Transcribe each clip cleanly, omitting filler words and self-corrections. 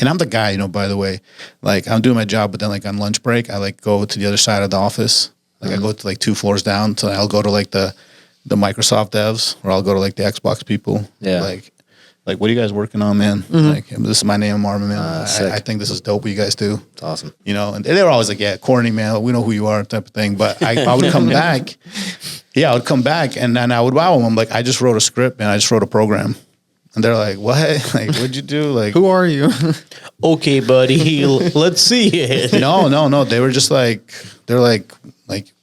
And I'm the guy, by the way, like I'm doing my job, but then like on lunch break, I like go to the other side of the office. Like I go to like 2 floors down. So I'll go to like the Microsoft devs, or I'll go to like the Xbox people. Yeah. Like, what are you guys working on, man? Like, this is my name, I'm Armen, man. I think this is dope what you guys do. It's awesome. And they were always like, yeah, corny, man. We know who you are, type of thing. But I would come back. Yeah, I would come back, and then I would wow them. I'm like, I just wrote a script, man. I just wrote a program. And they're like, what? Like, what'd you do? Like, who are you? Okay, buddy, let's see it. No. They were just like, they're like,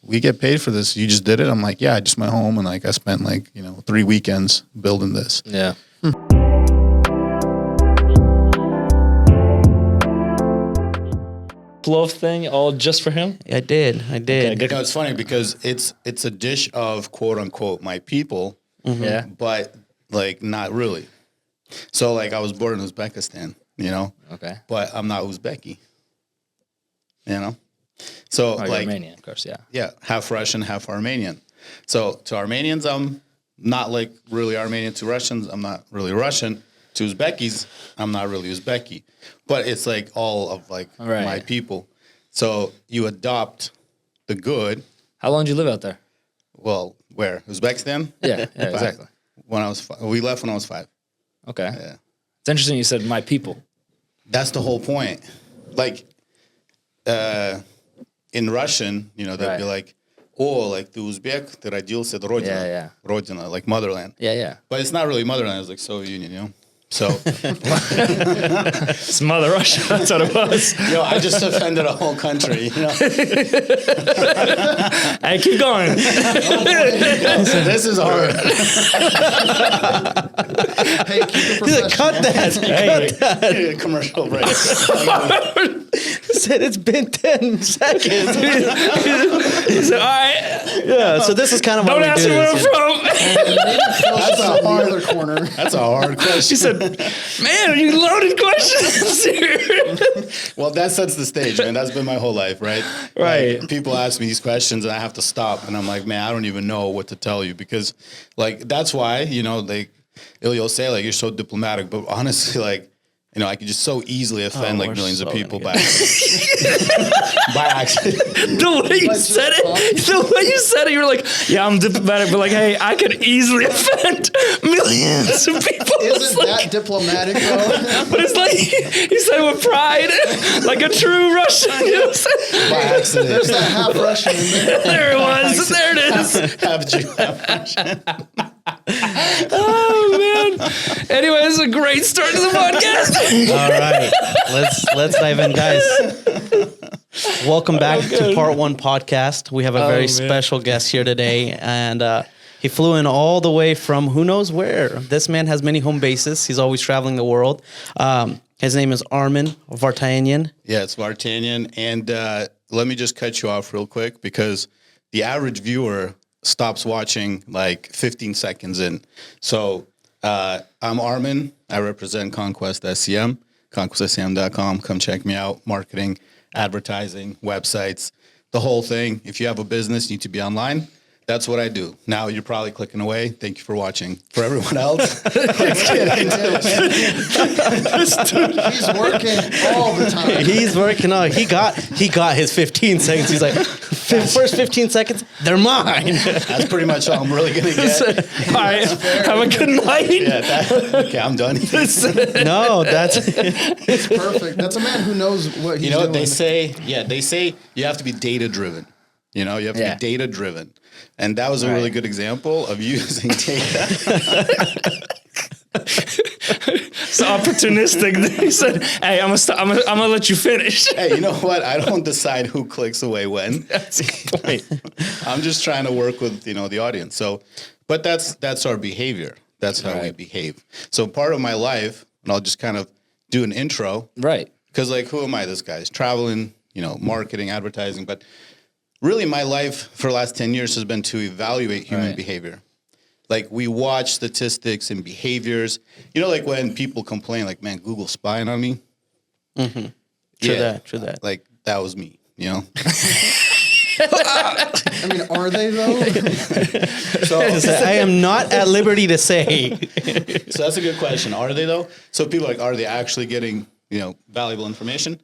we get paid for this. You just did it. I'm like, yeah, just my home. And like, I spent like, 3 weekends building this. Yeah. Loaf thing all just for him? I did. Okay, good. It's funny because it's a dish of quote unquote my people, Yeah. but like not really. So like I was born in Uzbekistan, Okay. but I'm not Uzbeki, So You're like Armenian, of course, yeah. yeah, half Russian, half Armenian. So to Armenians, I'm not like really Armenian. To Russians, I'm not really Russian. To Uzbekis, I'm not really Uzbeki. But it's like all of like my people. So you adopt the good. How long did you live out there? Well, where? Uzbekistan? Yeah, exactly. When I was 5. We left when I was 5. Okay. Yeah. It's interesting you said my people. That's the whole point. Like in Russian, they'd be like, oh, like the Uzbek, ты родился, Родина. Yeah. Родина, like motherland. Yeah. But it's not really motherland. It's like Soviet Union, So it's Mother Russia. That's what it was. I just offended a whole country. Hey, keep going. This is hard. Hey, keep it professional. Cut that. Cut that. Commercial break. Said it's been 10 seconds. He said, all right. Yeah, so this is kind of Don't what we ask do. me where I'm from. That's a other corner. That's a hard question. He said, man, you loaded questions here. Well, that sets the stage, man. That's been my whole life, right? Right. Like, people ask me these questions and I have to stop. And I'm like, man, I don't even know what to tell you because, like, that's why, like, you'll say, like, you're so diplomatic. But honestly, like, I could just so easily offend like millions of people by accident. The way you said it, you were like, yeah, I'm diplomatic, but like, hey, I could easily offend millions of people. Isn't that diplomatic, though? But it's like, he said it with pride, like a true Russian. You know what I'm saying? By accident. There's that half Russian in there. There it was. There it is. Half Jew, half Russian. Oh, man. Anyway, this is a great start to the podcast. All right, let's dive in, guys. Welcome back to Part 1 podcast. We have a very special guest here today, and he flew in all the way from who knows where. This man has many home bases. He's always traveling the world. His name is Armen Vartanyan. Yeah, it's Vartanyan. And let me just cut you off real quick because the average viewer stops watching like 15 seconds in. So I'm Armen. I represent Conquest SEM, conquestsem.com. Come check me out. Marketing, advertising, websites, the whole thing. If you have a business, you need to be online. That's what I do. Now you're probably clicking away. Thank you for watching. For everyone else, let's get into it. He's working all the time. He's working on. He got his 15 seconds. He's like, first 15 seconds, they're mine. That's pretty much all I'm really gonna get. All right, have a good night. Yeah. Okay, I'm done. No, It's perfect. That's a man who knows what he's doing. They say you have to be data driven. You have to be data driven. And that was a really good example of using data. It's opportunistic. He said, hey, I'm gonna let you finish. Hey, you know what? I don't decide who clicks away when. That's a good point. I'm just trying to work with, the audience. So, but that's our behavior. That's how we behave. So part of my life, and I'll just kind of do an intro. Right. Because like, who am I? This guy's traveling, marketing, advertising, but really, my life for the last 10 years has been to evaluate human behavior. Like, we watch statistics and behaviors. Like when people complain, like, man, Google's spying on me. Mm-hmm. True that. Like, that was me, I mean, are they, though? So I am not at liberty to say. So that's a good question. Are they, though? So people are like, are they actually getting valuable information,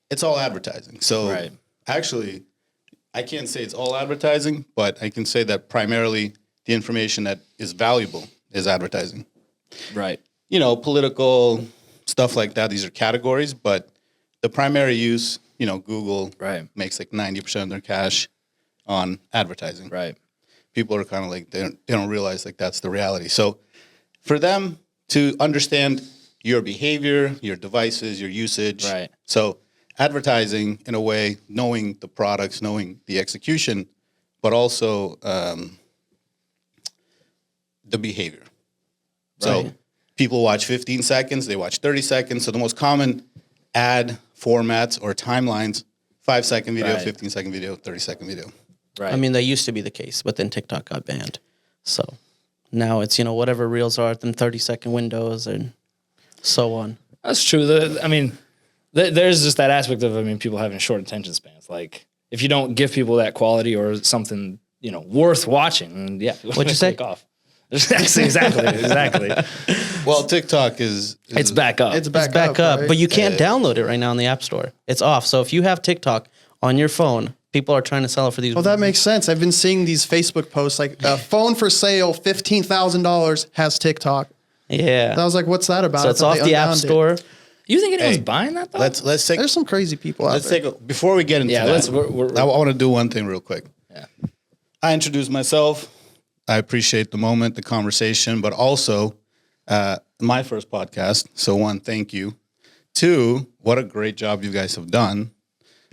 it's all advertising. So Right. actually, I can't say it's all advertising, but I can say that primarily the information that is valuable is advertising. Right. Political stuff like that. These are categories, but the primary use, Google Right. makes like 90% of their cash on advertising. Right. People are kind of like, they don't realize like that's the reality. So for them to understand your behavior, your devices, your usage. Right. So advertising in a way, knowing the products, knowing the execution, but also the behavior. So Right. people watch 15 seconds, they watch 30 seconds. So the most common ad formats or timelines, 5-second video, Right. 15-second video, 30-second video. Right. I mean, that used to be the case, but then TikTok got banned. So now it's, whatever reels are, them 30-second windows and so on. That's true. There's just that aspect of, people having short attention spans. Like, if you don't give people that quality or something, worth watching, then yeah. What'd you say? Take off. Exactly. Well, TikTok is It's back up. It's It's back, back up, right? but you can't download it right now in the App Store. It's off. So if you have TikTok on your phone, people are trying to sell it for these. Well, that makes sense. I've been seeing these Facebook posts like a phone for sale, $15,000 has TikTok. Yeah. I was like, what's that about? So I it's thought off they the App unbound it. Store. You think anyone's Hey, buying that though? let's take There's some crazy people out let's there. take before we get into Yeah, that. we're- I want to do one thing real quick. Yeah. I introduced myself. I appreciate the moment, the conversation, but also my first podcast. So one, thank you. Two, what a great job you guys have done.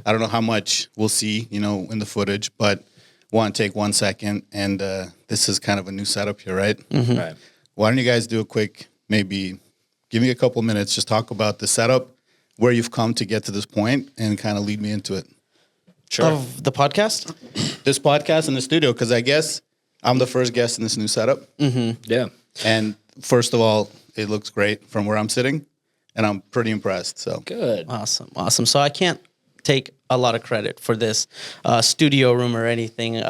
I don't know how much we'll see, in the footage, but want to take 1 second. And this is kind of a new setup here, right? Right. Why don't you guys do a quick, maybe give me a couple minutes, just talk about the setup, where you've come to get to this point, and kind of lead me into it. Sure. Of the podcast? This podcast in the studio, because I guess I'm the first guest in this new setup. Yeah. And first of all, it looks great from where I'm sitting, and I'm pretty impressed. So Good. Awesome. So I can't take a lot of credit for this studio room or anything.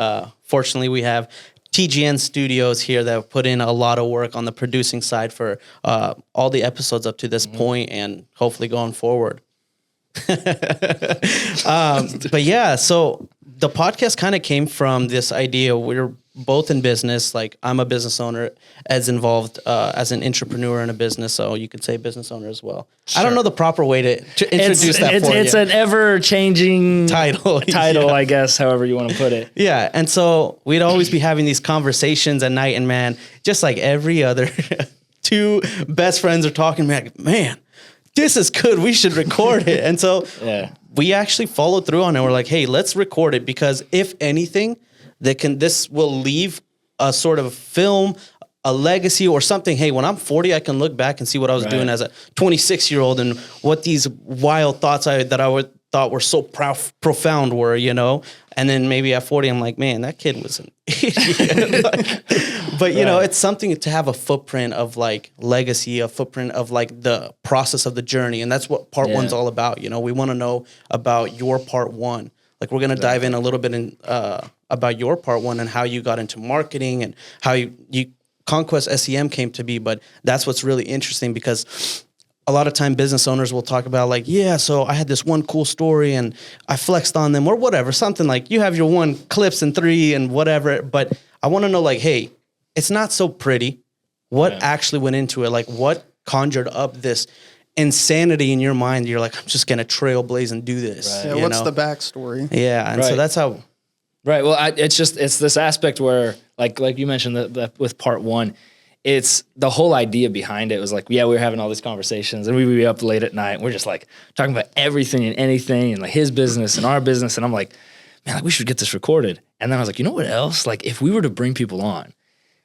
Fortunately, we have TGN Studios here that have put in a lot of work on the producing side for all the episodes up to this point and hopefully going forward. But yeah, so the podcast kind of came from this idea. We're both in business. Like, I'm a business owner, Ed's involved as an entrepreneur in a business, so you could say business owner as well. I don't know the proper way to introduce that for you. It's an ever-changing Title. title, Yeah. I guess, however you want to put it. Yeah, and so we'd always be having these conversations at night, and man, just like every other two best friends are talking, man, this is good. We should record it. And so Yeah. we actually followed through on it. We're like, hey, let's record it, because if anything, this will leave a sort of film, a legacy or something. Hey, when I'm 40, I can look back and see what I was doing as a 26-year-old and what these wild thoughts thought were so profound were, And then maybe at 40, I'm like, man, that kid was an idiot. But, it's something to have a footprint of like legacy, a footprint of like the process of the journey. And that's what part one's all about. We want to know about your part one. Like, we're going to dive in a little bit in about your part one and how you got into marketing and how you Conquest SEM came to be. But that's what's really interesting, because a lot of time business owners will talk about like, yeah, so I had this one cool story and I flexed on them or whatever, something like you have your one clips and 3 and whatever. But I want to know like, hey, it's not so pretty. What actually went into it? Like, what conjured up this insanity in your mind? You're like, I'm just going to trailblaze and do this. Yeah, what's the backstory? Yeah. And so that's how. Right. Well, it's this aspect where, like you mentioned that with part one, it's the whole idea behind it was like, yeah, we were having all these conversations and we would be up late at night and we're just like talking about everything and anything and like his business and our business. And I'm like, man, like we should get this recorded. And then I was like, you know what else? Like, if we were to bring people on,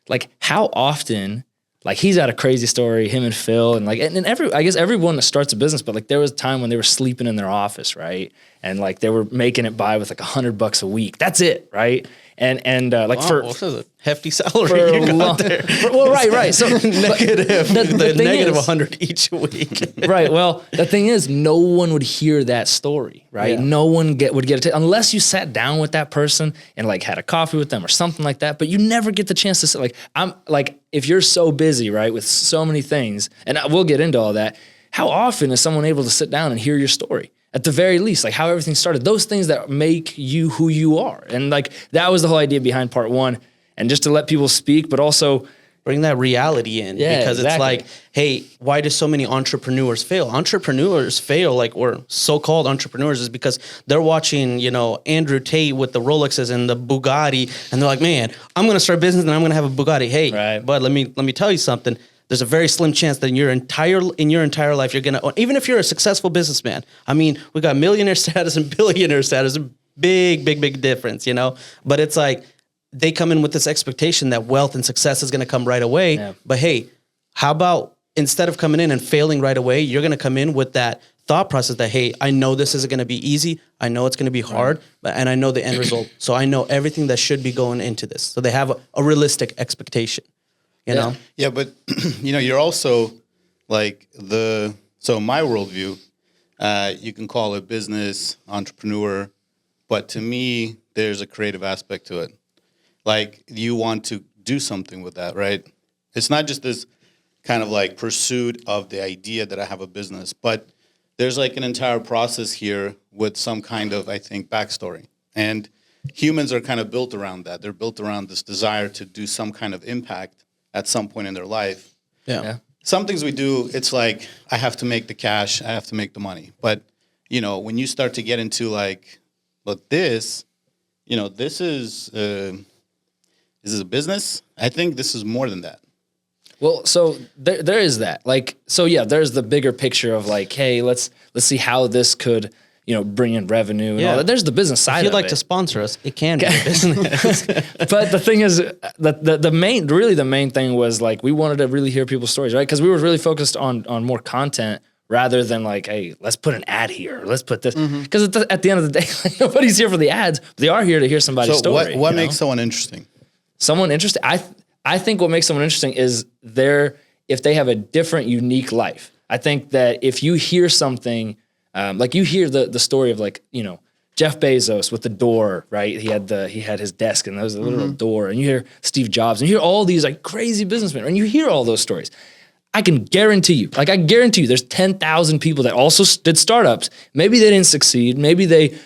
like how often, like he's got a crazy story, him and Phil, and like, and I guess everyone that starts a business, but like there was a time when they were sleeping in their office, right? And like they were making it by with like $100 a week. That's it, right? And like for a hefty salary you got there. Right. So negative, the negative is, 100 each week. Right. Well, the thing is, no one would hear that story, right? Yeah. No one would get it unless you sat down with that person and like had a coffee with them or something like that. But you never get the chance to sit. Like I'm like, if you're so busy, right, with so many things, and we'll get into all that. how often is someone able to sit down and hear your story? At the very least, like how everything started, those things that make you who you are. And like that was the whole idea behind part one. And just to let people speak, but also bring that reality in, because it's like, hey, why do so many entrepreneurs fail? Entrepreneurs fail, like, or so-called entrepreneurs, is because they're watching, you know, Andrew Tate with the Rolexes and the Bugatti, and they're like, man, I'm going to start a business and I'm going to have a Bugatti. Hey, but let me tell you something. There's a very slim chance that in your entire life, you're going to, even if you're a successful businessman, I mean, we got millionaire status and billionaire status, big difference, you know, but it's like, they come in with this expectation that wealth and success is going to come right away. Yeah. But hey, how about instead of coming in and failing right away, you're going to come in with that thought process that, hey, I know this isn't going to be easy. I know it's going to be hard, and I know the end result. So I know everything that should be going into this. So they have a realistic expectation, you know? Yeah, but you know, you're also like so my worldview, you can call it business, entrepreneur, but to me, there's a creative aspect to it. Like you want to do something with that, right? It's not just this kind of like pursuit of the idea that I have a business, but there's like an entire process here with some kind of, I think, backstory. And humans are kind of built around that. They're built around this desire to do some kind of impact at some point in their life. Yeah. Some things we do, it's like, I have to make the cash, I have to make the money. But, you know, when you start to get into like, but this, you know, this is this a business? I think this is more than that. Well, so there is that. Like, so yeah, there's the bigger picture of like, hey, let's see how this could, you know, bring in revenue and all that. There's the business side of it. If you'd like to sponsor us, it can be a business. But the thing is, the main thing was like, we wanted to really hear people's stories, right? Because we were really focused on more content rather than like, hey, let's put an ad here. Let's put this. Because at the end of the day, like, nobody's here for the ads. But they are here to hear somebody's story. What makes someone interesting? Someone interesting? I think what makes someone interesting is if they have a different, unique life. I think that if you hear something, like you hear the story of like, you know, Jeff Bezos with the door, right? He had his desk and there was a little door, and you hear Steve Jobs and you hear all these like crazy businessmen, and you hear all those stories. I guarantee you, there's 10,000 people that also did startups. Maybe they didn't succeed. Maybe they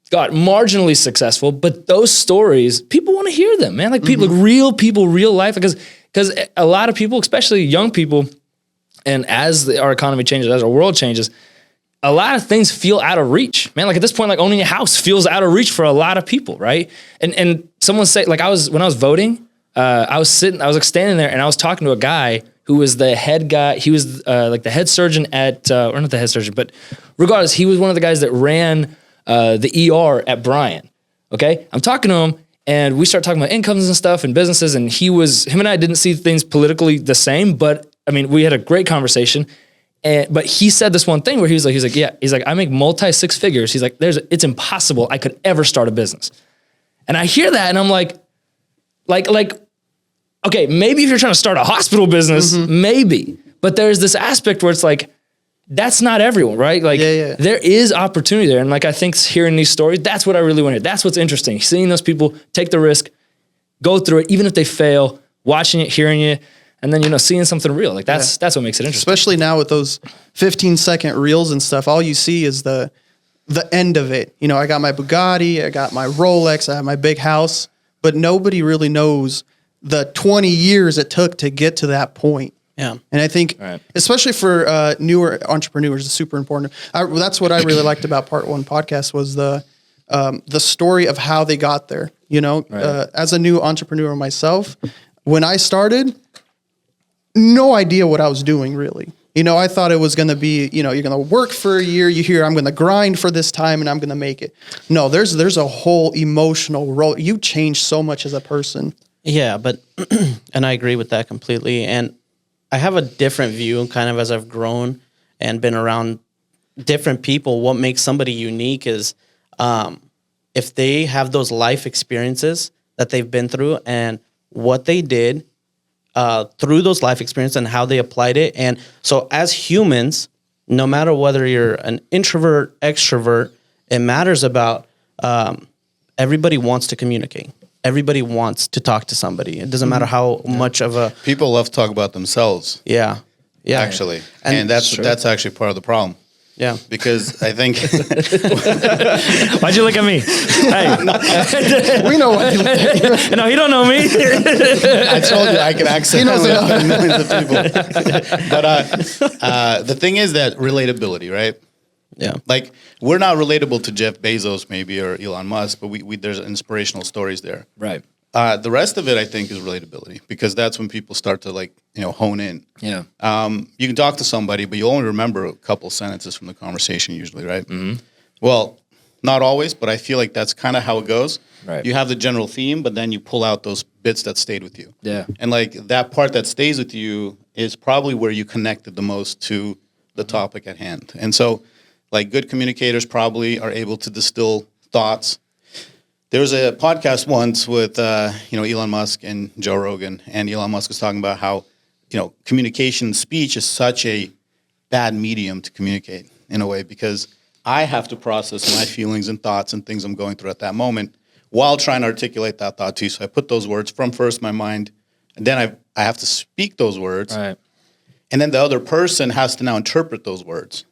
got marginally successful, but those stories, people want to hear them, man. Like people, like real people, real life. Because a lot of people, especially young people, and as our economy changes, as our world changes, a lot of things feel out of reach, man. Like at this point, like owning a house feels out of reach for a lot of people, right? And someone say, like when I was voting, I was like standing there and I was talking to a guy who was the head guy. He was like the head surgeon at, or not the head surgeon, but regardless, he was one of the guys that ran the ER at Bryan. Okay. I'm talking to him and we start talking about incomes and stuff and businesses. And him and I didn't see things politically the same, but I mean, we had a great conversation. But he said this one thing where he's like, I make multi six figures. He's like, it's impossible I could ever start a business. And I hear that and I'm like, okay, maybe if you're trying to start a hospital business, maybe, but there's this aspect where it's like, that's not everyone, right? Like there is opportunity there. And like, I think hearing these stories, that's what I really want to hear. That's what's interesting. Seeing those people take the risk, go through it, even if they fail, watching it, hearing it, and then, you know, seeing something real. Like that's what makes it interesting. Especially now with those 15-second reels and stuff, all you see is the end of it. You know, I got my Bugatti, I got my Rolex, I have my big house, but nobody really knows the 20 years it took to get to that point. Yeah. And I think, especially for newer entrepreneurs, it's super important. That's what I really liked about Part 1 podcast was the story of how they got there. You know, as a new entrepreneur myself, when I started, no idea what I was doing really. You know, I thought it was going to be, you know, you're going to work for a year. You hear, I'm going to grind for this time and I'm going to make it. No, there's a whole emotional role. You change so much as a person. Yeah, but, and I agree with that completely. And I have a different view kind of as I've grown and been around different people. What makes somebody unique is if they have those life experiences that they've been through and what they did through those life experiences and how they applied it. And so as humans, no matter whether you're an introvert, extrovert, it matters about everybody wants to communicate. Everybody wants to talk to somebody. It doesn't matter how much of a... People love to talk about themselves. Yeah. Yeah. actually, And- and that's Sure. that's actually part of the problem. Yeah. Because I think Why'd you look at me? Hey, We know what you no, he don't know me. I told you I can accidentally offend millions of people. But the thing is that relatability, right? Yeah. Like we're not relatable to Jeff Bezos maybe or Elon Musk, but we there's inspirational stories there. Right. The rest of it, I think, is relatability because that's when people start to hone in. Yeah. You can talk to somebody, but you only remember a couple sentences from the conversation usually, right? Mm-hmm. Well, not always, but I feel like that's kind of how it goes. Right. You have the general theme, but then you pull out those bits that stayed with you. Yeah. And like that part that stays with you is probably where you connected the most to the topic at hand. And so like good communicators probably are able to distill thoughts. There was a podcast once with Elon Musk and Joe Rogan, and Elon Musk was talking about how communication speech is such a bad medium to communicate in a way because I have to process my feelings and thoughts and things I'm going through at that moment while trying to articulate that thought to you. So I put those words from first my mind, and then I have to speak those words, Right. and then the other person has to now interpret those words,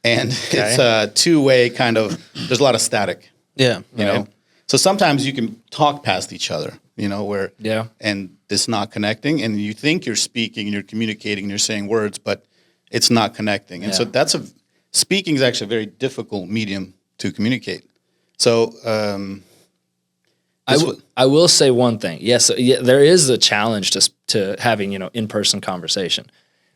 and it's a two-way kind of. There's a lot of static. Yeah. You know, so sometimes you can talk past each other, where and it's not connecting, and you think you're speaking and you're communicating and you're saying words, but it's not connecting, and so speaking is actually a very difficult medium to communicate. So I will say one thing. Yes, there is a challenge to having in-person conversation,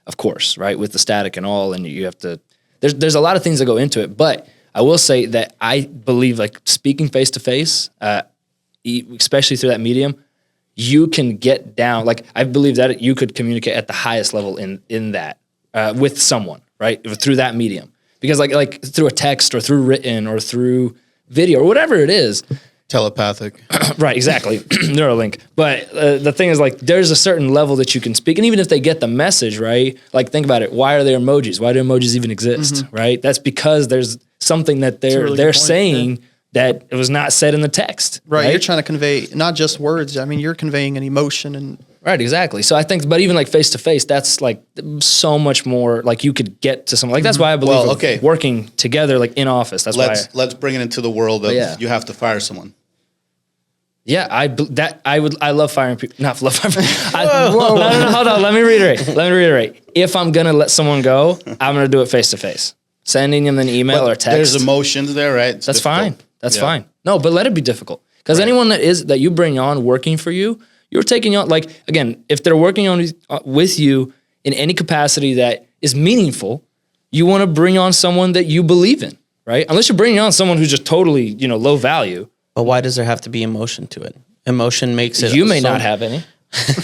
of course, right, with the static and all, and you have to. There's a lot of things that go into it, but I will say that I believe like speaking face to face, especially through that medium, you can get down. Like I believe that you could communicate at the highest level in that with someone, right, through that medium. Because like through a text or through written or through video or whatever it is, telepathic, right? Exactly, Neuralink. But the thing is, like, there's a certain level that you can speak, and even if they get the message, right? Like, think about it. Why are there emojis? Why do emojis even exist? Right? That's because there's something that they're saying that it was not said in the text. Right. You're trying to convey not just words. I mean, you're conveying an emotion and. Right, exactly. So I think, but even like face to face, that's like so much more. Like you could get to something. Like that's why I believe of working together, like in office. That's let's bring it into the world of you have to fire someone. Yeah, I love firing people. Not love firing. No, hold on. Let me reiterate. If I'm gonna let someone go, I'm gonna do it face to face. Sending them an email or text. There's emotions there, right? That's fine. That's fine. No, but let it be difficult because anyone that you bring on working for you. You're taking on, like, again, if they're working on with you in any capacity that is meaningful, you want to bring on someone that you believe in, right? Unless you're bringing on someone who's just totally, low value. But why does there have to be emotion to it? Emotion makes it. You may not have any.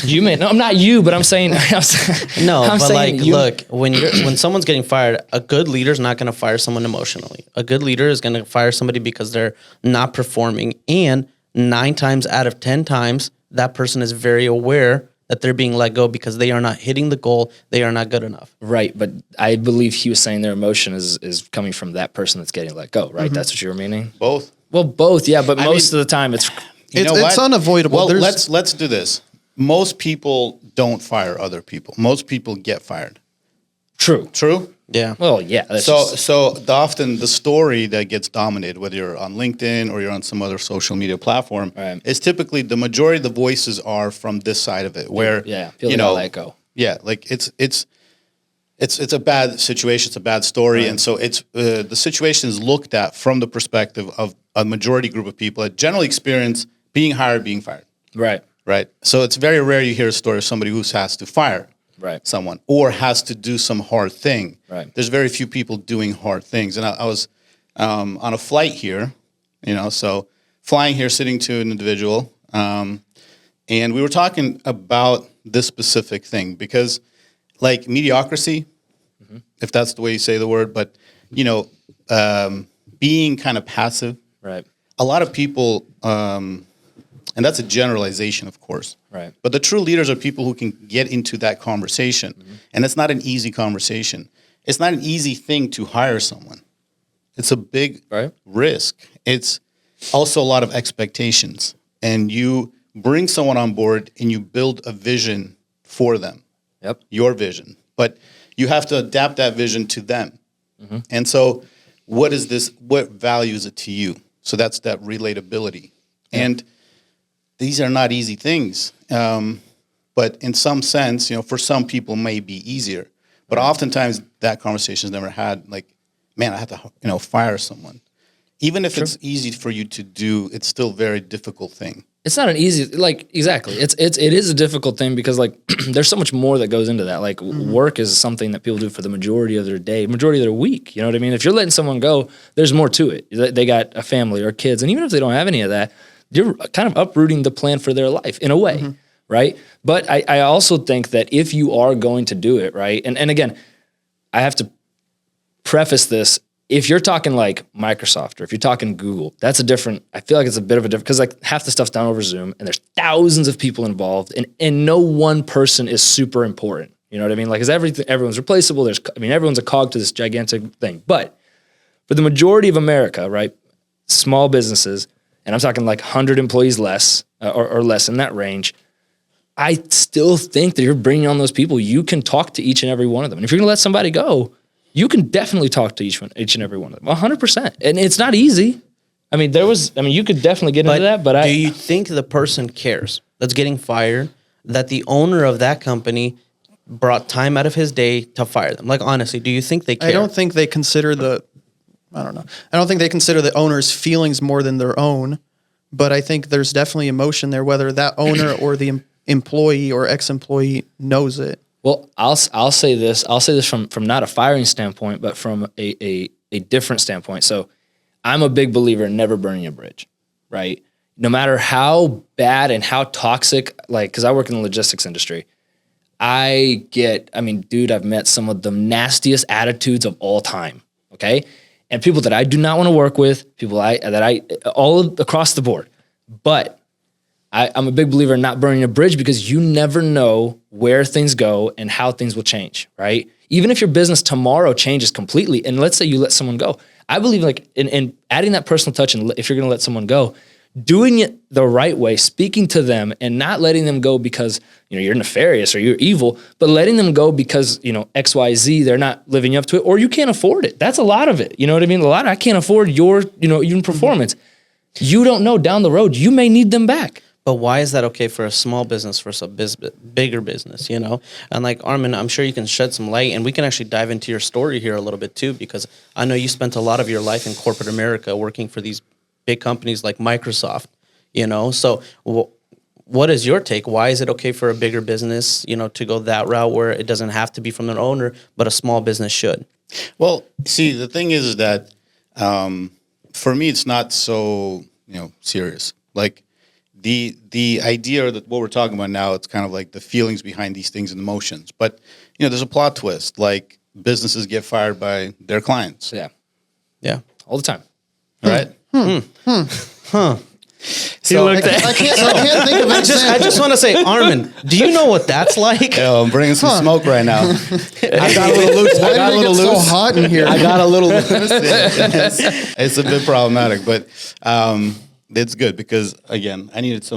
You may no, I'm not you, but I'm saying no. I'm but saying like, look, when someone's getting fired, a good leader's not going to fire someone emotionally. A good leader is going to fire somebody because they're not performing, and 9 times out of 10 times. That person is very aware that they're being let go because they are not hitting the goal. They are not good enough. Right. But I believe he was saying their emotion is coming from that person that's getting let go, right? That's what you were meaning? Both. Well, both, yeah. But most of the time it's unavoidable. Well, let's do this. Most people don't fire other people. Most people get fired. True. Yeah. Well, yeah. So often the story that gets dominated, whether you're on LinkedIn or you're on some other social media platform, is typically the majority of the voices are from this side of it, where people let go. Yeah, like it's a bad situation, it's a bad story, and so it's the situation is looked at from the perspective of a majority group of people that generally experience being hired, being fired. Right. So it's very rare you hear a story of somebody who has to fire. Someone or has to do some hard thing. There's very few people doing hard things. And I was on a flight here, so flying here, sitting to an individual, and we were talking about this specific thing because like mediocrity, if that's the way you say the word, but, being kind of passive. A lot of people, and that's a generalization, of course. But the true leaders are people who can get into that conversation. And it's not an easy conversation. It's not an easy thing to hire someone. It's a big risk. It's also a lot of expectations. And you bring someone on board and you build a vision for them. Your vision. but you have to adapt that vision to them. And so what value is it to you? So that's that relatability. And these are not easy things. But in some sense, for some people may be easier. But oftentimes that conversation is never had, like, man, I have to, fire someone. Even if it's easy for you to do, it's still a very difficult thing. It's not an easy, exactly. It is a difficult thing because there's so much more that goes into that. Work is something that people do for the majority of their day, majority of their week. You know what I mean? If you're letting someone go, there's more to it. They got a family or kids. And even if they don't have any of that, you're kind of uprooting the plan for their life in a way, right? But I also think that if you are going to do it, right? And again, I have to preface this. If you're talking like Microsoft or if you're talking Google, I feel like it's a bit of a different, because half the stuff's done over Zoom and there's thousands of people involved and no one person is super important. You know what I mean? Like, everyone's replaceable. Everyone's a cog to this gigantic thing. But for the majority of America, right, small businesses, and I'm talking like 100 employees less or less in that range, I still think that you're bringing on those people. You can talk to each and every one of them. And if you're going to let somebody go, you can definitely talk to each and every one of them, 100%. And it's not easy. You could definitely get into that, but do you think the person cares that's getting fired, that the owner of that company brought time out of his day to fire them? Like, honestly, do you think they care? I don't think they consider I don't think they consider the owner's feelings more than their own, but I think there's definitely emotion there, whether that owner or the employee or ex-employee knows it. Well, I'll say this. I'll say this from not a firing standpoint, but from a different standpoint. So I'm a big believer in never burning a bridge, right? No matter how bad and how toxic, because I work in the logistics industry, I've met some of the nastiest attitudes of all time, okay? And people that I do not want to work with, people all across the board. But I'm a big believer in not burning a bridge because you never know where things go and how things will change, right? Even if your business tomorrow changes completely, and let's say you let someone go, I believe in adding that personal touch, and if you're going to let someone go, doing it the right way, speaking to them and not letting them go because, you're nefarious or you're evil, but letting them go because, X, Y, Z, they're not living up to it or you can't afford it. That's a lot of it. You know what I mean? I can't afford your, even performance. You don't know down the road, you may need them back. But why is that okay for a small business versus a bigger business, And like, Armen, I'm sure you can shed some light, and we can actually dive into your story here a little bit too, because I know you spent a lot of your life in corporate America working for these big companies like Microsoft, So what is your take? Why is it okay for a bigger business, to go that route where it doesn't have to be from an owner, but a small business should? Well, see, the thing is that for me, it's not so, serious. Like, the idea that what we're talking about now, it's kind of like the feelings behind these things and emotions. But, there's a plot twist. Like, businesses get fired by their clients. Yeah. All the time. Right? So I can't think of it. I just want to say, Armen, do you know what that's like? I'm bringing some smoke right now. I got a little loose. Why did it get so hot in here? I got a little loose. It's a bit problematic, but it's good because, again, I needed to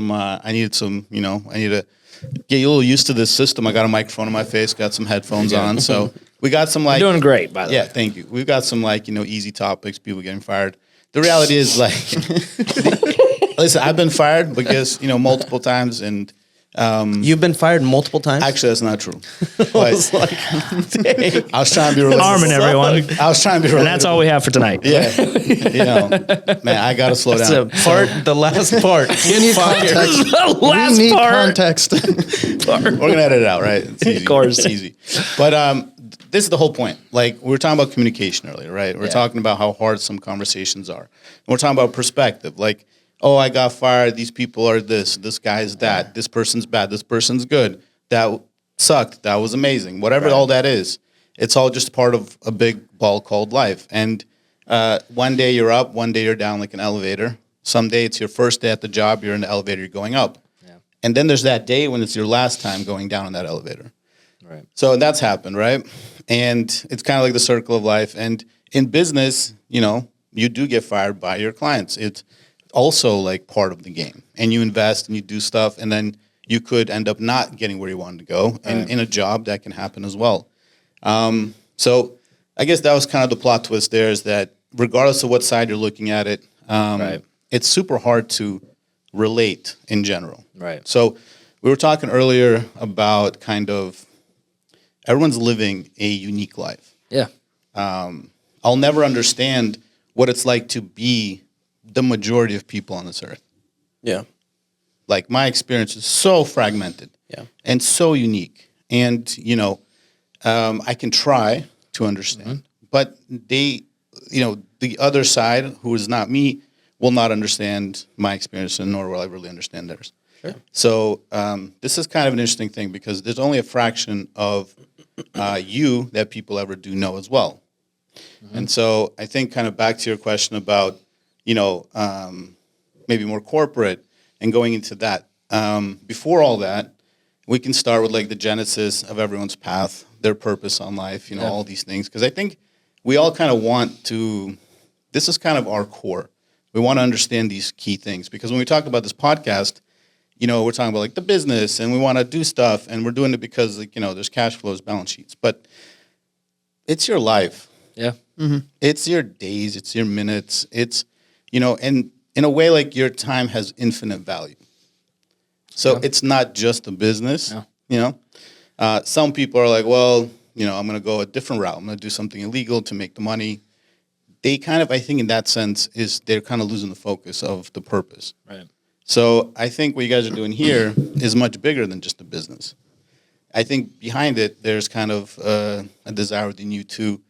get you a little used to this system. I got a microphone in my face, got some headphones on. So we got some You're doing great, by the way. Yeah, thank you. We've got some easy topics, people getting fired. The reality is listen, I've been fired because, multiple times and you've been fired multiple times? Actually, that's not true. I was trying to be relatable. Armen, everyone. I was trying to be relatable. And that's all we have for tonight. Yeah. Man, I got to slow down. The last part. We need context. We need context. We're going to edit it out, right? It's easy. Of course. It's easy. But this is the whole point. Like, we were talking about communication earlier, right? We're talking about how hard some conversations are. And we're talking about perspective. Like, oh, I got fired. These people are this guy is that. This person's bad. This person's good. That sucked. That was amazing. Whatever all that is, it's all just part of a big ball called life. And one day you're up, one day you're down like an elevator. Someday it's your first day at the job. You're in the elevator. You're going up. Yeah. And then there's that day when it's your last time going down in that elevator. Right. So that's happened, right? And it's kind of like the circle of life. And in business, you do get fired by your clients. It's also like part of the game, and you invest and you do stuff, and then you could end up not getting where you wanted to go. And in a job that can happen as well. So I guess that was kind of the plot twist there, is that regardless of what side you're looking at it, Right. it's super hard to relate in general. Right. So we were talking earlier about kind of everyone's living a unique life. Yeah. I'll never understand what it's like to be the majority of people on this earth. Yeah. Like my experience is so fragmented, Yeah. and so unique. And I can try to understand, but they, the other side, who is not me, will not understand my experience, and nor will I really understand theirs. Sure. So this is kind of an interesting thing, because there's only a fraction of you that people ever do know as well. And so I think, kind of back to your question about, maybe more corporate and going into that. Before all that, we can start with like the genesis of everyone's path, their purpose on life, all these things. Because I think we all kind of want to, this is kind of our core. We want to understand these key things, because when we talk about this podcast, we're talking about like the business, and we want to do stuff, and we're doing it because there's cash flows, balance sheets, but it's your life. Yeah. It's your days, it's your minutes, it's, and in a way, like, your time has infinite value. So it's not just a business, some people are like, well, I'm going to go a different route. I'm going to do something illegal to make the money. They kind of, I think in that sense, they're kind of losing the focus of the purpose. Right. So I think what you guys are doing here is much bigger than just a business. I think behind it, there's kind of a desire within you to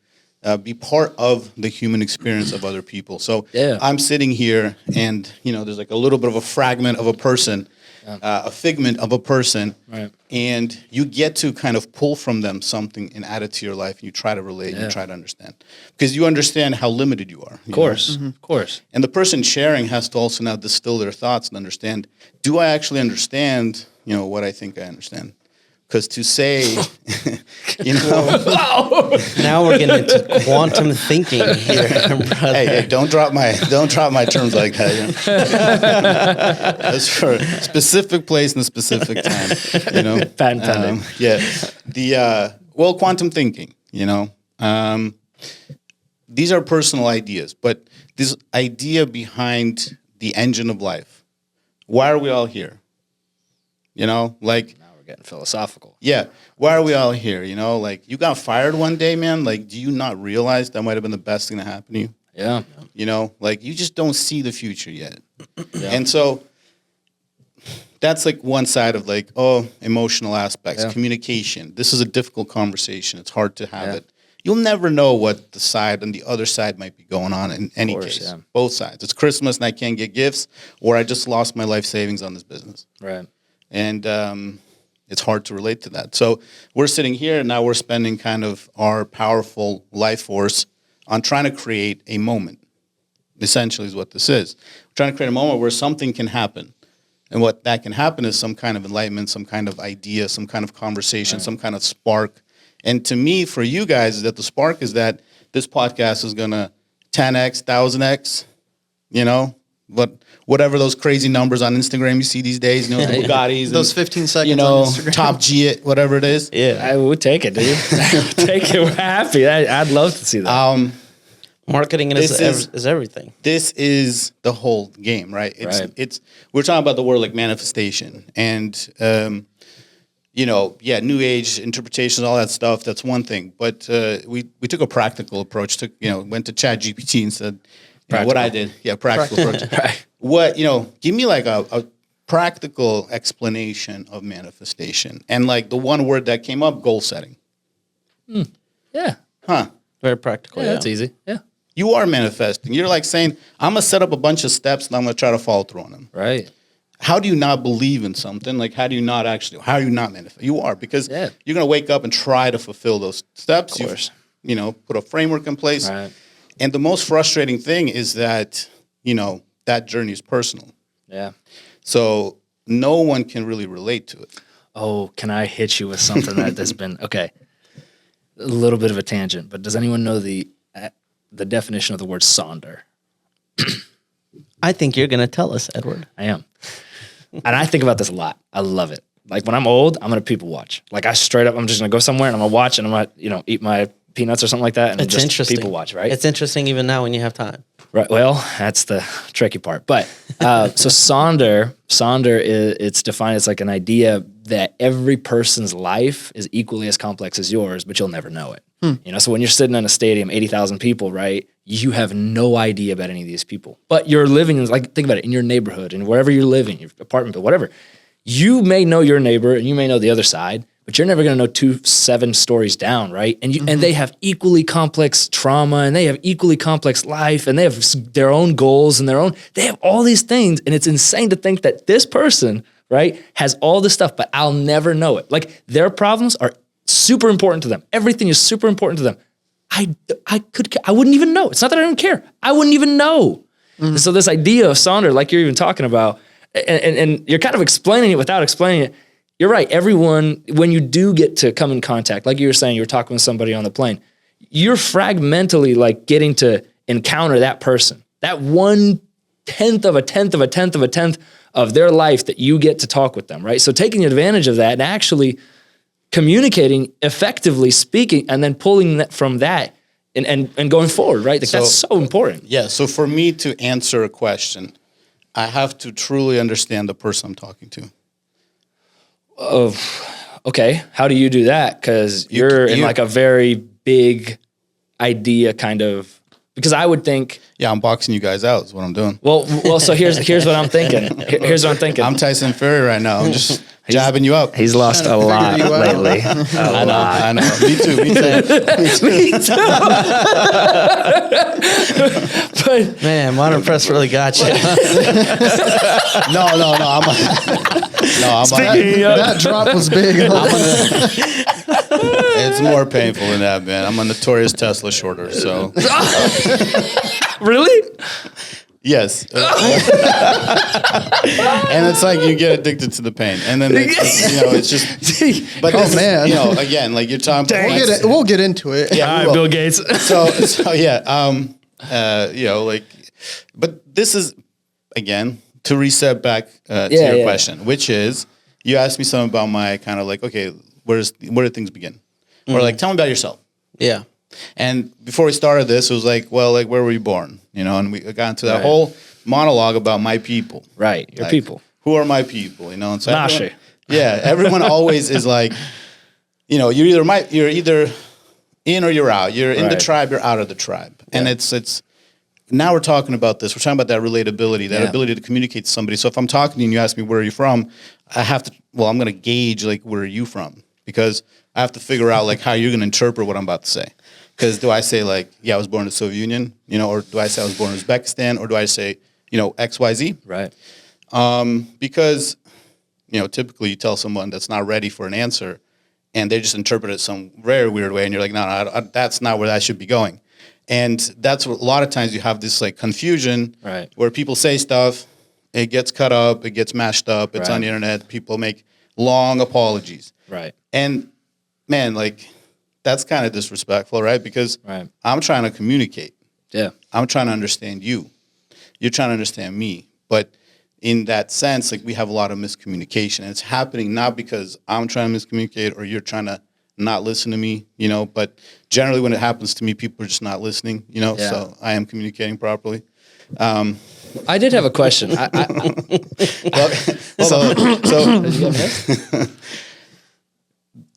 be part of the human experience of other people. So I'm sitting here, and there's like a little bit of a fragment of a person, a figment of a person, right. And you get to kind of pull from them something and add it to your life, and you try to relate, and you try to understand, because you understand how limited you are. Of course, of course. And the person sharing has to also now distill their thoughts and understand, do I actually understand, what I think I understand? Because to say, Now we're getting into quantum thinking here, brother. hey, don't drop my terms like that. That's for a specific place and a specific time. Patent pending. Quantum thinking. These are personal ideas, but this idea behind the engine of life. Why are we all here? Getting philosophical. Yeah. Why are we all here? Like, you got fired one day, man. Like, do you not realize that might have been the best thing to happen to you? Yeah. Like, you just don't see the future yet. And so that's like one side of like, emotional aspects, communication. This is a difficult conversation. It's hard to have it. You'll never know what the side and the other side might be going on in any case. Yeah. Both sides. It's Christmas and I can't get gifts, or I just lost my life savings on this business. Right. And, it's hard to relate to that. So we're sitting here, and now we're spending kind of our powerful life force on trying to create a moment, essentially is what this is. We're trying to create a moment where something can happen. And what that can happen is some kind of enlightenment, some kind of idea, some kind of conversation, some kind of spark. And to me, for you guys, is that the spark is that this podcast is going to 10x, 1,000x, but whatever those crazy numbers on Instagram you see these days, the Bugattis, those 15 seconds on Instagram. Top G it, whatever it is. Yeah, I would take it, dude. I would take it. We're happy. I'd love to see that. Marketing is everything. This is the whole game, right? We're talking about the word like manifestation, and new age interpretations, all that stuff. That's one thing, but we took a practical approach. Went to ChatGPT and said, what I did, practical approach. Right. What give me like a practical explanation of manifestation, and like the one word that came up, goal setting. Yeah. Huh. Very practical. Yeah, that's easy. Yeah. You are manifesting. You're like saying, I'm going to set up a bunch of steps and I'm going to try to follow through on them. Right. How do you not believe in something? Like, how are you not manifest? You are, because you're going to wake up and try to fulfill those steps. Of course. Put a framework in place. Right. And the most frustrating thing is that, that journey is personal. Yeah. So no one can really relate to it. Oh, can I hit you with something that's been, okay, a little bit of a tangent, but does anyone know the definition of the word sonder? I think you're going to tell us, Edward. I am. And I think about this a lot. I love it. Like when I'm old, I'm gonna people watch. Like I straight up, I'm just gonna go somewhere and I'm gonna watch and I'm gonna, you know, eat my peanuts or something like that and It's just interesting. people watch, right? It's interesting even now when you have time. Right. Well, that's the tricky part. But so Sonder is it's defined as like an idea that every person's life is equally as complex as yours, but you'll never know it. You know, so when you're sitting in a stadium, 80,000 people, right? You have no idea about any of these people, but you're living in, like, think about it, in your neighborhood and wherever you're living, your apartment, but whatever. You may know your neighbor and you may know the other side, but you're never going to know 7 stories down, right? And and they have equally complex trauma and they have equally complex life and they have their own goals and they have all these things. And it's insane to think that this person, right, has all this stuff, but I'll never know it. Like their problems are super important to them. Everything is super important to them. I wouldn't even know. It's not that I don't care. I wouldn't even know. And so this idea of Sonder, like you're even talking about, and you're kind of explaining it without explaining it. You're right. Everyone, when you do get to come in contact, like you were saying, you were talking with somebody on the plane, you're fragmentally like getting to encounter that person, that 1/10 of a tenth of a tenth of a tenth of their life that you get to talk with them, right? So taking advantage of that and actually communicating effectively, speaking, and then pulling that from that and going forward, right? Like that's so important. Yeah. So for me to answer a question, I have to truly understand the person I'm talking to. Okay, how do you do that? Because you're in like a very big idea kind of, because I would think. Yeah, I'm boxing you guys out is what I'm doing. Well. So here's what I'm thinking. Here's what I'm thinking. I'm Tyson Fury right now. I'm just jabbing you up. He's lost a lot you out. lately. I know. Me too. But Man, Modern Press really got you. No. That drop was big. It's more painful than that, man. I'm a notorious Tesla shorter, so really? yes. And it's like you get addicted to the pain, and then it's just. But Oh, man. Again, like you're talking. We'll get into it. Yeah, All we right, will. Bill Gates. So yeah, but this is again to reset back to your question, which is you asked me something about my kind of like, okay, where do things begin, or like tell me about yourself. Yeah. And before we started this, it was like, well, like where were you born, and we got into that Right. whole monologue about my people, Right, your Like, people. Who are my people, and so Nashi. everyone always is like, you're either in or you're out. You're in the Right. tribe, you're out of the tribe. And it's now we're talking about this. We're talking about that relatability, that ability to communicate to somebody. So if I'm talking to you and you ask me, where are you from? I'm going to gauge, like, where are you from? Because I have to figure out, like, how you're going to interpret what I'm about to say. Because do I say, like, yeah, I was born in the Soviet Union, or do I say I was born in Uzbekistan, or do I say, X, Y, Z? Right. Because, typically you tell someone that's not ready for an answer, and they just interpret it some very weird way, and you're like, no, that's not where that should be going. And that's what a lot of times you have this like confusion, Right. where people say stuff, it gets cut up, it gets mashed up, it's Right. on the internet, people make long apologies. Right. And man, like that's kind of disrespectful, right? Because Right. I'm trying to communicate. Yeah. I'm trying to understand you. You're trying to understand me. But in that sense, like we have a lot of miscommunication. And it's happening not because I'm trying to miscommunicate or you're trying to not listen to me, but generally when it happens to me, people are just not listening, so I am communicating properly. I did have a question.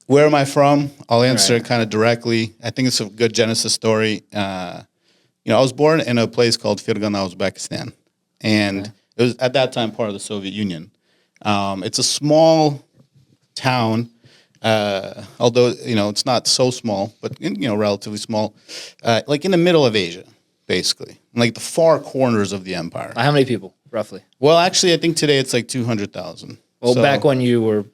Where am I from? I'll answer Right. it kind of directly. I think it's a good Genesis story. I was born in a place called Fergana, Uzbekistan, and it was at that time part of the Soviet Union. It's a small town, although it's not so small, but relatively small, like in the middle of Asia, basically, like the far corners of the empire. How many people, roughly? Well, actually, I think today it's like 200,000. Well, back when you were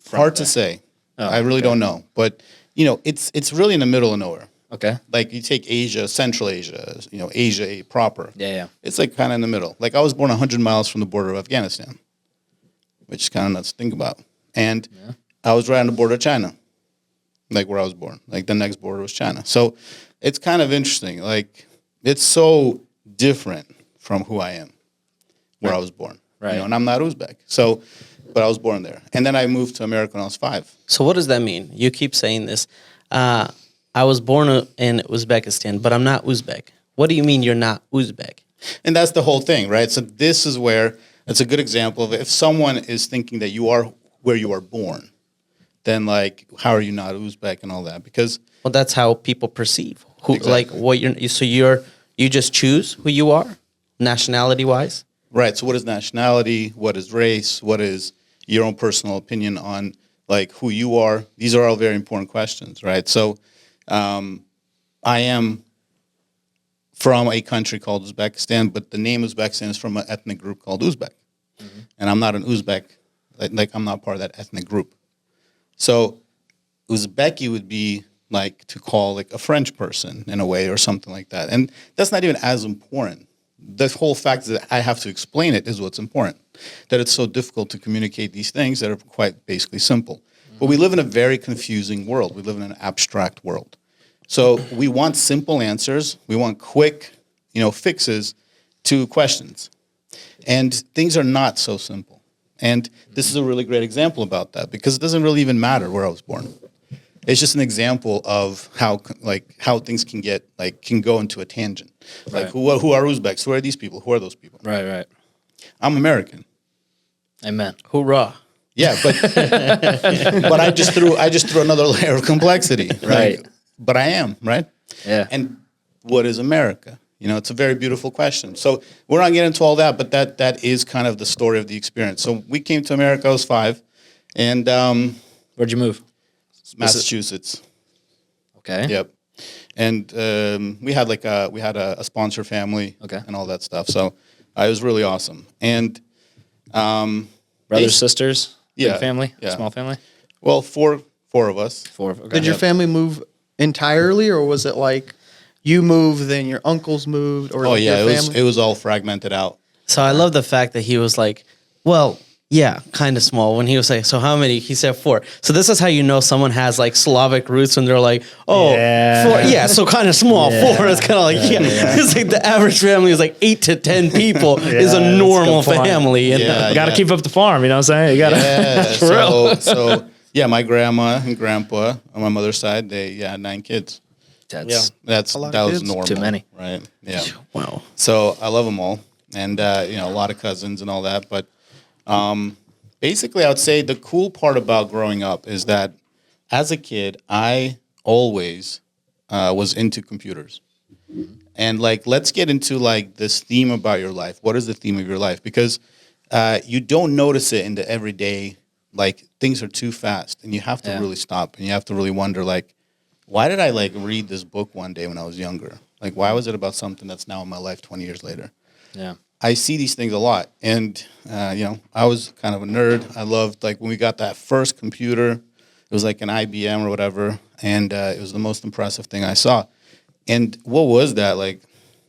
hard to say. I really don't know, but it's really in the middle of nowhere. Okay. Like you take Asia, Central Asia, Asia proper. Yeah. It's like kind of in the middle. Like I was born 100 miles from the border of Afghanistan, which is kind of nuts to think about. And I was right on the border of China, like where I was born. Like the next border was China. So it's kind of interesting. Like it's so different from who I am, where I was born. Right. And I'm not Uzbek. So but I was born there. And then I moved to America when I was 5. So what does that mean? You keep saying this. I was born in Uzbekistan, but I'm not Uzbek. What do you mean you're not Uzbek? And that's the whole thing, right? So this is where it's a good example of if someone is thinking that you are where you are born, then like how are you not Uzbek and all that? Because Well, that's how people perceive who, Exactly. like what you're. So you just choose who you are, nationality wise. right. So what is nationality? What is race? What is your own personal opinion on like who you are? These are all very important questions, right? So I am from a country called Uzbekistan, but the name Uzbekistan is from an ethnic group called Uzbek. And I'm not an Uzbek, like I'm not part of that ethnic group. So Uzbeki would be like to call like a French person in a way or something like that. And that's not even as important. The whole fact that I have to explain it is what's important. That it's so difficult to communicate these things that are quite basically simple. But we live in a very confusing world. We live in an abstract world. So we want simple answers. We want quick, fixes to questions. And things are not so simple. And this is a really great example about that because it doesn't really even matter where I was born. It's just an example of how things can go into a tangent. Like who are Uzbeks? Who are these people? Who are those people? Right. I'm American. Amen. Hoorah! Yeah, but but I just threw another layer of complexity, right? But I am, right? Yeah. And what is America? It's a very beautiful question. So we're not getting into all that, but that is kind of the story of the experience. So we came to America. I was 5, and Where'd you move? Massachusetts. Okay. Yep. And we had a sponsor family, Okay. and all that stuff. So it was really awesome. And Brothers, sisters? Yeah. Big family? Yeah. Small family? well, four of us. 4. Okay. Did your family move entirely, or was it like you moved, then your uncles moved, or Oh like yeah, your family? it was all fragmented out. So I love the fact that he was like, well, yeah, kind of small. When he was like, so how many? He said 4. So this is how you know someone has like Slavic roots when they're like, oh, Yeah. 4. Yeah, so kind of small. Yeah. 4 is kind of like, It's like the average family is like 8 to 10 people is a that's a normal good point. family. And Yeah. Got to keep up the farm, you know what I'm saying? You got to. Yeah. so yeah, my grandma and grandpa on my mother's side, they had 9 kids. That's That lot was of kids. normal. Too many. Right. Yeah. Wow. So I love them all, and a lot of cousins and all that. But basically, I would say the cool part about growing up is that as a kid, I always was into computers. And like, let's get into like this theme about your life. What is the theme of your life? Because you don't notice it in the everyday. Like things are too fast, and you have to really stop, and you have to really wonder like, why did I like read this book one day when I was younger? Like, why was it about something that's now in my life 20 years later? Yeah. I see these things a lot. And, I was kind of a nerd. I loved, like, when we got that first computer, it was like an IBM or whatever. And it was the most impressive thing I saw. And what was that? Like,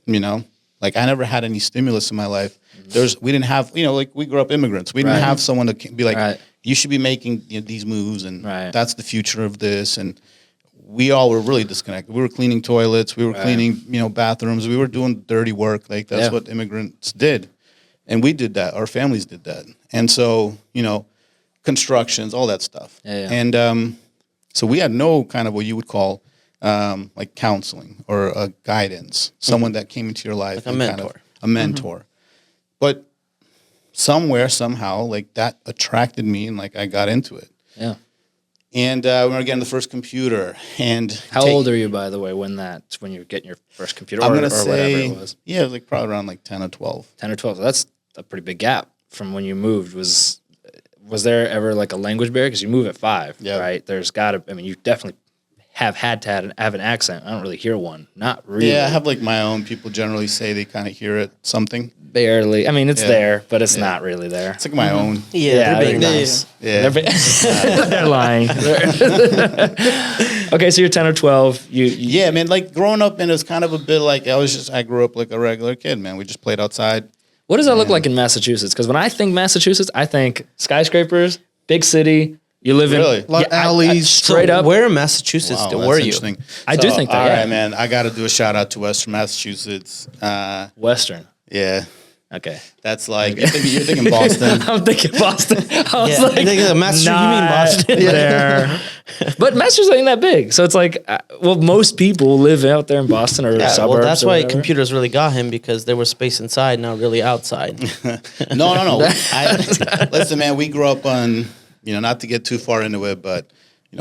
I never had any stimulus in my life. We didn't have, we grew up immigrants. We didn't have someone to be like, you should be making these moves. And that's the future of this. And we all were really disconnected. We were cleaning toilets. We were cleaning, bathrooms. We were doing dirty work. Like that's what immigrants did. And we did that. Our families did that. And so, constructions, all that stuff. Yeah. And so we had no kind of what you would call like counseling or a guidance, someone that came into your life. Like a mentor. Kind of a mentor. But somewhere, somehow, like that attracted me and like I got into it. Yeah. And we were getting the first computer. And How old are you, by the way, when you're getting your first computer I'm or gonna whatever say, it was? yeah, it was like probably around like 10 or 12. 10 or 12. So that's a pretty big gap from when you moved. Was there ever like a language barrier? Because you move at 5, right? There's got to, you definitely have had to have an accent. I don't really hear one. Not really. Yeah, I have like my own. People generally say they kind of hear it, something. Barely. It's there, but it's not really there. It's like my own. Yeah, they're being they're- nice. Yeah. They're lying. Okay, so you're 10 or 12. Yeah, man, like growing up, man, it was kind of a bit like I grew up like a regular kid, man. We just played outside. What does that look like in Massachusetts? Because when I think Massachusetts, I think skyscrapers, big city. You live Really? in Lot of alleys. straight up. Where in Massachusetts Wow, were that's you? interesting. I do think that, All yeah. right, man, I got to do a shout out to Western Massachusetts. Western. Yeah. Okay. That's like you're thinking Boston. I'm thinking Boston. I was Yeah, like, I think the Master, you mean Boston? there. But Masters ain't that big. So it's like, well, most people live out there in Boston or Yeah, suburbs. well, that's or why whatever. computers really got him, because there was space inside, not really outside. No. Listen, man, we grew up on, not to get too far into it, but,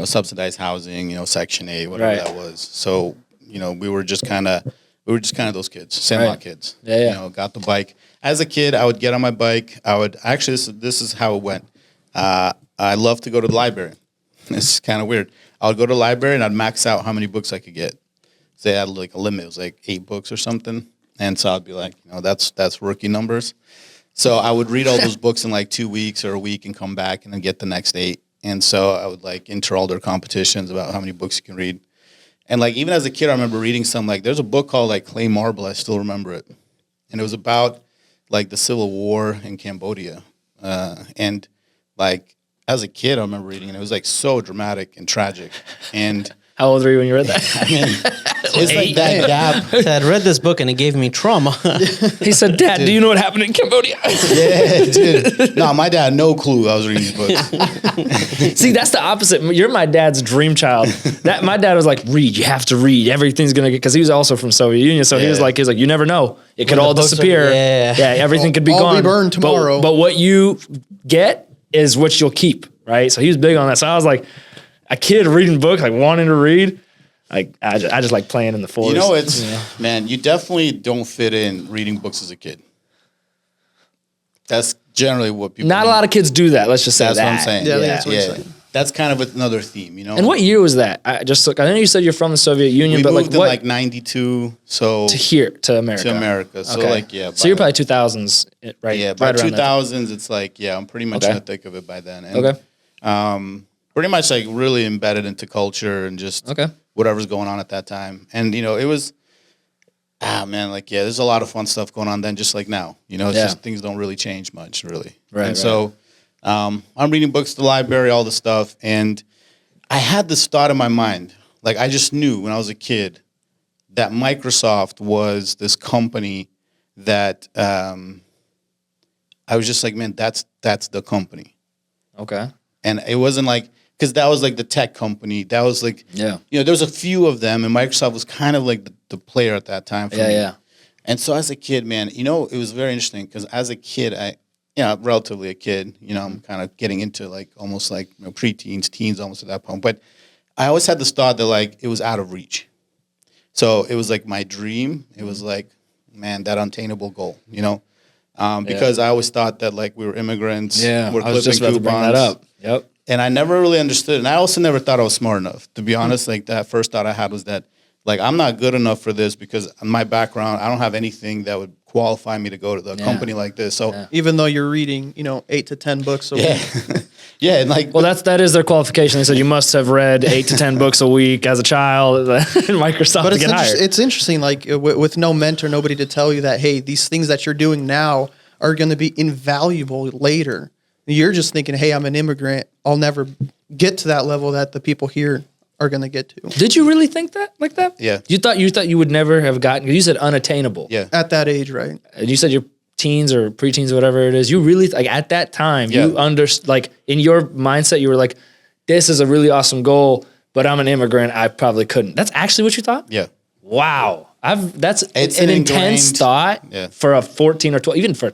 subsidized housing, Section 8, whatever Right. that was. So, we were just kind of those kids, Sandlot Right. kids. Yeah. Got the bike. As a kid, I would get on my bike. I would actually, this is how it went. I love to go to the library. It's kind of weird. I would go to the library and I'd max out how many books I could get. So they had like a limit. It was like 8 books or something. And so I'd be like, that's rookie numbers. So I would read all those books in like 2 weeks or a week and come back and then get the next 8. And so I would like enter all their competitions about how many books you can read. And like even as a kid, I remember reading some, like there's a book called like Clay Marble. I still remember it. And it was about like the Civil War in Cambodia. And like as a kid, I remember reading it. It was like so dramatic and tragic. And How old were you when you read that? I mean, it's like that gap. So I'd read this book and it gave me trauma. He said, Dad, do you know what happened in Cambodia? Yeah, dude. No, my dad had no clue I was reading these books. See, that's the opposite. You're my dad's dream child. My dad was like, read, you have to read. Everything's going to get, because he was also from Soviet Union. So he was like, you never know. It could When all the books are- disappear. yeah. Everything could be All gone. be burned tomorrow. But what you get is what you'll keep, right? So he was big on that. So I was like, a kid reading books, like wanting to read. Like I just like playing in the forest. Man, you definitely don't fit in reading books as a kid. That's generally what people Not a do. lot of kids do that. Let's just say That's that. what I'm saying. Yeah, I think that's what I'm saying. That's kind of another theme, And what year was that? I know you said you're from the Soviet Union, we but moved like in what like 92, so to America? to America. So Okay. like So you're by- probably 2000s, right? yeah, by right around that. 2000s, it's like I'm pretty much Okay. in the thick of it by then. And, Okay. pretty much like really embedded into culture and just Okay. whatever's going on at that time. And it was there's a lot of fun stuff going on then, just like now. It's Yeah. just things don't really change much, really. Right, And so I'm reading books at the library, all this stuff, and I had this thought in my mind. Like I just knew when I was a kid that Microsoft was this company that I was just like, man, that's the company. Okay. And it wasn't like, because that was like the tech company. That was like, Yeah. there was a few of them, and Microsoft was kind of like the player at that time for me. Yeah. And so as a kid, man, it was very interesting because as a kid, relatively a kid, I'm kind of getting into like almost like preteens, teens almost at that point. But I always had this thought that like it was out of reach. So it was like my dream. It was like, man, that unattainable goal, because I always thought that like we were immigrants. Yeah. We're I was just about to clipping bring that coupons. up. Yep. And I never really understood. And I also never thought I was smart enough. To be honest, like that first thought I had was that, like, I'm not good enough for this because my background, I don't have anything that would qualify me to go to a company like this. So, Even though you're reading, 8 to 10 books a week. yeah, and like, Well, that is their qualification. They said you must have read 8 to 10 books a week as a child in Microsoft But to get hired. it's interesting, like with no mentor, nobody to tell you that, hey, these things that you're doing now are going to be invaluable later. You're just thinking, hey, I'm an immigrant. I'll never get to that level that the people here are going to get to. Did you really think that like that? Yeah. You thought you would never have gotten. You said unattainable. yeah. At that age, right? And you said you're teens or preteens or whatever it is. You really like at that time Yeah. you like in your mindset you were like, this is a really awesome goal, but I'm an immigrant. I probably couldn't. That's actually what you thought? Yeah. Wow. That's It's an an intense ingrained- thought Yeah. for a 14 or 12, even for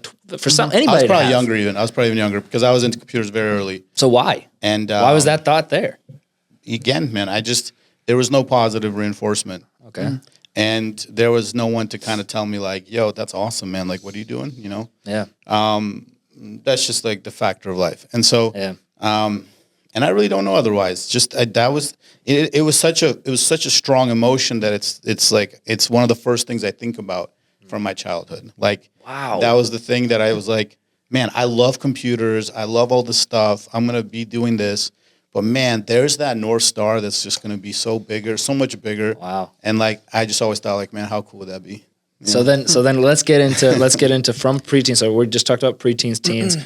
some anybody. I was to probably have. younger even. I was probably even younger because I was into computers very early. So why? And Why was that thought there? Again, man, there was no positive reinforcement. Okay. And there was no one to kind of tell me like, yo, that's awesome, man. Like, what are you doing? Yeah. That's just like the factor of life. And so, Yeah. and I really don't know otherwise. Just it was such a strong emotion that it's one of the first things I think about from my childhood. Like, Wow. that was the thing that I was like, man, I love computers. I love all this stuff. I'm going to be doing this. But man, there's that North Star that's just going to be so much bigger. Wow. And like, I just always thought like, man, how cool would that be? So then let's get into from preteens. So we just talked about preteens, teens.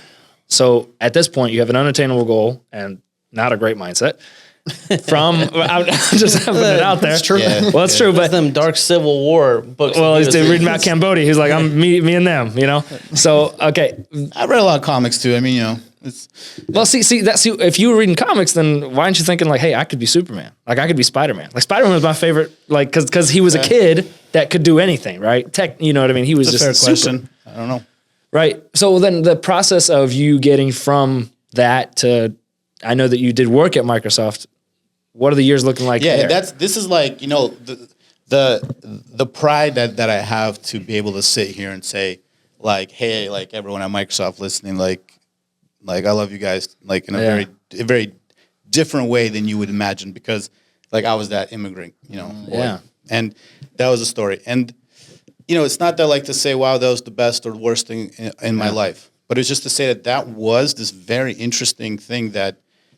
So at this point, you have an unattainable goal and not a great mindset. I'm just having it out there. It's true. Yeah. Well, it's true, But but them Dark Civil War books. well, that he's he was reading about Cambodia. He's like, I'm me and them, you know? So, okay. I read a lot of comics too. I mean, you know, it's Well, see, if you were reading comics, then why aren't you thinking like, hey, I could be Superman? Like, I could be Spider-Man. Like, Spider-Man was my favorite, like, because he was a kid that could do anything, right? You know what I mean? He was a just fair super, question. I don't know. right? So then the process of you getting from that to, I know that you did work at Microsoft. What are the years looking like? Yeah, there? this is like, you know, the pride that I have to be able to sit here and say, like, hey, like everyone at Microsoft listening, like I love you guys, like in a very different way than you would imagine, because like I was that immigrant, you know, boy. And that was a story. And you know, it's not that like to say, wow, that was the best or the worst thing in my life, but it's just to say that was this very interesting thing, that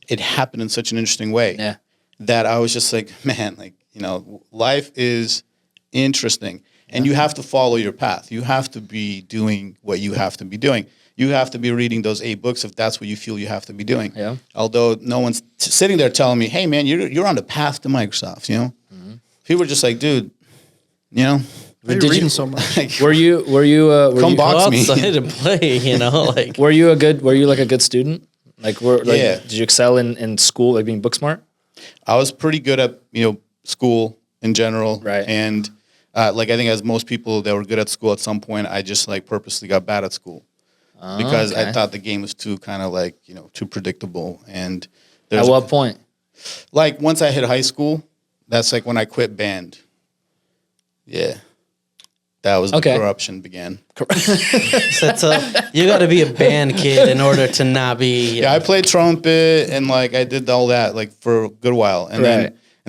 it happened in such an interesting way. Yeah. That I was just like, man, like, you know, life is interesting, and you have to follow your path. You have to be doing what you have to be doing. You have to be reading those 8 books if that's what you feel you have to be doing. Yeah. Although no one's sitting there telling me, hey, man, you're on the path to Microsoft, you know? Mm-hmm. People are just like, dude, you know? Why are you reading so much? Were you Come box me. outside and play, you know, like were you like a good student? Yeah. Did you excel in school, like being book smart? I was pretty good at, you know, school in general. Right. And like I think as most people that were good at school at some point, I just like purposely got bad at school. Because I thought the game was too kind of like, you know, too predictable. And At what point? like once I hit high school, that's like when I quit band. Yeah. That was the corruption began. that's you got to be a band kid in order to not be. Yeah, I played trumpet and like I did all that like for a good while. And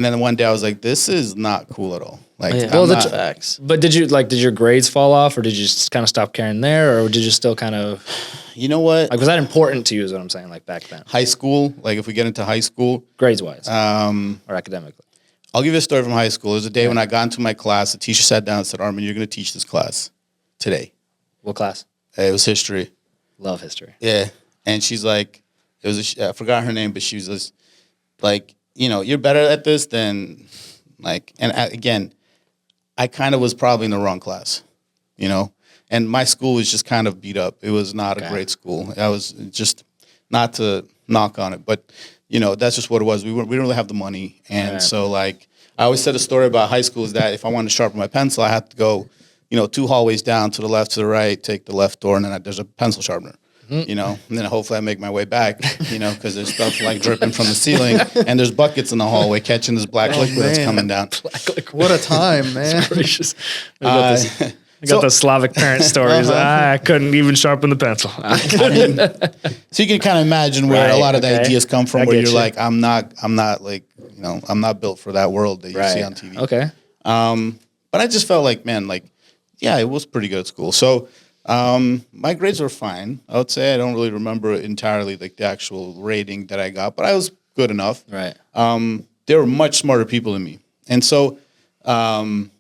then one day I was like, this is not cool at all. Like, well, I'm not, facts. But did your grades fall off, or did you just kind of stop caring there, or did you still kind of, you know what? like, was that important to you is what I'm saying, like back then? High school, like if we get into high school, Grades wise, or academically? I'll give you a story from high school. There was a day when I got into my class, the teacher sat down and said, Armen, you're going to teach this class today. What class? It was history. Love history. Yeah. And she's like, I forgot her name, but she was just like, you know, you're better at this than like, and again, I kind of was probably in the wrong class, you know, and my school was just kind of beat up. It was not a great school. I was just, not to knock on it, but you know, that's just what it was. We didn't really have the money. And so like, I always said a story about high school is that if I wanted to sharpen my pencil, I had to go, you know, 2 hallways down to the left, to the right, take the left door, and then there's a pencil sharpener, you know, and then hopefully I make my way back, you know, because there's stuff like dripping from the ceiling and there's buckets in the hallway catching this black liquid that's coming down. What a time, man. Gracious. I got those Slavic parent stories. I couldn't even sharpen the pencil. So you can kind of imagine where a lot of the ideas come from, where you're you. like, I'm not like, you know, I'm not built for that world that you see on TV. Okay. But I just felt like, man, like, yeah, it was pretty good at school. So my grades were fine. I would say I don't really remember entirely like the actual rating that I got, but I was good enough. Right. There were much smarter people than me. And so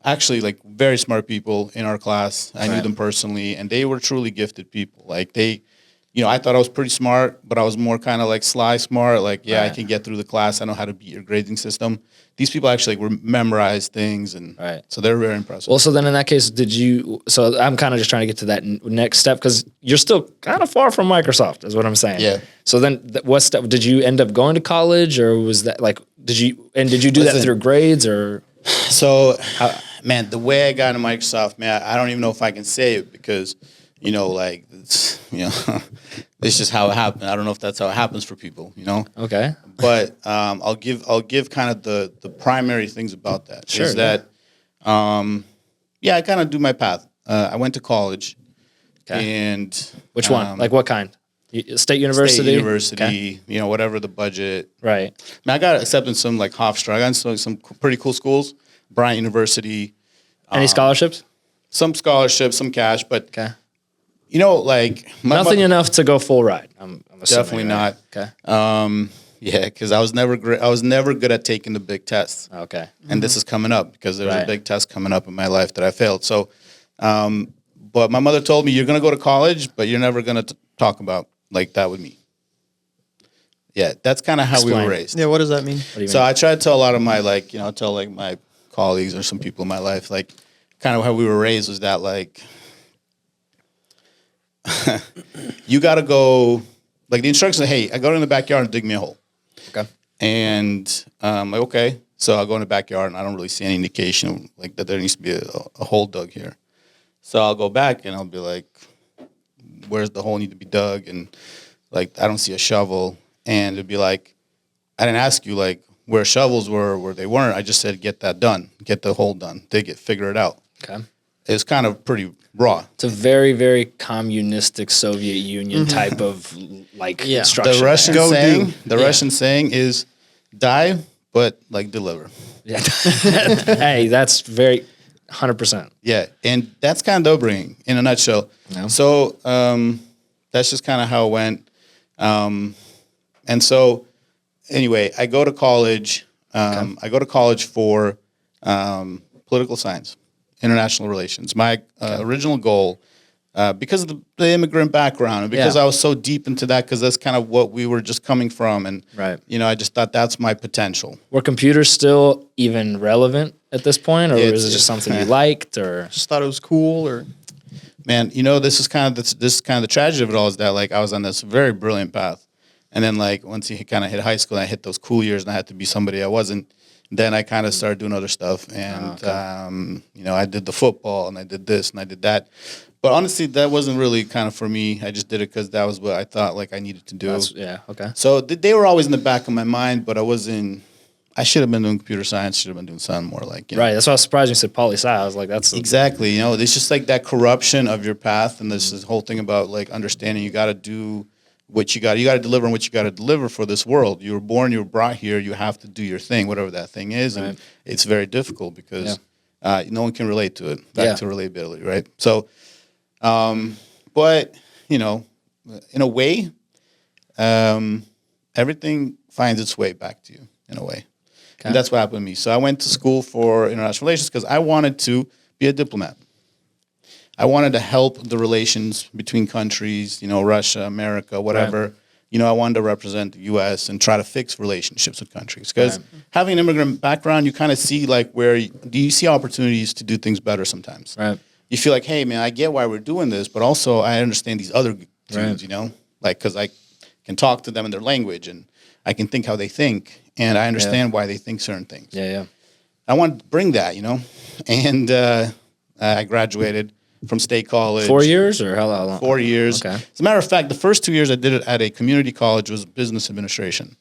actually like very smart people in our class. I knew them personally, and they were truly gifted people. Like they, you know, I thought I was pretty smart, but I was more kind of like sly smart. Like, I can get through the class. I know how to beat your grading system. These people actually like, memorize things, and so they're very impressive. Well, so then in that case, so I'm kind of just trying to get to that next step, because you're still kind of far from Microsoft is what I'm saying. Yeah. So then what step, did you end up going to college, or was that like, did you do that through grades, or? So, man, the way I got into Microsoft, man, I don't even know if I can say it because, you know, like, it's, you know, it's just how it happened. I don't know if that's how it happens for people, you know? Okay. But I'll give kind of the primary things about that. Sure. Is that, I kind of do my path. I went to college. Okay. And which one? Like what kind? State university? State university, you know, whatever the budget. Right. I mean, I got accepted in some like Hofstra. I got into some pretty cool schools. Bryant University. Any scholarships? Some scholarships, some cash, but you know, like nothing enough to go full ride. I'm assuming, definitely not. Okay. Yeah, because I was never good at taking the big tests. Okay. And this is coming up because there's a big test coming up in my life that I failed. So, but my mother told me, you're going to go to college, but you're never going to talk about like that with me. Yeah, that's kind of how we Explain. were raised. Yeah, what does that mean? What do you So mean? I try to tell a lot of my tell like my colleagues or some people in my life, like kind of how we were raised was that like you got to go, like the instructions are, hey, I go in the backyard and dig me a hole. Okay. And like, okay, so I'll go in the backyard and I don't really see any indication like that there needs to be a hole dug here. So I'll go back and I'll be like, where's the hole need to be dug? And like, I don't see a shovel. And it'd be like, I didn't ask you like where shovels were, where they weren't. I just said, get that done, get the hole done, dig it, figure it out. Okay. It's kind of pretty raw. It's a very, very communistic Soviet Union type of like instruction. The Russian Go saying, do. the Russian saying is, die, but like deliver. Yeah. Hey, that's very 100%. Yeah, and that's kind of the upbringing in a nutshell. Yeah. So that's just kind of how it went. And so anyway, I go to college. I go to college for political science, international relations. My original goal, because of the immigrant background, and because I was so deep into that, because that's kind of what we were just coming from, and Right. I just thought that's my potential. Were computers still even relevant at this point, or It's- was it just something you liked, or? Just thought it was cool, or Man, this is kind of the tragedy of it all is that like I was on this very brilliant path, and then like once you kind of hit high school, and I hit those cool years, and I had to be somebody I wasn't. Then I kind of started doing other stuff, and I did the football, and I did this, and I did that. But honestly, that wasn't really kind of for me. I just did it because that was what I thought like I needed to do. Okay. So they were always in the back of my mind, but I wasn't. I should have been doing computer science. Should have been doing something more like Right. That's why I was surprised you said poli sci. I was like, that's exactly. It's just like that corruption of your path, and there's this whole thing about like understanding you got to do what you got to deliver on what you got to deliver for this world. You were born, you were brought here. You have to do your thing, whatever that thing is, and it's very difficult because no one can relate to it. Back to relatability, right? So, but in a way, everything finds its way back to you in a way. And that's what happened to me. So I went to school for international relations because I wanted to be a diplomat. I wanted to help the relations between countries, Russia, America, whatever. I wanted to represent the U.S. and try to fix relationships with countries. Because having an immigrant background, you kind of see like do you see opportunities to do things better sometimes. right. You feel like, hey, man, I get why we're doing this, but also I understand these other dudes, like because I can talk to them in their language and I can think how they think. And I understand why they think certain things. Yeah. I wanted to bring that, And I graduated from State College. 4 years or how long? 4 years. Okay. As a matter of fact, the first 2 years I did it at a community college was business administration.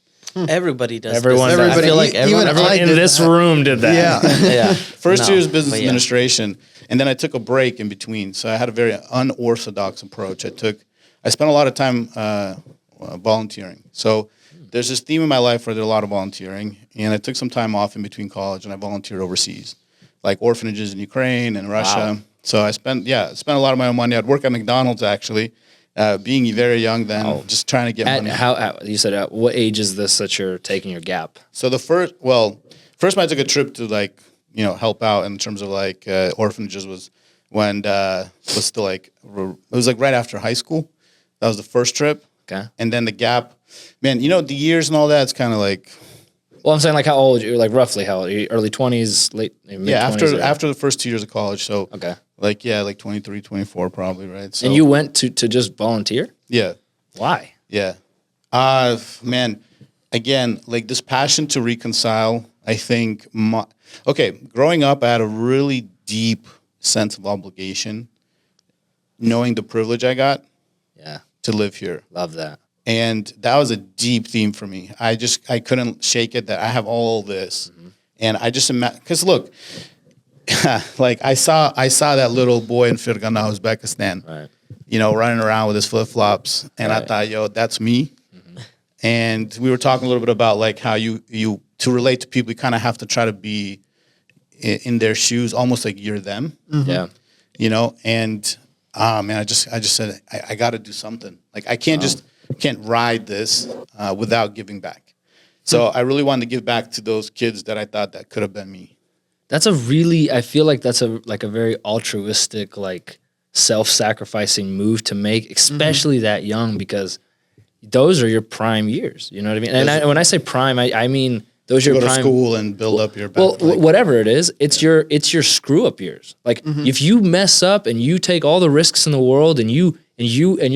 Everybody does. Everyone this. does. I feel like Even everyone. Everyone I in did this that. room did that. yeah. Yeah. First No, year was business but yeah. administration, and then I took a break in between. So I had a very unorthodox approach. I spent a lot of time volunteering. So there's this theme in my life where I did a lot of volunteering, and I took some time off in between college, and I volunteered overseas, like orphanages in Ukraine and Russia. Wow. So I spent a lot of my own money. I'd work at McDonald's actually, being very young then, just trying to get money. You said at what age is this that you're taking your gap? So first time I took a trip to help out in terms of orphanages was when was still it was like right after high school. That was the first trip. Okay. And then the gap, man, the years and all that, it's kind of like, Well, I'm saying like how old you're, like roughly how old? Are you early 20s, late mid-20s? after the first 2 years of college. So Okay. like 23, 24 probably, right? So And you went to just volunteer? yeah. Why? Yeah. Man, again, like this passion to reconcile, I think, growing up, I had a really deep sense of obligation, knowing the privilege I got Yeah. to live here. Love that. And that was a deep theme for me. I couldn't shake it that I have all this. And I just imagine, because look, like I saw that little boy in Fergana, Uzbekistan, Right. running around with his flip-flops. And I Right. thought, yo, that's me. And we were talking a little bit about like how you to relate to people, you kind of have to try to be in their shoes, almost like you're them, Yeah. And man, I just said I got to do something. Like I can't ride this without giving back. So I really wanted to give back to those kids that I thought that could have been me. That's I feel like that's a very altruistic, like self-sacrificing move to make, especially that young, because those are your prime years. You know what I mean? And when I say prime, I mean those are Go your to prime. school and build up your. Well, like, whatever it is, it's your screw up years. Like if you mess up and you take all the risks in the world and you're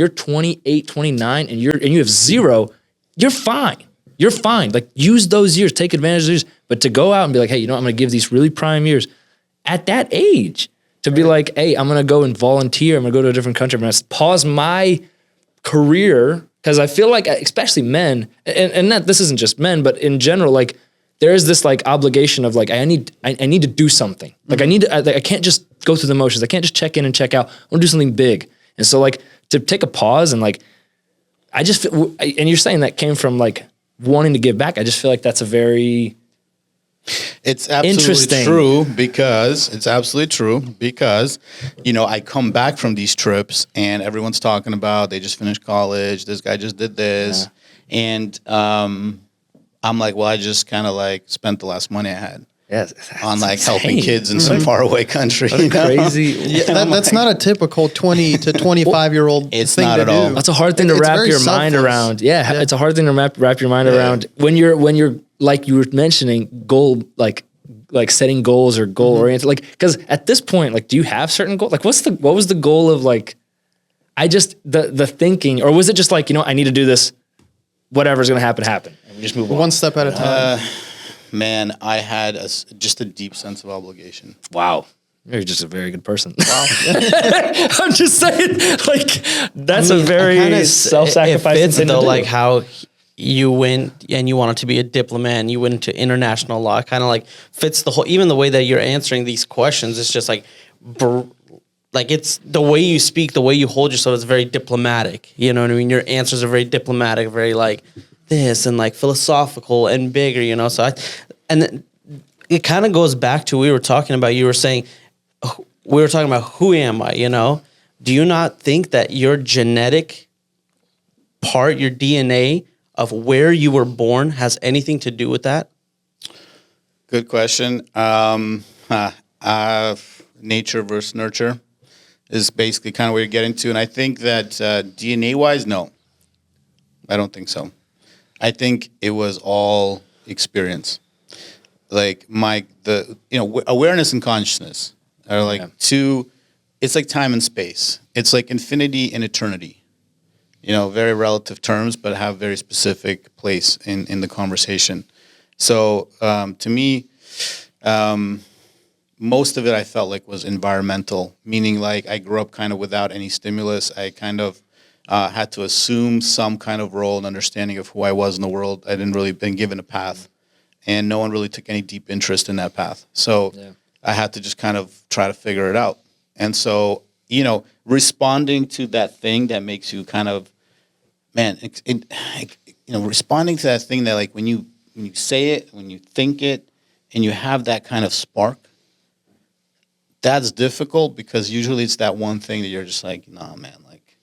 28, 29 and you have zero, you're fine. You're fine. Like use those years, take advantage of those years. But to go out and be like, hey, you know, I'm going to give these really prime years at that age to be like, hey, I'm going to go and volunteer. I'm going to go to a different country. I'm going to pause my career because I feel like, especially men, and that this isn't just men, but in general, like there is this like obligation of like I need to do something. Like I can't just go through the motions. I can't just check in and check out. I want to do something big. And so like to take a pause and like I just feel, and you're saying that came from like wanting to give back. I just feel like that's a very it's absolutely interesting. It's absolutely true because, you know, I come back from these trips and everyone's talking about they just finished college. This guy just did this. Yeah. And I'm like, well, I just kind of like spent the last money I had. Yes, on like helping kids in some faraway country. You know? Crazy. Yeah, that's not a typical 20 to 25-year-old it's thing not to at do. all. That's a hard thing to wrap your mind around. Yeah, it's a hard thing to wrap your mind around when you're like you were mentioning goal like setting goals or goal oriented. Like because at this point, like, do you have certain goals? Like, what was the goal of like? I just the thinking, or was it just like, you know, I need to do this. Whatever's gonna happen, and we just move on. One step at a time. Man, I had just a deep sense of obligation. Wow. You're just a very good person. Wow. I'm just saying, like, that's a very self-sacrificing it fits, thing though, to do. like how you went and you wanted to be a diplomat and you went into international law. Kind of like fits the whole, even the way that you're answering these questions. It's just like, like it's the way you speak, the way you hold yourself is very diplomatic. You know what I mean? Your answers are very diplomatic, very like this and like philosophical and bigger, you know? So it kind of goes back to, we were talking about who am I, you know? Do you not think that your genetic part, your DNA of where you were born has anything to do with that? Good question. Nature versus nurture is basically kind of where you're getting to. And I think that DNA-wise, no. I don't think so. I think it was all experience. Like awareness and consciousness are like two, it's like time and space. It's like infinity and eternity. You know, very relative terms, but have very specific place in the conversation. So to me, most of it I felt like was environmental, meaning like I grew up kind of without any stimulus. I kind of had to assume some kind of role and understanding of who I was in the world. I didn't really been given a path, and no one really took any deep interest in that path. So I had to just kind of try to figure it out. And so, you know, responding to that thing that makes you kind of, responding to that thing that like when you say it, when you think it, and you have that kind of spark, that's difficult because usually it's that one thing that you're just like, nah, man, like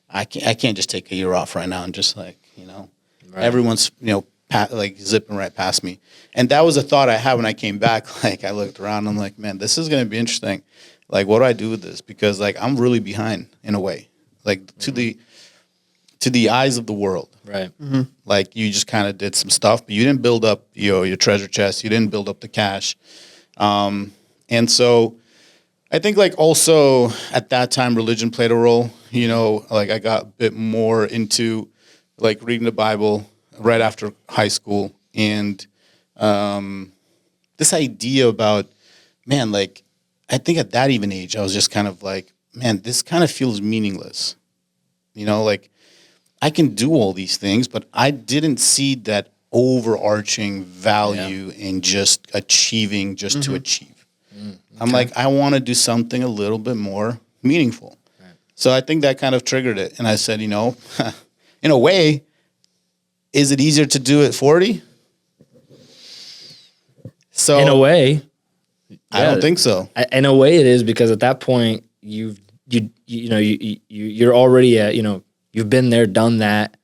I can't just take a year off right now and just like, you know, everyone's, you know, like zipping right past me. And that was a thought I had when I came back. Like I looked around and I'm like, man, this is going to be interesting. Like, what do I do with this? Because like I'm really behind in a way, like to the eyes of the world. Right. Mm-hmm. Like you just kind of did some stuff, but you didn't build up your treasure chest. You didn't build up the cash. And so I think like also at that time, religion played a role, you know, like I got a bit more into like reading the Bible right after high school. And this idea about, man, like I think at that even age, I was just kind of like, man, this kind of feels meaningless. You know, like I can do all these things, but I didn't see that overarching value in just achieving just to achieve. I'm like, I want to do something a little bit more meaningful. Right. So I think that kind of triggered it. And I said, you know, in a way, is it easier to do at 40? So in a way, I don't think so. In a way, it is because at that point you're already you've been there, done that,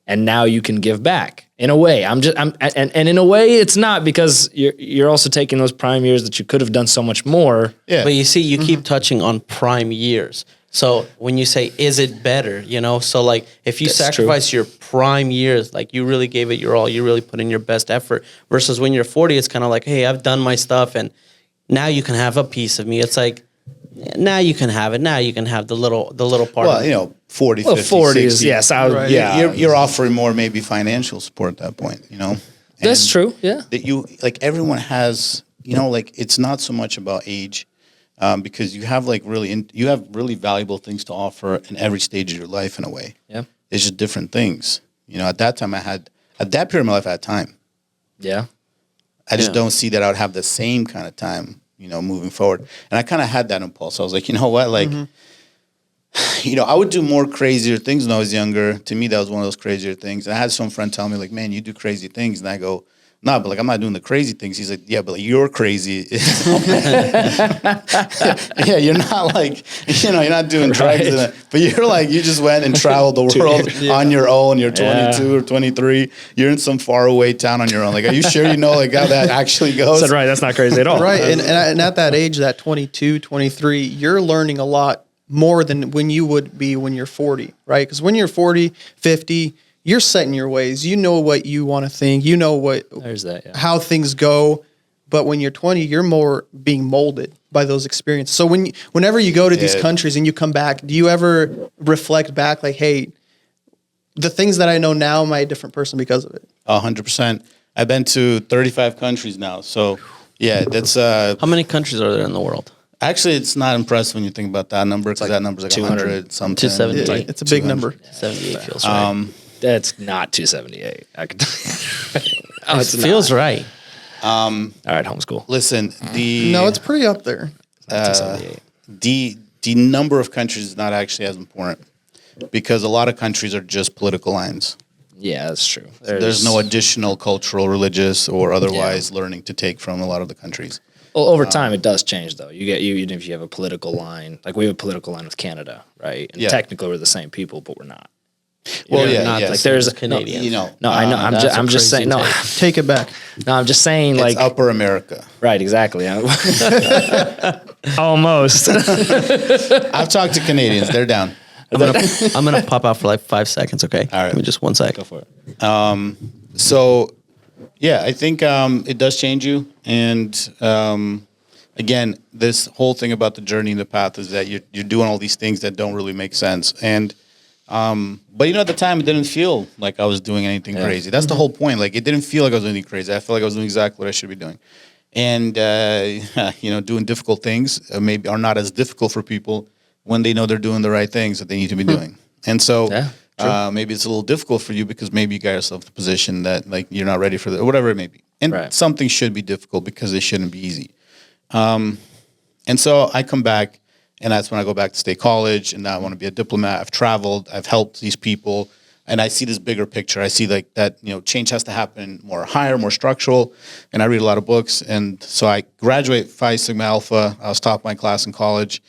and now you can give back. In a way, and in a way, it's not because you're also taking those prime years that you could have done so much more. Yeah. But you see, you keep touching on prime years. So when you say, is it better, you know, so like if you That's sacrifice your prime years, like you really gave it your all, you really put in your best effort versus when you're 40, it's kind of like, hey, I've done my stuff and now you can have a piece of me. It's like, now you can have it. Now you can have the little part Well, of it. you know, 40, Well, 50, 40s, 60. yes. Right. Yeah. You're offering more maybe financial support at that point, you know? That's And true. Yeah. That you, like everyone has, you know, like it's not so much about age because you have like you have really valuable things to offer in every stage of your life in a way. Yeah. It's just different things. You know, at that time at that period of my life, I had time. Yeah. I just Yeah. don't see that I would have the same kind of time, you know, moving forward. And I kind of had that impulse. I was like, you know what? Like, you know, I would do more crazier things when I was younger. To me, that was one of those crazier things. And I had some friend tell me, like, man, you do crazy things. And I go, no, but like, I'm not doing the crazy things. He's like, yeah, but like, you're crazy. Yeah, you're not like, you know, you're not doing drugs. Right. But you're like, you just went and traveled the world on your own. You're 22 or 23. You're in some faraway town on your own. Like, are you sure you know like how that actually goes? Said right. That's not crazy at all. Right. And at that age, that 22, 23, you're learning a lot more than when you would be when you're 40, right? Because when you're 40, 50, you're set in your ways. You know what you want to think. You know There's that. Yeah. how things go. But when you're 20, you're more being molded by those experiences. So whenever you go to these Yeah. countries and you come back, do you ever reflect back like, hey, the things that I know now, am I a different person because of it? 100%. I've been to 35 countries now. So, yeah, that's How many countries are there in the world? actually, it's not impressive when you think about that number because that number's like 100 something. 270. Yeah, Like it's a big 200. number. 78 feels right. That's not 278. I could. Oh, It it's feels not. right. All right. Homeschool. Listen, No, it's pretty up there. 278. the number of countries is not actually as important because a lot of countries are just political lines. Yeah, that's true. There's no additional cultural, religious, or otherwise learning to take from a lot of the countries. Well, over time, it does change, though. You get even if you have a political line, like we have a political line with Canada, right? And Yeah. technically, we're the same people, but we're not. Well, You're yeah, not yes. the Like same there's as Canadians. You know, No, I know. I'm that's just, a I'm just crazy saying. No, take. Take it back. no, I'm just saying. it's Like Upper America. right, exactly. Almost. I've talked to Canadians; they're down. I'm gonna pop out for like 5 seconds, okay? All right. Give me just 1 sec. Go for it. So, yeah, I think it does change you. And again, this whole thing about the journey and the path is that you're doing all these things that don't really make sense. And but you know, at the time, it didn't feel like I was doing anything crazy. That's the whole point. Like, it didn't feel like I was doing anything crazy. I felt like I was doing exactly what I should be doing. And you know, doing difficult things maybe are not as difficult for people when they know they're doing the right things that they need to be doing. And so. Yeah. Maybe it's a little difficult for you because maybe you got yourself in a position that like you're not ready for that or whatever it may be. And Right. something should be difficult because it shouldn't be easy. And so I come back and that's when I go back to state college and now I want to be a diplomat. I've traveled, I've helped these people and I see this bigger picture. I see like that, you know, change has to happen more higher, more structural. And I read a lot of books. And so I graduate Phi Sigma Alpha. I was top of my class in college.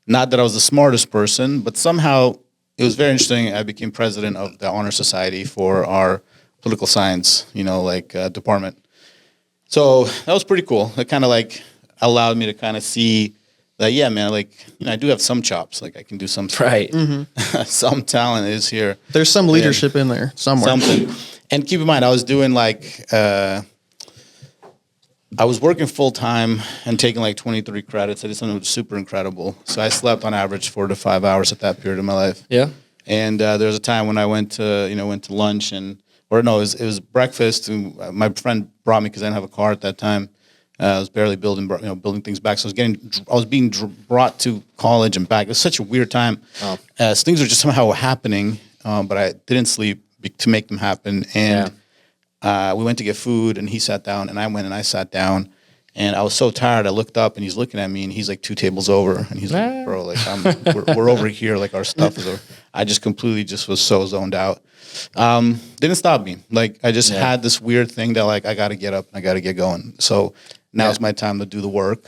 Not that I was the smartest person, but somehow it was very interesting. I became president of the honor society for our political science, you know, like department. So that was pretty cool. It kind of like allowed me to kind of see that, yeah, man, like, you know, I do have some chops. Like I can do some stuff. Right. Some talent is here. There's some leadership in there somewhere. Something. And keep in mind, I was doing like, I was working full time and taking like 23 credits. I did something that was super incredible. So I slept on average 4 to 5 hours at that period of my life. Yeah. And there was a time when I went to lunch it was breakfast. And my friend brought me because I didn't have a car at that time. I was barely building things back. So I was being brought to college and back. It was such a weird time. Oh. So things were just somehow happening, but I didn't sleep to make them happen. And we went to get food, and he sat down, and I went and I sat down. And I was so tired. I looked up, and he's looking at me, and he's like 2 tables over, and he's like, "Bro, like we're over here, like our stuff is over." I just completely just was so zoned out. Didn't stop me. Like I just had this weird thing that like I got to get up, and I got to get going. So now's my time to do the work.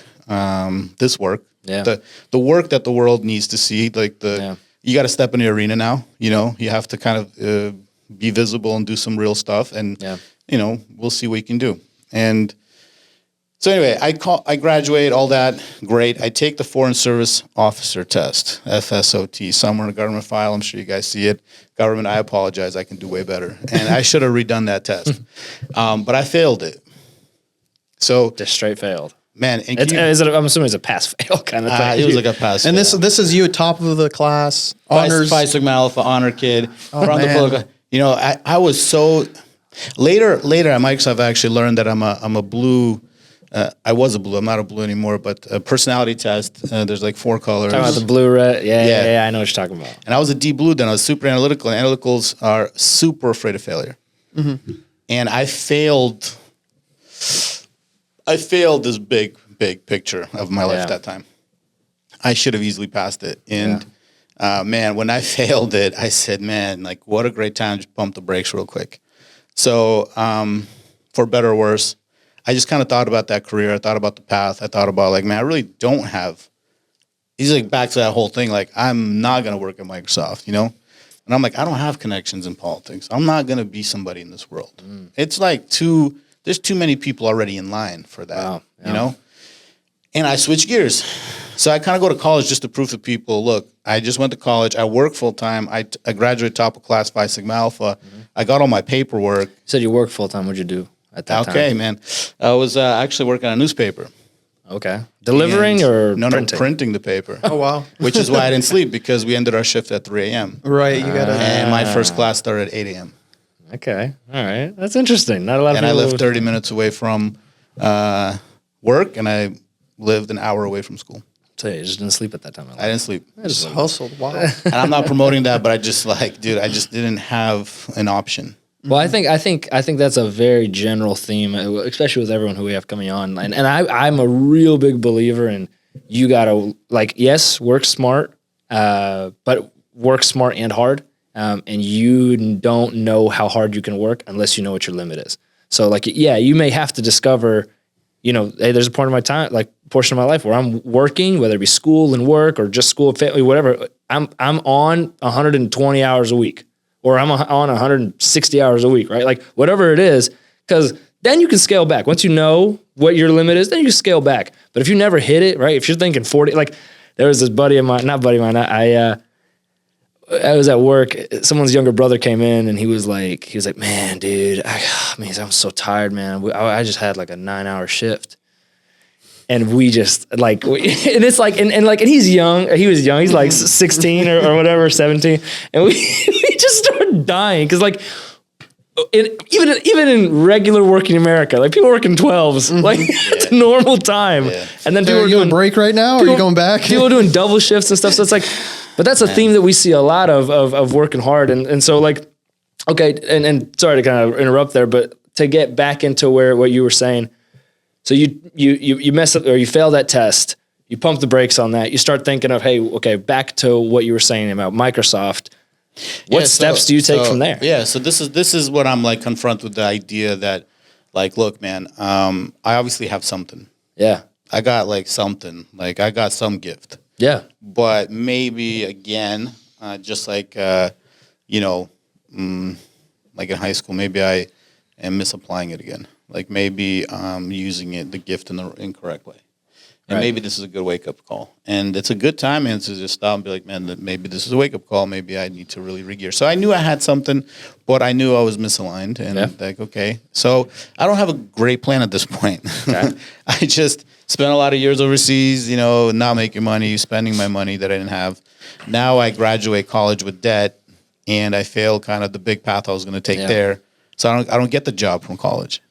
This work, the work that the world needs to see. Like you got to step in the arena now. You know, you have to kind of be visible and do some real stuff, and you know, we'll see what you can do. And So anyway, I graduate, all that, great. I take the Foreign Service Officer test, FSOT, somewhere in the government file. I'm sure you guys see it. Government, I apologize. I can do way better. And I should have redone that test. But I failed it. So Just straight failed. man, and I'm assuming it's a pass-fail kind of thing. it was like a pass. And this is you top of the class, honors. Phi Sigma Alpha honor kid. From the man. book. You know, I was so later at Microsoft. I actually learned that I'm a blue. I was a blue. I'm not a blue anymore. But a personality test. There's like 4 colors. Talking about the blue, red. Yeah. Yeah. I know what you're talking about. And I was a D blue then. I was super analytical. And analyticals are super afraid of failure. Mm-hmm. And I failed. I failed this big picture of my life that time. I should have easily passed it. And man, when I failed it, I said, man, like what a great time to pump the brakes real quick. So for better or worse, I just kind of thought about that career. I thought about the path. I thought about like, man, I really don't have. He's like back to that whole thing. Like I'm not going to work at Microsoft, you know? And I'm like, I don't have connections in politics. I'm not going to be somebody in this world. It's like there's too many people already in line for that, you know? And I switched gears. So I kind of go to college just to prove to people, look, I just went to college. I work full time. I graduated top of class Phi Sigma Alpha. I got all my paperwork. You said you worked full-time. What'd you do at that time? Okay, man. I was actually working on a newspaper. Okay. Delivering or printing? No, printing the paper. Oh, wow. Which is why I didn't sleep, because we ended our shift at 3 a.m. Right, you gotta. And my first class started at 8 a.m. Okay. All right. That's interesting. Not a lot of And I people lived 30 minutes away from work, and I lived an hour away from school. So you just didn't sleep at that time. I didn't sleep. Just hustled. Wow. And I'm not promoting that, but I just like, dude, I just didn't have an option. Well, I think that's a very general theme, especially with everyone who we have coming on. And I'm a real big believer in you gotta like, yes, work smart, but work smart and hard. And you don't know how hard you can work unless you know what your limit is. So like, yeah, you may have to discover, you know, hey, there's a part of my time, like portion of my life where I'm working, whether it be school and work or just school, family, whatever. I'm on 120 hours a week, or I'm on 160 hours a week, right? Like whatever it is, because then you can scale back. Once you know what your limit is, then you scale back. But if you never hit it, right? If you're thinking 40, like there was this buddy of mine, not buddy of mine, I was at work. Someone's younger brother came in and he was like, man, dude, I'm so tired, man. I just had like a 9-hour shift. And we just like, and it's like, and he's young. He was young. He's like 16 or whatever, 17. And we just started dying. Cause like, even in regular working America, like people working 12s, like it's a normal time. Yeah. And then people are you doing break right now? Or are you going back? People are doing double shifts and stuff. So it's like, but that's a theme that we see a lot of working hard. And so like, okay. And sorry to kind of interrupt there, but to get back into what you were saying. So you mess up or you fail that test, you pump the brakes on that. You start thinking of, hey, okay, back to what you were saying about Microsoft. What steps do you take from there? Yeah, so this is what I'm like confronted with the idea that, like, look, man, I obviously have something. Yeah, I got like something, like I got some gift. Yeah, but maybe again, just like you know, like in high school, maybe I am misapplying it again. Like maybe I'm using the gift in the incorrect way. And maybe this is a good wake-up call. And it's a good time to just stop and be like, man, maybe this is a wake-up call. Maybe I need to really regear. So I knew I had something, but I knew I was misaligned. And like, okay. So I don't have a great plan at this point. Okay. I just spent a lot of years overseas, you know, not making money, spending my money that I didn't have. Now I graduate college with debt, and I fail kind of the big path I was going to take there. So I don't get the job from college,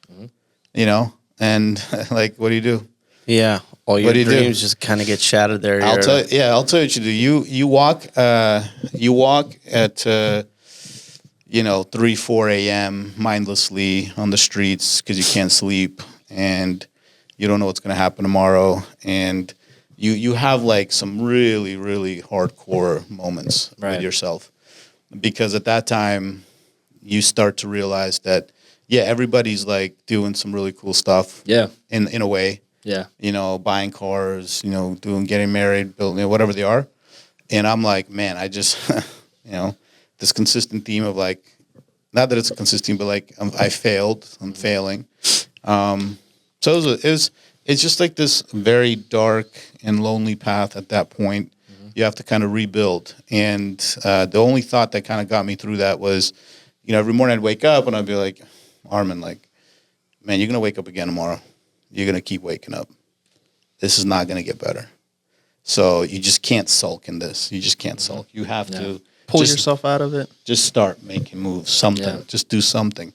you know? And like, what do you do? Yeah, all your dreams just kind of get shattered there. I'll tell you what you do. You walk at 3, 4 a.m. mindlessly on the streets because you can't sleep and you don't know what's going to happen tomorrow, and you have like some really, really hardcore moments with yourself, because at that time you start to realize that everybody's like doing some really cool stuff. Yeah, in a way. Yeah, you know, buying cars, you know, getting married, building, whatever they are. And I'm like, man, I just, you know, this consistent theme of like, not that it's a consistent theme, but like I failed, I'm failing. So it it's just like this very dark and lonely path at that point. You have to kind of rebuild. And the only thought that kind of got me through that was, every morning I'd wake up and I'd be like, Armen, like, man, you're going to wake up again tomorrow. You're going to keep waking up. This is not going to get better. So you just can't sulk in this. You just can't sulk. You have to Pull yourself out of it. Just start making moves, something. Yeah. Just do something.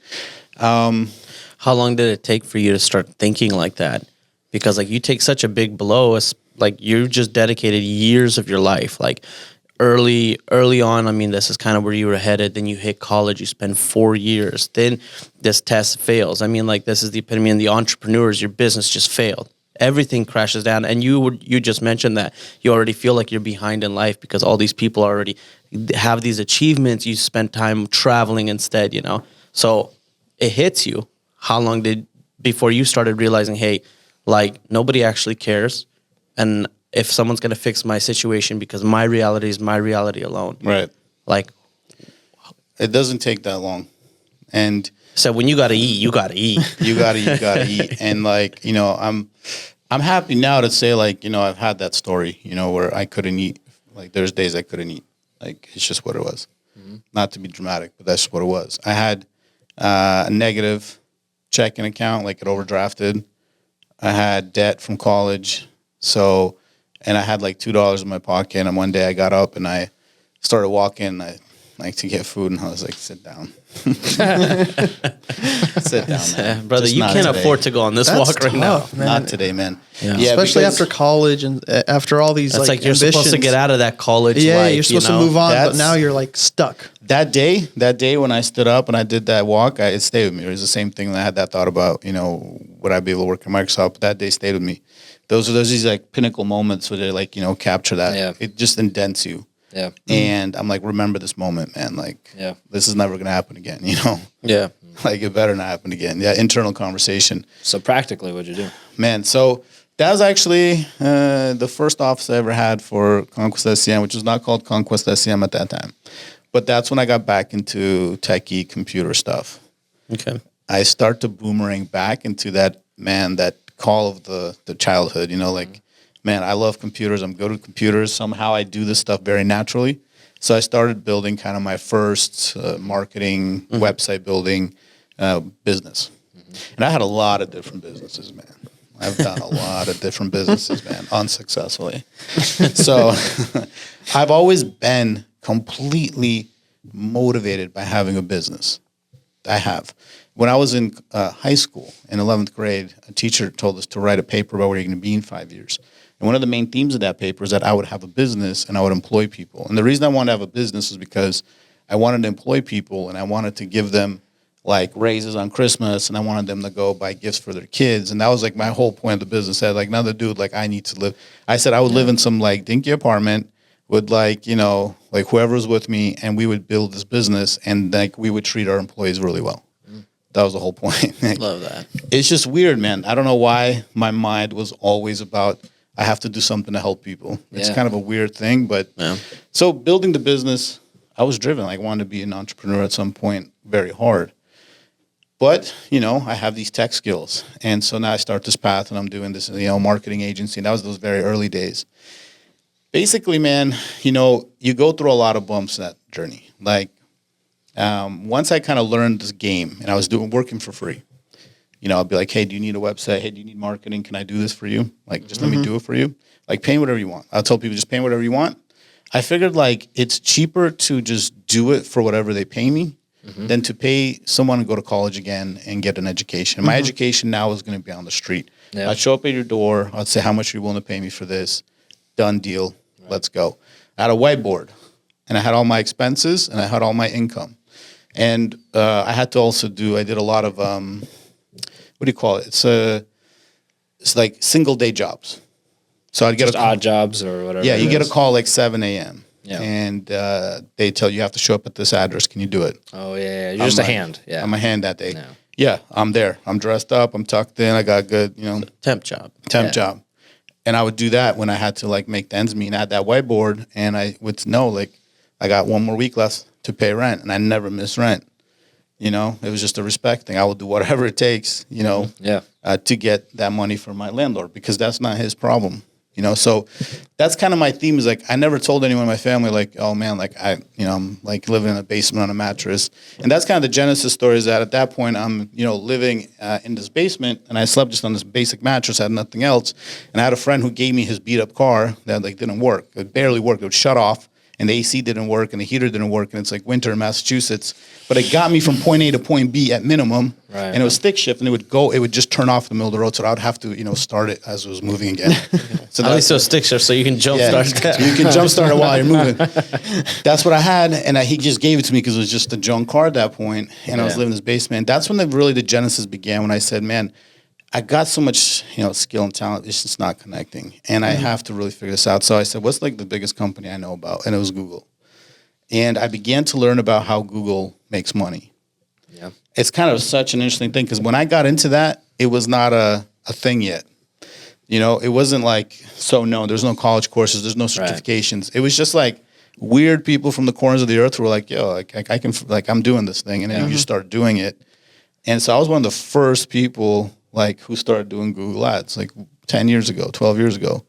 How long did it take for you to start thinking like that? Because like you take such a big blow, as like you just dedicated years of your life. Like early on, I mean, this is kind of where you were headed. Then you hit college, you spend 4 years. Then this test fails. I mean, like this is the epitome of the entrepreneurs. Your business just failed. Everything crashes down, and you just mentioned that you already feel like you're behind in life because all these people already have these achievements. You spend time traveling instead, So it hits you. How long before you started realizing, hey, like nobody actually cares, and if someone's gonna fix my situation because my reality is my reality alone, Right. Like It doesn't take that long, and so when you gotta eat, you gotta eat. you gotta eat. And like, I'm happy now to say like, I've had that story, where I couldn't eat. Like there's days I couldn't eat. Like it's just what it was. Not to be dramatic, but that's what it was. I had a negative checking account, like it overdrafted. I had debt from college. So, and I had like $2 in my pocket. And one day I got up and I started walking. I like to get food, and I was like, sit down. Sit down, man. Brother, Just you not can't today. afford to go on this That's walk right now. tough, man. Not today, man. Yeah. Especially because- after college and after all these It's like you're ambitions. supposed to get out of that college Yeah, life. you're supposed to move on, but That's- now you're like stuck. That day when I stood up and I did that walk, it stayed with me. It was the same thing that I had that thought about, would I be able to work at Microsoft? But that day stayed with me. Those these like pinnacle moments where they like, capture that. Yeah. It just indents you. Yeah. And I'm like, remember this moment, man. Like, Yeah. this is never going to happen again, Yeah. Like, it better not happen again. Yeah, internal conversation. So practically, what'd you do? Man, so that was actually the first office I ever had for Conquest SEM, which was not called Conquest SEM at that time. But that's when I got back into techie computer stuff. Okay. I start to boomerang back into that call of the childhood, like, man, I love computers. I'm good with computers. Somehow I do this stuff very naturally. So I started building kind of my first marketing, website building business. And I had a lot of different businesses, man. I've done a lot of different businesses, man, unsuccessfully. So I've always been completely motivated by having a business. I have. When I was in high school, in 11th grade, a teacher told us to write a paper about where you're going to be in 5 years. And one of the main themes of that paper is that I would have a business and I would employ people. And the reason I wanted to have a business is because I wanted to employ people and I wanted to give them like raises on Christmas, and I wanted them to go buy gifts for their kids. And that was like my whole point of the business. I had like another dude, like I need to live. I said I would live in some like dinky apartment with like, like whoever was with me, and we would build this business and like we would treat our employees really well. That was the whole point. Love that. It's just weird, man. I don't know why my mind was always about I have to do something to help people. It's Yeah. kind of a weird thing, but so building the business, I was driven. Like, I wanted to be an entrepreneur at some point very hard. But, I have these tech skills. And so now I start this path and I'm doing this, marketing agency. And that was those very early days. Basically, man, you go through a lot of bumps that journey. Like, once I kind of learned this game and I was working for free, I'll be like, hey, do you need a website? Hey, do you need marketing? Can I do this for you? Like, just let me do it for you. Like, pay whatever you want. I'll tell people, just pay whatever you want. I figured, like, it's cheaper to just do it for whatever they pay me than to pay someone to go to college again and get an education. My education now is going to be on the street. Yeah. I'd show up at your door. I'd say, how much are you willing to pay me for this? Done deal. Right. Let's go. I had a whiteboard, and I had all my expenses, and I had all my income. And I had to also I did a lot of, what do you call it? It's like single day jobs. So I'd get Just odd jobs or whatever. Yeah, you it get a is. call like 7 a.m. Yeah. And they tell you have to show up at this address. Can you do it? Oh yeah, you're just a hand. Yeah, I'm a hand that day. No. Yeah, I'm there. I'm dressed up. I'm tucked in. I got good, Temp job. job. And I would do that when I had to like make the ends meet. And I had that whiteboard, and I would know like I got 1 more week left to pay rent, and I never miss rent. You know, it was just a respect thing. I will do whatever it takes, you know, to get that money from my landlord because that's not his problem. You know, so that's kind of my theme is like, I never told anyone in my family, like, oh man, like I'm like living in a basement on a mattress. And that's kind of the genesis story is that at that point I'm, you know, living in this basement and I slept just on this basic mattress, had nothing else. And I had a friend who gave me his beat up car that like didn't work. It barely worked. It would shut off and the AC didn't work and the heater didn't work. And it's like winter in Massachusetts, but it got me from point A to point B at minimum. Right. And it was stick shift and it would just turn off in the middle of the road. So I would have to, you know, start it as it was moving again. So at least it was stick shift so you can jump start that. You can jump start it while you're moving. That's what I had. And he just gave it to me because it was just a junk car at that point. And I was living in this basement. That's when the genesis began when I said, man, I got so much, you know, skill and talent. It's just not connecting. And I have to really figure this out. So I said, what's like the biggest company I know about? And it was Google. And I began to learn about how Google makes money. Yeah. It's kind of such an interesting thing because when I got into that, it was not a thing yet. You know, it wasn't like so known. There's no college courses. There's no certifications. Right. It was just like weird people from the corners of the earth who were like, yo, like I can, like I'm doing this thing. And then you just start doing it. And so I was one of the first people like who started doing Google Ads like 10 years ago, 12 years ago.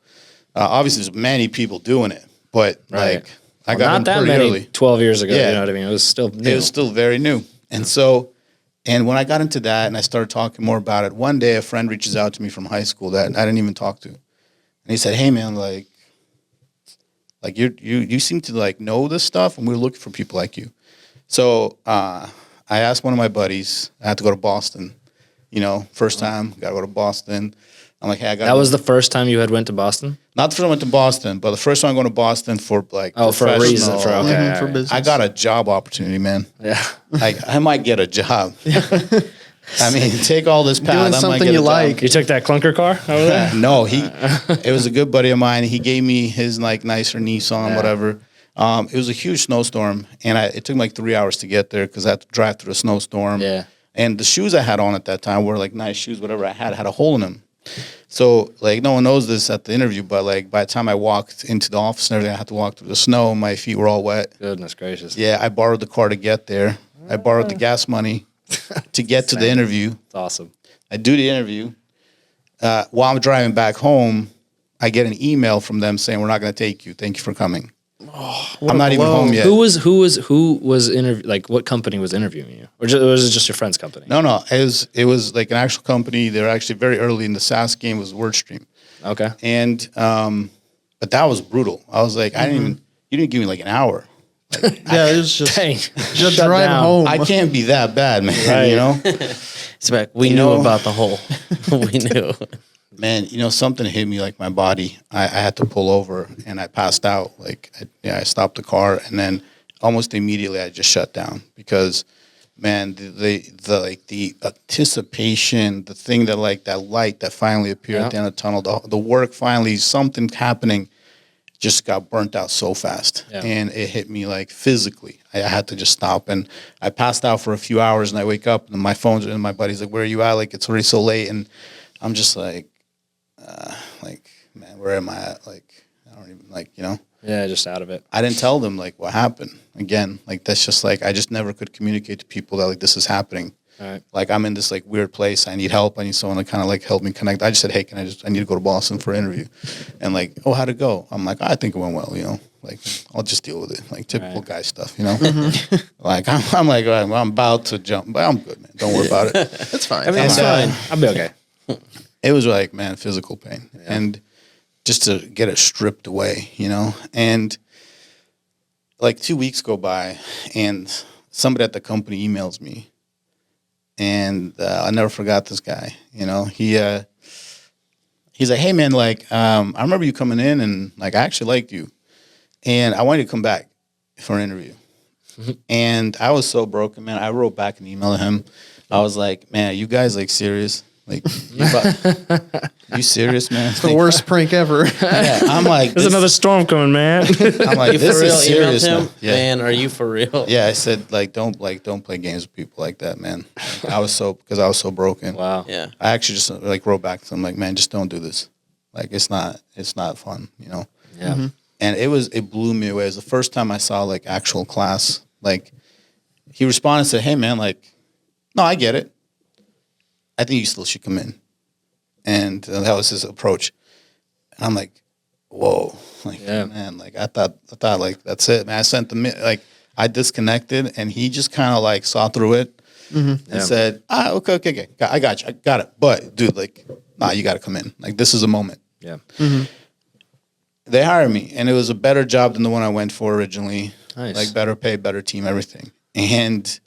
Obviously, there's many people doing it, but like I got in pretty early. 12 years ago, you know what I mean? It was still new. It was still very new. And so, and when I got into that and I started talking more about it, one day a friend reaches out to me from high school that I didn't even talk to. And he said, hey man, like you seem to like know this stuff and we're looking for people like you. So I asked one of my buddies, I had to go to Boston, you know, first time, got to go to Boston. I'm like, hey, I got. That was the first time you had went to Boston? Not the first time I went to Boston, but the first time I'm going to Boston for like for a reason, for business. I got a job opportunity, man. Yeah, I might get a job. I mean, take all this path. Doing something you like. You took that clunker car over there? No, it was a good buddy of mine. He gave me his like nicer Nissan, whatever. It was a huge snowstorm, and it took me like 3 hours to get there because I had to drive through a snowstorm. Yeah, and the shoes I had on at that time were like nice shoes. Whatever I had a hole in them. So, like, no one knows this at the interview, but, like, by the time I walked into the office and everything, I had to walk through the snow. My feet were all wet. Goodness gracious. Yeah, I borrowed the car to get there. I borrowed the gas money to get to the interview. That's awesome. I do the interview. While I'm driving back home, I get an email from them saying, we're not going to take you. Thank you for coming. Oh, I'm not even home yet. Who was interviewing? Like, what company was interviewing you, or was it just your friend's company? No. It was like an actual company. They were actually very early in the SaaS game. Was WordStream. Okay. And but that was brutal. I was like, you didn't give me like an hour. Like, it was just just drive home. I can't be that bad, man. Right. You know. It's back. We knew about the hole. We knew. Man, you know, something hit me like my body. I had to pull over and I passed out. Like, I stopped the car and then almost immediately I just shut down because, man, the anticipation, the thing that like that light that finally appeared at the end of the tunnel, the work finally, something happening, just got burnt out so fast. Yeah. And it hit me like physically. I had to just stop and I passed out for a few hours and I wake up and my phone's and my buddy's like, where are you at? Like, it's already so late. And I'm just like, man, where am I at? Like, I don't even like, you know. Yeah, just out of it. I didn't tell them like what happened. Again, like that's just like I just never could communicate to people that like this is happening. Right. Like I'm in this like weird place. I need help. I need someone to kind of like help me connect. I just said, hey, I need to go to Boston for an interview. And like, oh, how'd it go? I'm like, I think it went well, you know. Like I'll just deal with it. Like typical guy stuff, you know. Like I'm like, all right, well, I'm about to jump, but I'm good, man. Don't worry about it. That's fine. I mean, it's fine. I'll be okay. It was like, man, physical pain. Yeah. And just to get it stripped away, you know? And like 2 weeks go by and somebody at the company emails me. And I never forgot this guy, you know? He's like, hey, man, like, I remember you coming in and like, I actually liked you. And I wanted you to come back for an interview. And I was so broken, man. I wrote back an email to him. I was like, man, you guys like serious? Like, you serious, man? It's the worst prank ever. Yeah, I'm like, there's another storm coming, man. I'm like, this is serious, man. Are you for real? Yeah, I said, don't play games with people like that, man. Like, I was so broken. Wow. Yeah. I actually just like wrote back to him like, man, just don't do this. Like, it's not fun, you know. Yeah. Mm-hmm. And it blew me away. It was the first time I saw like actual class. Like, he responded and said, hey, man, like, no, I get it. I think you still should come in. And that was his approach. And I'm like, whoa, like, man, like I thought like, that's it, man. I sent the, like, I disconnected and he just kind of like saw through it and said, okay. I got you. I got it. But dude, like, nah, you got to come in. Like, this is a moment. Yeah. They hired me and it was a better job than the one I went for originally. Nice. Like better pay, better team, everything. And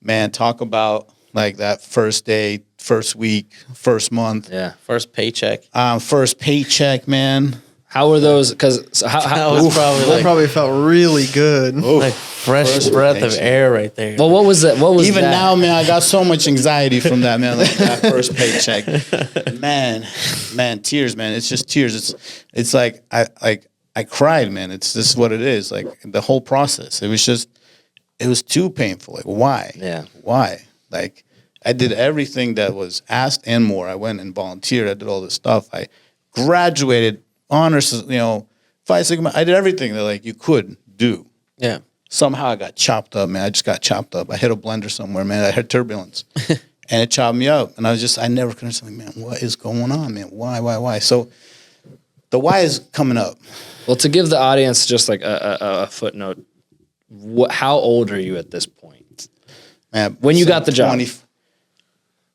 man, talk about like that first day, first week, first month. Yeah. First paycheck. First paycheck, man. How were those? Because That was probably That like, probably felt really good. like fresh breath of air right there. well, what was that? What was Even that? now, man, I got so much anxiety from that, man. Like that first paycheck, man, tears, man. It's just tears. It's like I cried, man. It's just what it is. Like the whole process. It was too painful. Like why? Yeah. Why? Like I did everything that was asked and more. I went and volunteered. I did all this stuff. I graduated, honors, Phi Sigma. I did everything that like you could do. Yeah. Somehow I got chopped up, man. I just got chopped up. I hit a blender somewhere, man. I had turbulence. And it chopped me up. And I never could understand, man, what is going on, man? Why? So the why is coming up. Well, to give the audience just like a footnote, how old are you at this point? Man, When you got the job? 20,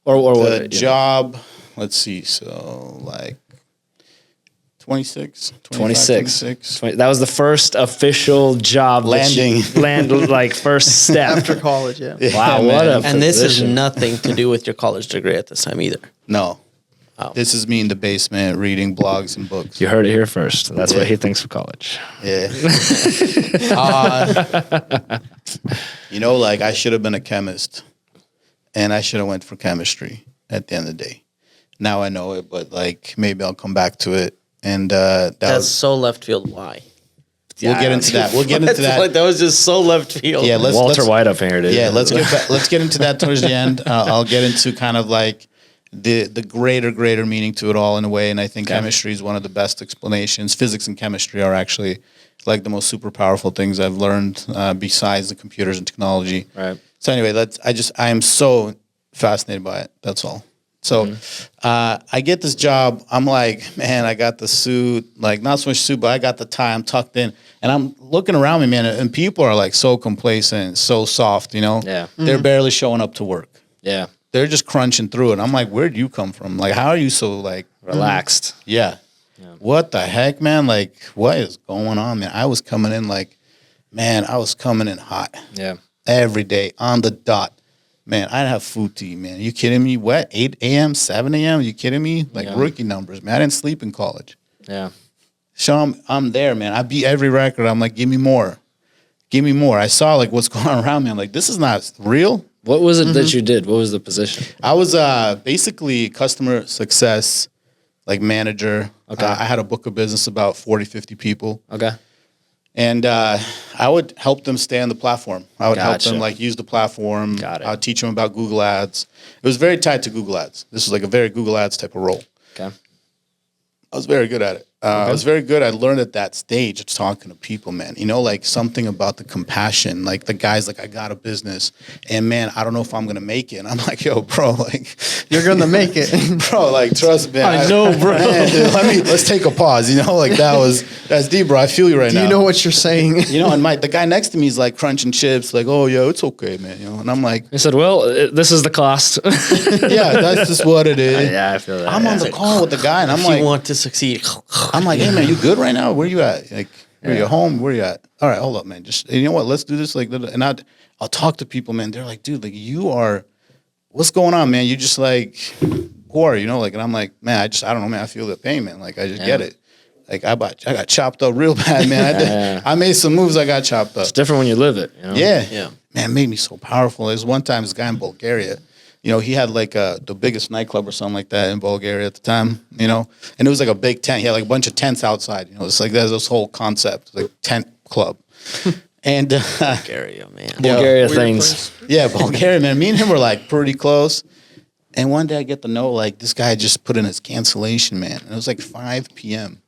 Or the job, let's see, so like 26, 26. That was the first official job. Landing. First step. After college, yeah. Wow, Yeah, what man. a And this has position. nothing to do with your college degree at this time either. No. Oh. This is me in the basement reading blogs and books. You heard it here first. That's what he thinks of college. Yeah. Like I should have been a chemist and I should have went for chemistry at the end of the day. Now I know it, but like maybe I'll come back to it. And That's so left field. Why? we'll get into that. We'll get into that. That was just so left field. Yeah, Walter White up here, dude. Yeah, let's get into that towards the end. I'll get into kind of like the greater meaning to it all in a way, and I think chemistry is one of the best explanations. Physics and chemistry are actually like the most super powerful things I've learned besides the computers and technology. Right. So anyway, I am so fascinated by it. That's all. So I get this job. I'm like, man, I got the suit, like not so much suit, but I got the tie. I'm tucked in, and I'm looking around me, man, and people are like so complacent, so soft. Yeah. They're barely showing up to work. Yeah. They're just crunching through it. I'm like, where'd you come from? Like, how are you so like Relaxed. Yeah. What the heck, man? Like, what is going on, man? I was coming in hot. Yeah. Every day on the dot. Man, I'd have food to eat, man. Are you kidding me? What? 8 a.m., 7 a.m.? Are you kidding me? Like rookie numbers, man. I didn't sleep in college. Yeah. So I'm there, man. I beat every record. I'm like, give me more. Give me more. I saw like what's going on around me. I'm like, this is not real. What was it that you did? What was the position? I was basically customer success, like manager. Okay. I had a book of business about 40, 50 people. Okay. And I would help them stay on the platform. I would help Gotcha. them like use the platform. Got it. I would teach them about Google Ads. It was very tied to Google Ads. This was like a very Google Ads type of role. Okay. I was very good at it. I was very good. I learned at that stage of talking to people, man. Like something about the compassion. Like the guy's like, I got a business, and man, I don't know if I'm gonna make it. And I'm like, yo, bro, like You're gonna make it. bro, like trust me. I know, bro. Man, dude, let's take a pause. Like that's deep, bro. I feel you right Do now. you know what you're saying? And the guy next to me is like crunching chips, like, oh yeah, it's okay, man. And I'm like, I said, well, this is the cost. yeah, that's just what it is. Yeah, I feel that. I'm on the call with the guy, and I'm If like, you want to succeed, I'm like, hey man, you good right now? Where you at? Like, where you home? Where you at? All right, hold up, man. Just you know what? Let's do this. Like, and I'll talk to people, man. They're like, dude, like you are. What's going on, man? You just like, who are you? And I'm like, man, I don't know, man. I feel the pain, man. Like I just get it. Like I got chopped up real bad, man. I made some moves. I got chopped up. It's different when you live it. Yeah. Man, it made me so powerful. There's one time this guy in Bulgaria, he had like the biggest nightclub or something like that in Bulgaria at the time, and it was like a big tent. He had like a bunch of tents outside, it's like there's this whole concept, like tent club. And Bulgaria, man. Bulgaria things. yeah, Bulgaria, man. Me and him were like pretty close. And one day I get to know like this guy just put in his cancellation, man. And it was like 5 p.m.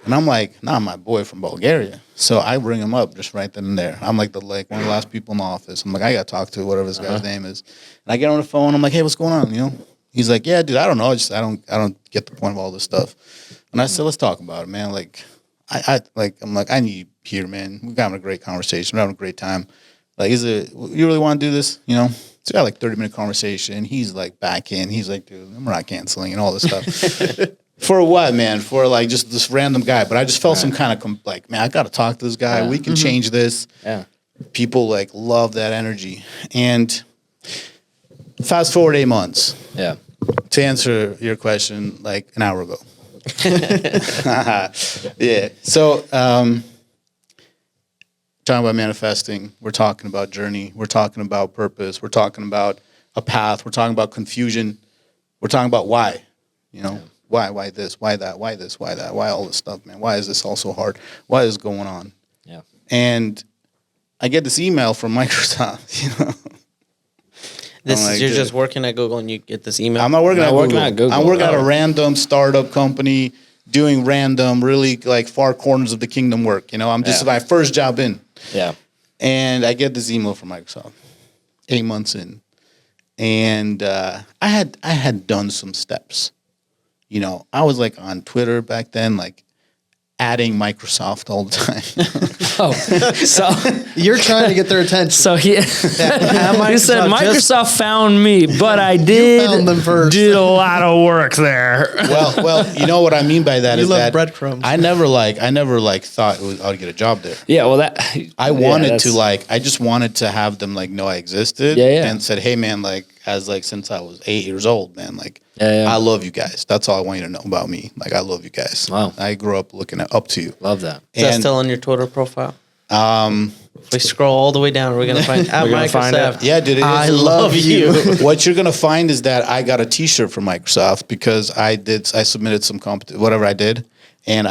And I'm like, nah, my boy from Bulgaria. So I bring him up just right then and there. I'm like one of the last people in the office. I'm like, I got to talk to whatever this guy's name is. And I get on the phone. I'm like, hey, what's going on? You know? He's like, yeah, dude, I don't know. I don't get the point of all this stuff. And I said, let's talk about it, man. Like, I'm like, I need you here, man. We're having a great conversation. We're having a great time. Like, you really want to do this? You know? So we got like 30-minute conversation. He's like back in. He's like, dude, I'm not canceling and all this stuff. For what, man? For like just this random guy. But I just felt some kind of like, man, I got to talk to this guy. We can change this. Yeah. People like love that energy. And fast forward 8 months. Yeah. To answer your question, like an hour ago. Yeah. So, talking about manifesting, we're talking about journey, we're talking about purpose, we're talking about a path, we're talking about confusion, we're talking about why, you know, why this, why that, why this, why that, why all this stuff, man, why is this all so hard, why is this going on? Yeah. And I get this email from Microsoft, you know. You're just working at Google and you get this email. I'm not working at Google. I'm working at a random startup company doing random, really like far corners of the kingdom work. You know, I'm just my first job in. Yeah. And I get this email from Microsoft 8 months in. And I had done some steps. You know, I was like on Twitter back then, like adding Microsoft all the time. Oh, so You're trying to get their attention. so he said Microsoft found me, but I did found them first. did a lot of work there. Well, you know what I mean by that You is love that breadcrumbs. I never thought I would get a job there. Yeah, well that I wanted to I just wanted to have them like know I existed. Yeah. And said, hey man, like since I was 8 years old, man, like Yeah. I love you guys. That's all I want you to know about me. Like I love you guys. Wow. I grew up looking up to you. Love that. Is that And still on your Twitter profile? If we scroll all the way down, we're gonna find at We're gonna find Microsoft. it. yeah, dude, it is. I love you. What you're gonna find is that I got a T-shirt from Microsoft because I submitted some whatever I did, and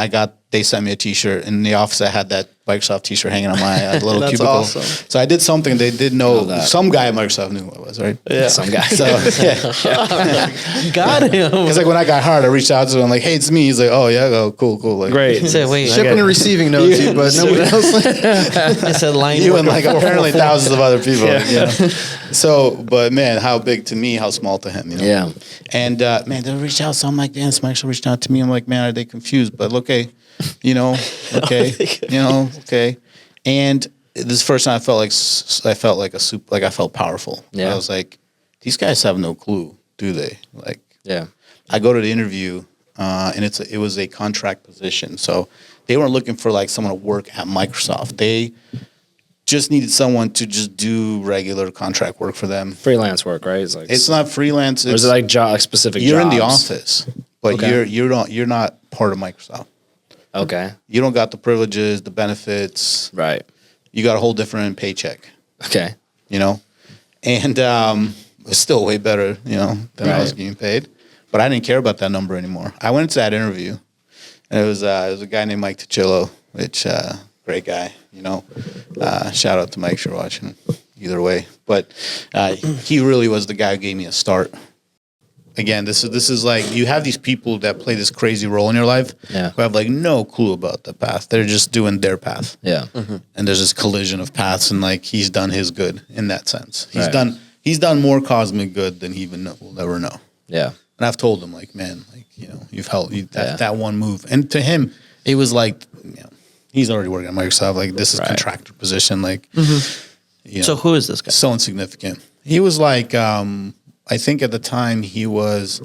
they sent me a T-shirt. In the office, I had that Microsoft T-shirt hanging on my little That's cubicle. awesome. So I did something they did know. that. Some guy at Microsoft knew who I was, right? Yeah. Some guy. So yeah. Got him. Because like when I got hired, I reached out to him like, "Hey, it's me." He's like, "Oh yeah, cool." Like, Great. He said, wait, Shipping and receiving knows you, but nobody else. I said line you and worker like apparently 444. thousands of other people. You know? So, but man, how big to me, how small to him. You know? Yeah. And man, they reached out. So I'm like, damn, Microsoft reached out to me. I'm like, man, are they confused? But okay, you know, okay, you know, okay. And this is the first time I felt like I felt powerful. Yeah. I was like, these guys have no clue, do they? Like, Yeah. I go to the interview, and it was a contract position. So they weren't looking for like someone to work at Microsoft. They just needed someone to just do regular contract work for them. Freelance work, right? It's not freelance. or is it like specific you're jobs? in the office, but Okay. you're not part of Microsoft. Okay. You don't got the privileges, the benefits. Right. You got a whole different paycheck, Okay. you know? And it's still way better, you know, than I was Right. getting paid. But I didn't care about that number anymore. I went into that interview, and it was a guy named Mike Ticillo, which great guy, you know. Shout out to Mike if you're watching, either way. But he really was the guy who gave me a start. Again, this is like you have these people that play this crazy role in your life who have like no clue about the path. They're just doing their path. Yeah. And there's this collision of paths, and like he's done his good in that sense. Right. He's done more cosmic good than he even will ever know. Yeah. And I've told him like, man, like you know, you've helped that one move. And to him, it was like, you know, he's already working at Microsoft. Like this is contractor position. Like, you know, So who is this guy? so insignificant. He was like, I think at the time he was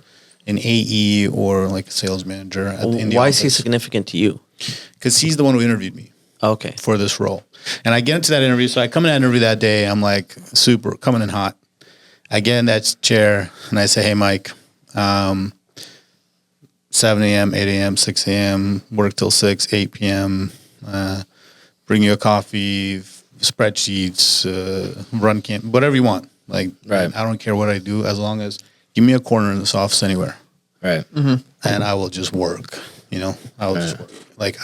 an AE or like a sales manager. Why is he significant to you? Because he's the one who interviewed me Okay. for this role. And I get into that interview. So I come in that interview that day. I'm like coming in hot. I get in that chair and I say, hey, Mike, 7 a.m., 8 a.m., 6 a.m., work till 6, 8 p.m., bring you a coffee, spreadsheets, run camp, whatever you want. Like, Right. I don't care what I do as long as give me a corner in this office anywhere. Right. And I will just work, you know, I will just work. Like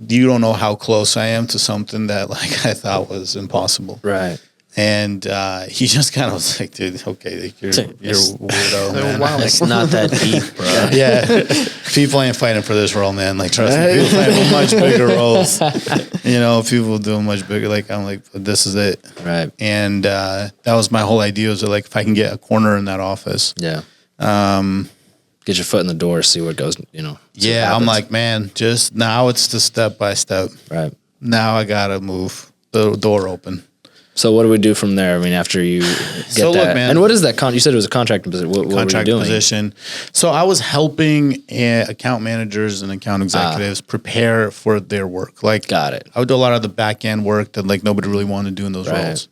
you don't know how close I am to something that like I thought was impossible. Right. And he just kind of was like, dude, okay, like, you're a weirdo, man. Wow. It's not that deep, bro. Yeah, people ain't fighting for this role, man. Like, trust me, people fighting for much bigger roles. You know, people doing much bigger. Like, I'm like, this is it. Right. And that was my whole idea. Was like, if I can get a corner in that office. Yeah. Get your foot in the door, see what goes, you know. Yeah, I'm like, man, just now it's the step by step. Right. Now I gotta move the door open. So what do we do from there? I mean, after you get So that, look, man. and what is that? You said it was a contracting position. What were you Contract doing? position. So I was helping account managers and account executives prepare for their work. Like, Got it. I would do a lot of the back end work that like nobody really wanted to do in those Right. roles.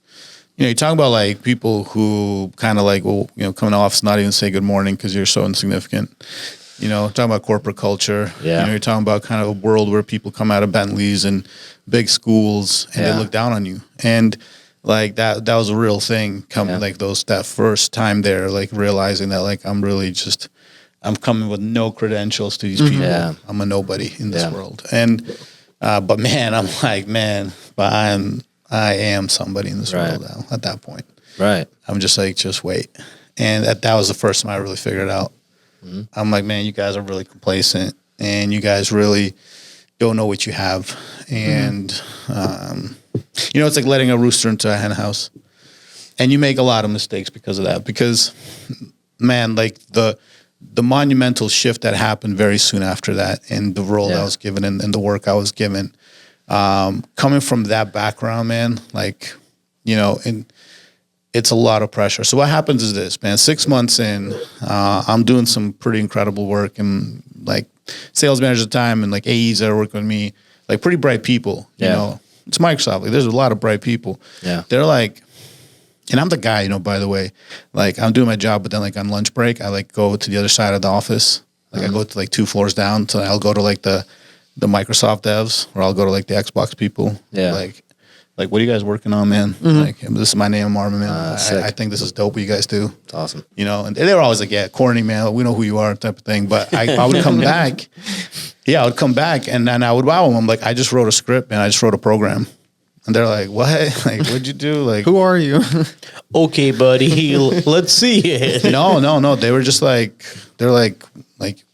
You know, you talk about like people who kind of like, well, you know, come in the office, not even say good morning because you're so insignificant. You know, talking about corporate culture. Yeah. You know, you're talking about kind of a world where people come out of Bentleys and big schools and Yeah. they look down on you. And like that was a real thing coming like that first time there, like realizing that like I'm coming with no credentials to these people. Yeah. I'm a nobody in this world. And but man, I'm like, man, but I am somebody in this world now at that point. Right. I'm just like, just wait. And that was the first time I really figured it out. I'm like, man, you guys are really complacent and you guys really don't know what you have. And, you know, it's like letting a rooster into a hen house. And you make a lot of mistakes because of that. Because, man, like the monumental shift that happened very soon after that and the role that I was given and the work I was given, coming from that background, man, like, you know, and it's a lot of pressure. So what happens is this, man, 6 months in, I'm doing some pretty incredible work and like sales managers at the time and like AEs that are working with me, like pretty bright people, you know, it's Microsoft. Like there's a lot of bright people. Yeah. They're like, and I'm the guy, you know, by the way, like I'm doing my job, but then like on lunch break, I like go to the other side of the office. Like I go to like 2 floors down. So I'll go to like the Microsoft devs or I'll go to like the Xbox people. Yeah. Like, what are you guys working on, man? Like, this is my name, Armen, man. Sick. I think this is dope what you guys do. It's awesome. You know, and they were always like, yeah, corny, man. We know who you are, type of thing. But I would come back. Yeah, I would come back and then I would wow them. I'm like, I just wrote a script, man. I just wrote a program. And they're like, what? Like, what'd you do? Like, Who are you? Okay, buddy, let's see it. no. They were just like, they're like,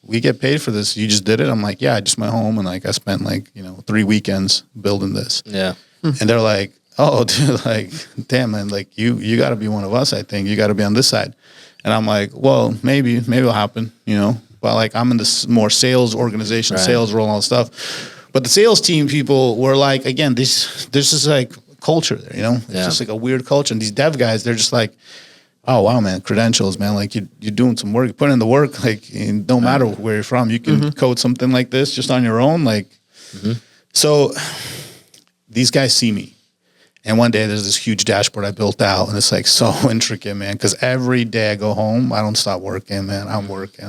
we get paid for this. You just did it. I'm like, yeah, I just went home and like I spent like, you know, 3 weekends building this. Yeah. And they're like, oh, dude, like, damn, man, like you got to be one of us. I think you got to be on this side. And I'm like, well, maybe it'll happen, you know. But like, I'm in this more sales organization, sales role, and all that stuff. But the sales team people were like, again, this is like culture there, you know. It's just like a weird culture. And these dev guys, they're just like, oh wow, man, credentials, man. Like you're doing some work, you put in the work. Like it don't matter where you're from, you can code something like this just on your own. Like, so these guys see me. And one day there's this huge dashboard I built out and it's like so intricate, man. Cause every day I go home, I don't stop working, man. I'm working.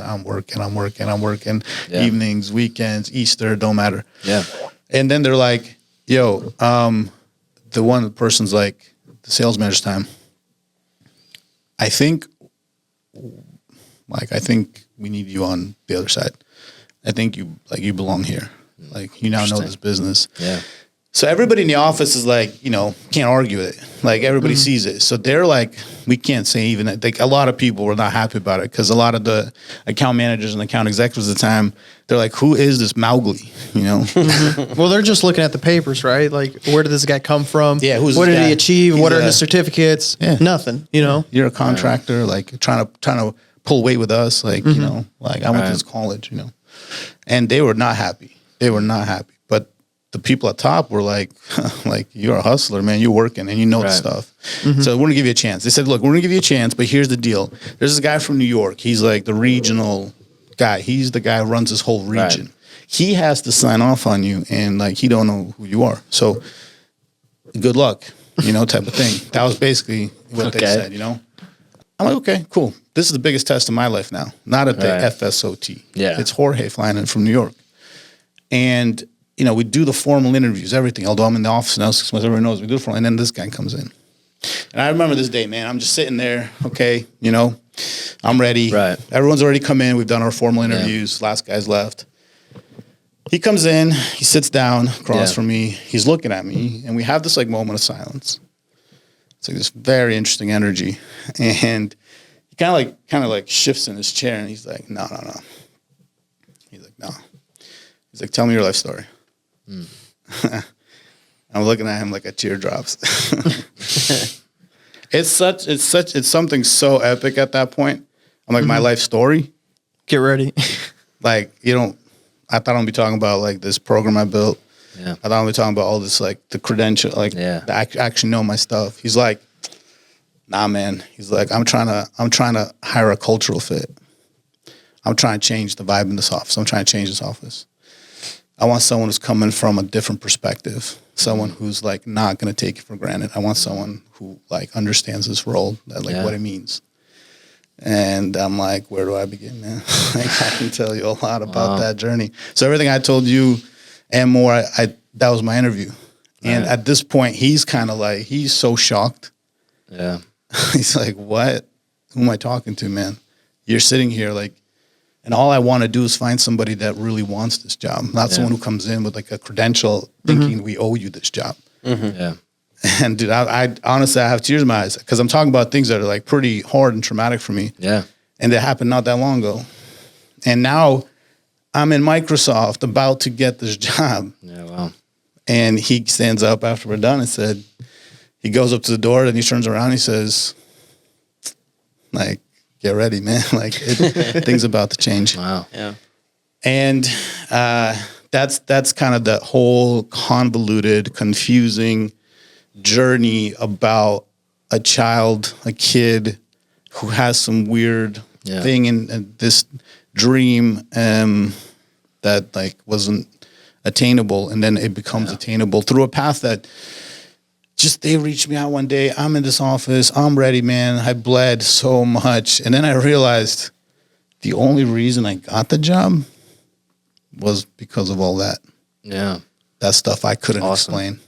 Evenings, weekends, Easter, don't matter. Yeah. And then they're like, yo, the one person's like, the sales manager's time. I think we need you on the other side. I think you belong here. Like you now know this business. Yeah. So everybody in the office is like, you know, can't argue with it. Like everybody sees it. So they're like, we can't say even that. Like a lot of people were not happy about it because a lot of the account managers and account executives at the time, they're like, who is this Mowgli? You know? Well, they're just looking at the papers, right? Like, where did this guy come from? Yeah, who's what this did guy? he achieve? He's What are his certificates? Yeah. Nothing, you know? You're a contractor, like trying to pull weight with us. Like, you know, like I went to this college, you know, and they were not happy. But the people at top were like, like you're a hustler, man. You're working and you know the stuff. So we're gonna give you a chance. They said, look, we're gonna give you a chance, but here's the deal. There's this guy from New York. He's like the regional guy. He's the guy who runs this whole region. Right. He has to sign off on you, and like he don't know who you are. So good luck, you know, type of thing. That was basically what they said, you know. I'm like, okay, cool. This is the biggest test of my life now. Not at the FSOT. Yeah. It's Jorge flying in from New York. And, you know, we do the formal interviews, everything. Although I'm in the office now 6 months, everyone knows we do the formal. And then this guy comes in. And I remember this day, man. I'm just sitting there, okay, you know, I'm ready. Right. Everyone's already come in. We've done our formal interviews. Last guy's left. He comes in, he sits down across from me. He's looking at me, and we have this like moment of silence. It's like this very interesting energy. And he kind of like shifts in his chair and he's like, no. He's like, no. He's like, tell me your life story. I'm looking at him like a tear drops. It's something so epic at that point. I'm like, my life story. Get ready. Like, I thought I'd be talking about like this program I built. Yeah. I thought I'd be talking about all this, like the credential, like I actually know my stuff. He's like, nah, man. He's like, I'm trying to hire a cultural fit. I'm trying to change the vibe in this office. I'm trying to change this office. I want someone who's coming from a different perspective. Someone who's like not going to take it for granted. I want someone who like understands this role, that like what it means. And I'm like, where do I begin, man? Like, I can tell you a lot about that journey. So everything I told you and more, that was my interview. And at this point, he's kind of like, he's so shocked. Yeah. He's like, what? Who am I talking to, man? You're sitting here like, and all I want to do is find somebody that really wants this job, not someone who comes in with like a credential thinking we owe you this job. Yeah. And dude, I honestly, I have tears in my eyes because I'm talking about things that are like pretty hard and traumatic for me. Yeah. And they happened not that long ago. And now I'm in Microsoft about to get this job. Yeah. Wow. And he stands up after we're done and said, he goes up to the door and he turns around and he says, like, get ready, man. Like, things about to change. Wow. Yeah. And that's kind of the whole convoluted, confusing journey about a child, a kid who has some weird thing in this dream that like wasn't attainable, and then it becomes attainable through a path that just they reached me out one day. I'm in this office. I'm ready, man. I bled so much. And then I realized the only reason I got the job was because of all that. Yeah. That stuff I couldn't explain.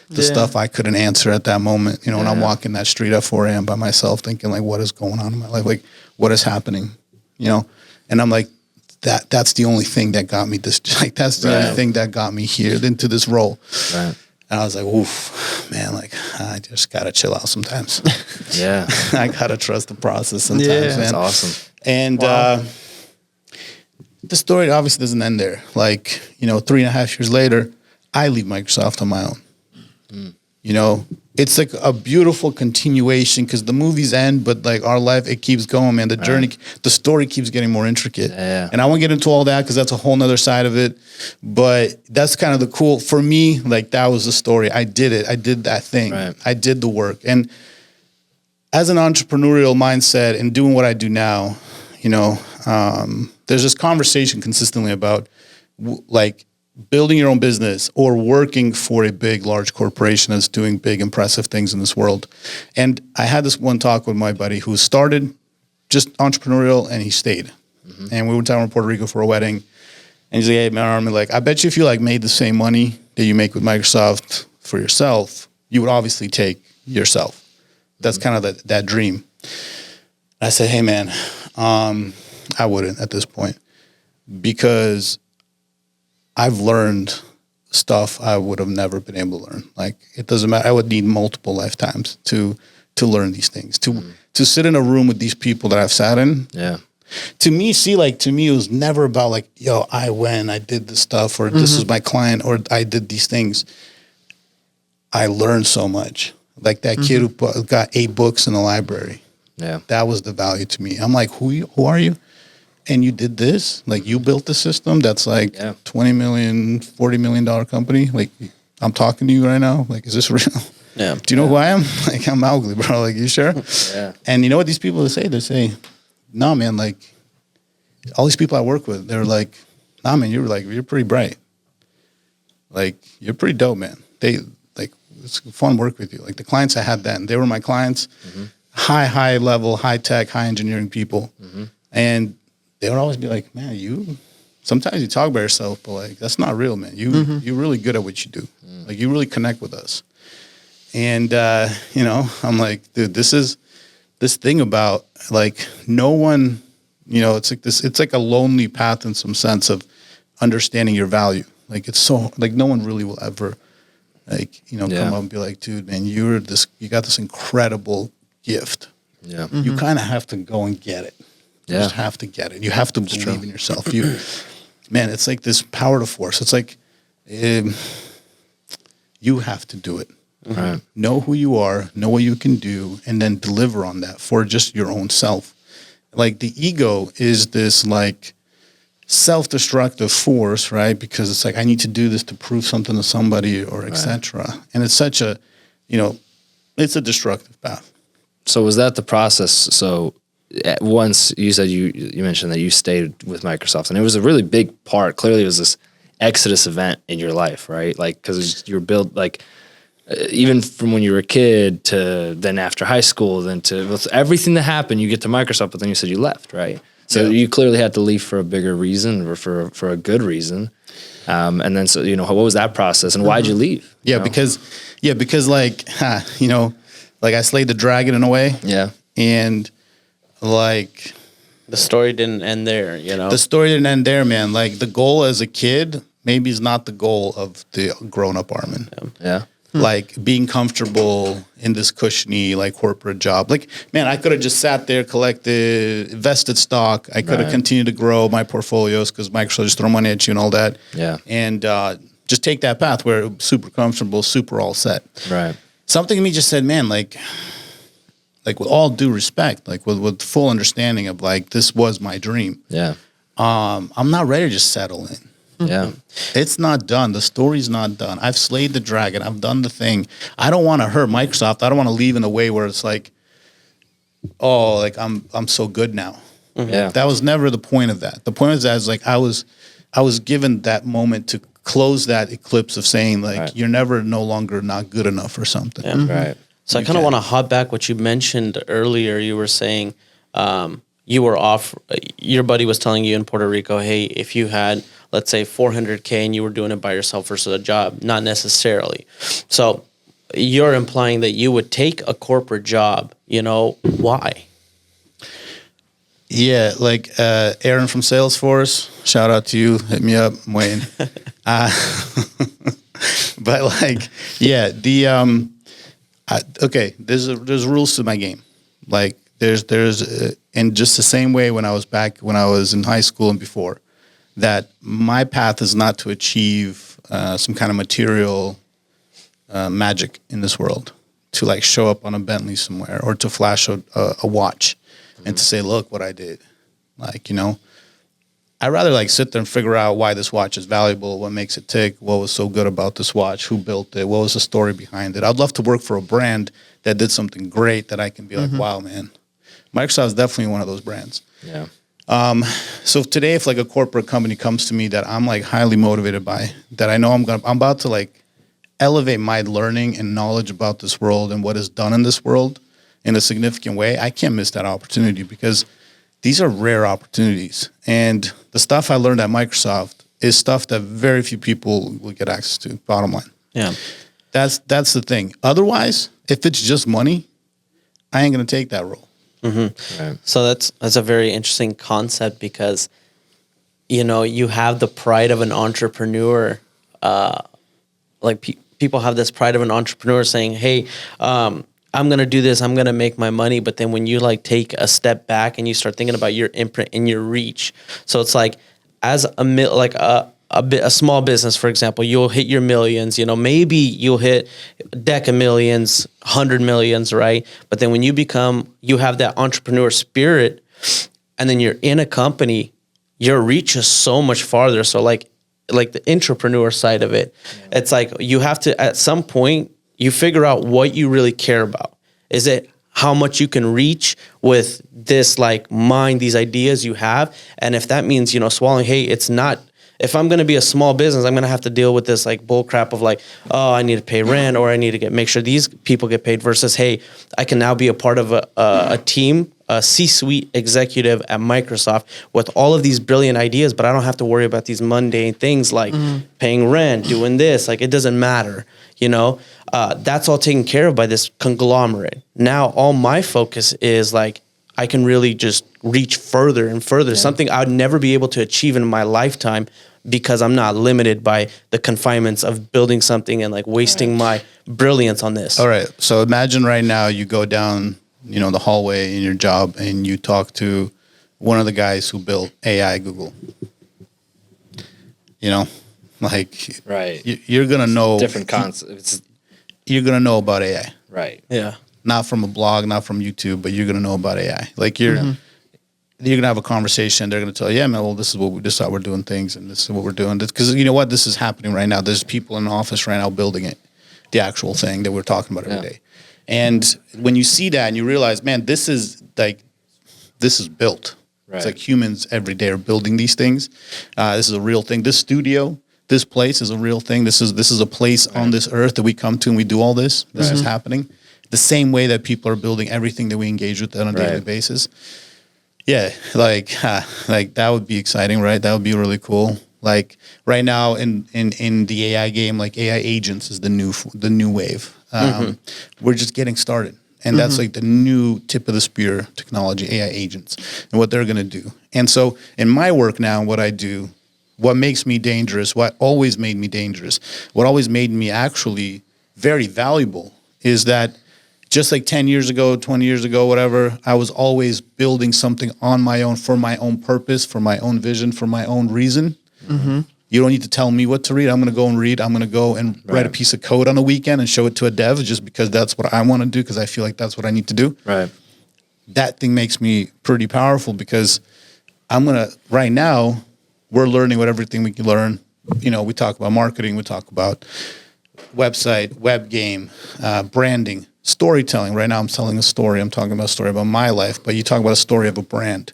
The stuff I couldn't answer at that moment. You know, when I'm walking that street at 4 a.m. by myself thinking like, what is going on in my life? Like, what is happening? You know? And I'm like, that's the only thing that got me this, like, that's the only thing that got me here into this role. Right. And I was like, oof, man, like, I just got to chill out sometimes. Yeah. I got to trust the process sometimes, man. That's awesome. And the story obviously doesn't end there. Like, 3.5 years later, I leave Microsoft on my own. You know, it's like a beautiful continuation because the movies end, but like our life, it keeps going, man. The journey, the story keeps getting more intricate. Yeah. And I won't get into all that because that's a whole nother side of it. But that's kind of the cool, for me, like that was the story. I did it. I did that thing. Right. I did the work. And as an entrepreneurial mindset and doing what I do now, there's this conversation consistently about like building your own business or working for a big, large corporation that's doing big, impressive things in this world. And I had this one talk with my buddy who started just entrepreneurial and he stayed. And we went down to Puerto Rico for a wedding. And he's like, hey, man, Armen, like, I bet you if you like made the same money that you make with Microsoft for yourself, you would obviously take yourself. That's kind of that dream. I said, hey, man, I wouldn't at this point because I've learned stuff I would have never been able to learn. Like, it doesn't matter. I would need multiple lifetimes to learn these things, to sit in a room with these people that I've sat in. Yeah. To me, it was never about like, yo, I went, I did this stuff, or this is my client, or I did these things. I learned so much. Like that kid who got 8 books in the library. Yeah. That was the value to me. I'm like, who are you? And you did this? Like, you built the system that's like $20 million, $40 million company? Like, I'm talking to you right now? Like, is this real? Yeah. Do you know who I am? Like, I'm Mowgli, bro. Like, you sure? Yeah. And you know what these people say? They say, nah, man, like, all these people I work with, they're like, nah, man, you're pretty bright. Like, you're pretty dope, man. It's fun work with you. Like, the clients I had then, they were my clients, high level, high tech, high engineering people. And they would always be like, man, sometimes you talk about yourself, but like, that's not real, man. You're really good at what you do. Like, you really connect with us. And, I'm like, dude, this thing about like no one, it's like a lonely path in some sense of understanding your value. Like, it's so like no one really will ever Like, come up and be like, dude, man, you got this incredible gift. Yeah. You kind of have to go and get it. You just have to get it. You have to believe in yourself. Man, it's like this power to force. It's like you have to do it. Right. Know who you are, know what you can do, and then deliver on that for just your own self. Like the ego is this like self-destructive force, right? Because it's like, I need to do this to prove something to somebody or etc. And it's such a, it's a destructive path. So was that the process? So once you said you mentioned that you stayed with Microsoft, and it was a really big part. Clearly, it was this exodus event in your life, right? Like, because you were built like even from when you were a kid to then after high school, then to with everything that happened, you get to Microsoft, but then you said you left, right? So you clearly had to leave for a bigger reason or for a good reason. And then so what was that process and why'd you leave? Yeah, because like like I slayed the dragon in a way. Yeah, and like the story didn't end there, The story didn't end there, man. Like the goal as a kid maybe is not the goal of the grown-up Armen. Yeah. Like being comfortable in this cushiony like corporate job. Like, man, I could have just sat there, collected, invested stock. I could have continued to grow my portfolios because Microsoft just throw money at you and all that. Yeah. And just take that path where it was super comfortable, super all set. Right. Something in me just said, man, like with all due respect, like with full understanding of like, this was my dream. Yeah. I'm not ready to just settle in. Yeah. It's not done. The story's not done. I've slayed the dragon. I've done the thing. I don't want to hurt Microsoft. I don't want to leave in a way where it's like, oh, like I'm so good now. Yeah. That was never the point of that. The point of that is like I was given that moment to close that eclipse of saying like you're never no longer not good enough or something. Yeah. Right. So I kind of want to hop back what you mentioned earlier. You were saying you were off. Your buddy was telling you in Puerto Rico, hey, if you had, let's say, $400K and you were doing it by yourself versus a job, not necessarily. So you're implying that you would take a corporate job. Why? Yeah, like Aaron from Salesforce, shout out to you. Hit me up, I'm waiting. But like, yeah, okay, there's rules to my game. Like there's in just the same way when I was in high school and before, that my path is not to achieve some kind of material magic in this world, to like show up on a Bentley somewhere or to flash a watch and to say, look what I did. Like, I'd rather like sit there and figure out why this watch is valuable, what makes it tick, what was so good about this watch, who built it, what was the story behind it. I'd love to work for a brand that did something great that I can be like, wow, man. Microsoft is definitely one of those brands. Yeah. So today, if like a corporate company comes to me that I'm like highly motivated by, that I know I'm about to like elevate my learning and knowledge about this world and what is done in this world in a significant way, I can't miss that opportunity because these are rare opportunities. And the stuff I learned at Microsoft is stuff that very few people will get access to, bottom line. Yeah. That's the thing. Otherwise, if it's just money, I ain't going to take that role. Mm-hmm. Right. So that's a very interesting concept because, you have the pride of an entrepreneur. People have this pride of an entrepreneur saying, hey, I'm going to do this. I'm going to make my money. But then when you like take a step back and you start thinking about your imprint and your reach. So it's like as a small business, for example, you'll hit your millions, maybe you'll hit deca millions, 100 millions, right? But then when you have that entrepreneur spirit and then you're in a company, your reach is so much farther. So like the entrepreneur side of it, it's like you have to, at some point, you figure out what you really care about. Is it how much you can reach with this like mind, these ideas you have? And if that means, swallowing, hey, it's not, if I'm going to be a small business, I'm going to have to deal with this like bull crap of like, oh, I need to pay rent or I need to make sure these people get paid versus, hey, I can now be a part of a team, a C-suite executive at Microsoft with all of these brilliant ideas, but I don't have to worry about these mundane things like paying rent, doing this. Like it doesn't matter, that's all taken care of by this conglomerate. Now, all my focus is like, I can really just reach further and further, something I would never be able to achieve in my lifetime because I'm not limited by the confinements of building something and like wasting my brilliance on this. All right. So imagine right now you go down, the hallway in your job and you talk to one of the guys who built AI Google. Right. You're going to know. Different concepts. You're going to know about AI. Right. Yeah. Not from a blog, not from YouTube, but you're going to know about AI. Like you're going to have a conversation. They're going to tell you, yeah, man, well, this is how we're doing things. And this is what we're doing. Because you know what? This is happening right now. There's people in the office right now building it, the actual thing that we're talking about every day. And when you see that and you realize, man, this is built. Right. It's like humans every day are building these things. This is a real thing. This studio, this place is a real thing. This is a place on this earth that we come to and we do all this. This is happening. The same way that people are building everything that we engage with on a daily basis. Yeah, like that would be exciting, right? That would be really cool. Like right now in the AI game, like AI agents is the new wave. We're just getting started. And that's like the new tip of the spear technology, AI agents, and what they're going to do. And so in my work now, what I do, what makes me dangerous, what always made me dangerous, what always made me actually very valuable is that just like 10 years ago, 20 years ago, whatever, I was always building something on my own for my own purpose, for my own vision, for my own reason. You don't need to tell me what to read. I'm going to go and read. I'm going to go and write a piece of code on a weekend and show it to a dev just because that's what I want to do because I feel like that's what I need to do. Right. That thing makes me pretty powerful because right now, we're learning everything we can learn. We talk about marketing. We talk about website, web game, branding, storytelling. Right now I'm telling a story. I'm talking about a story about my life, but you talk about a story of a brand,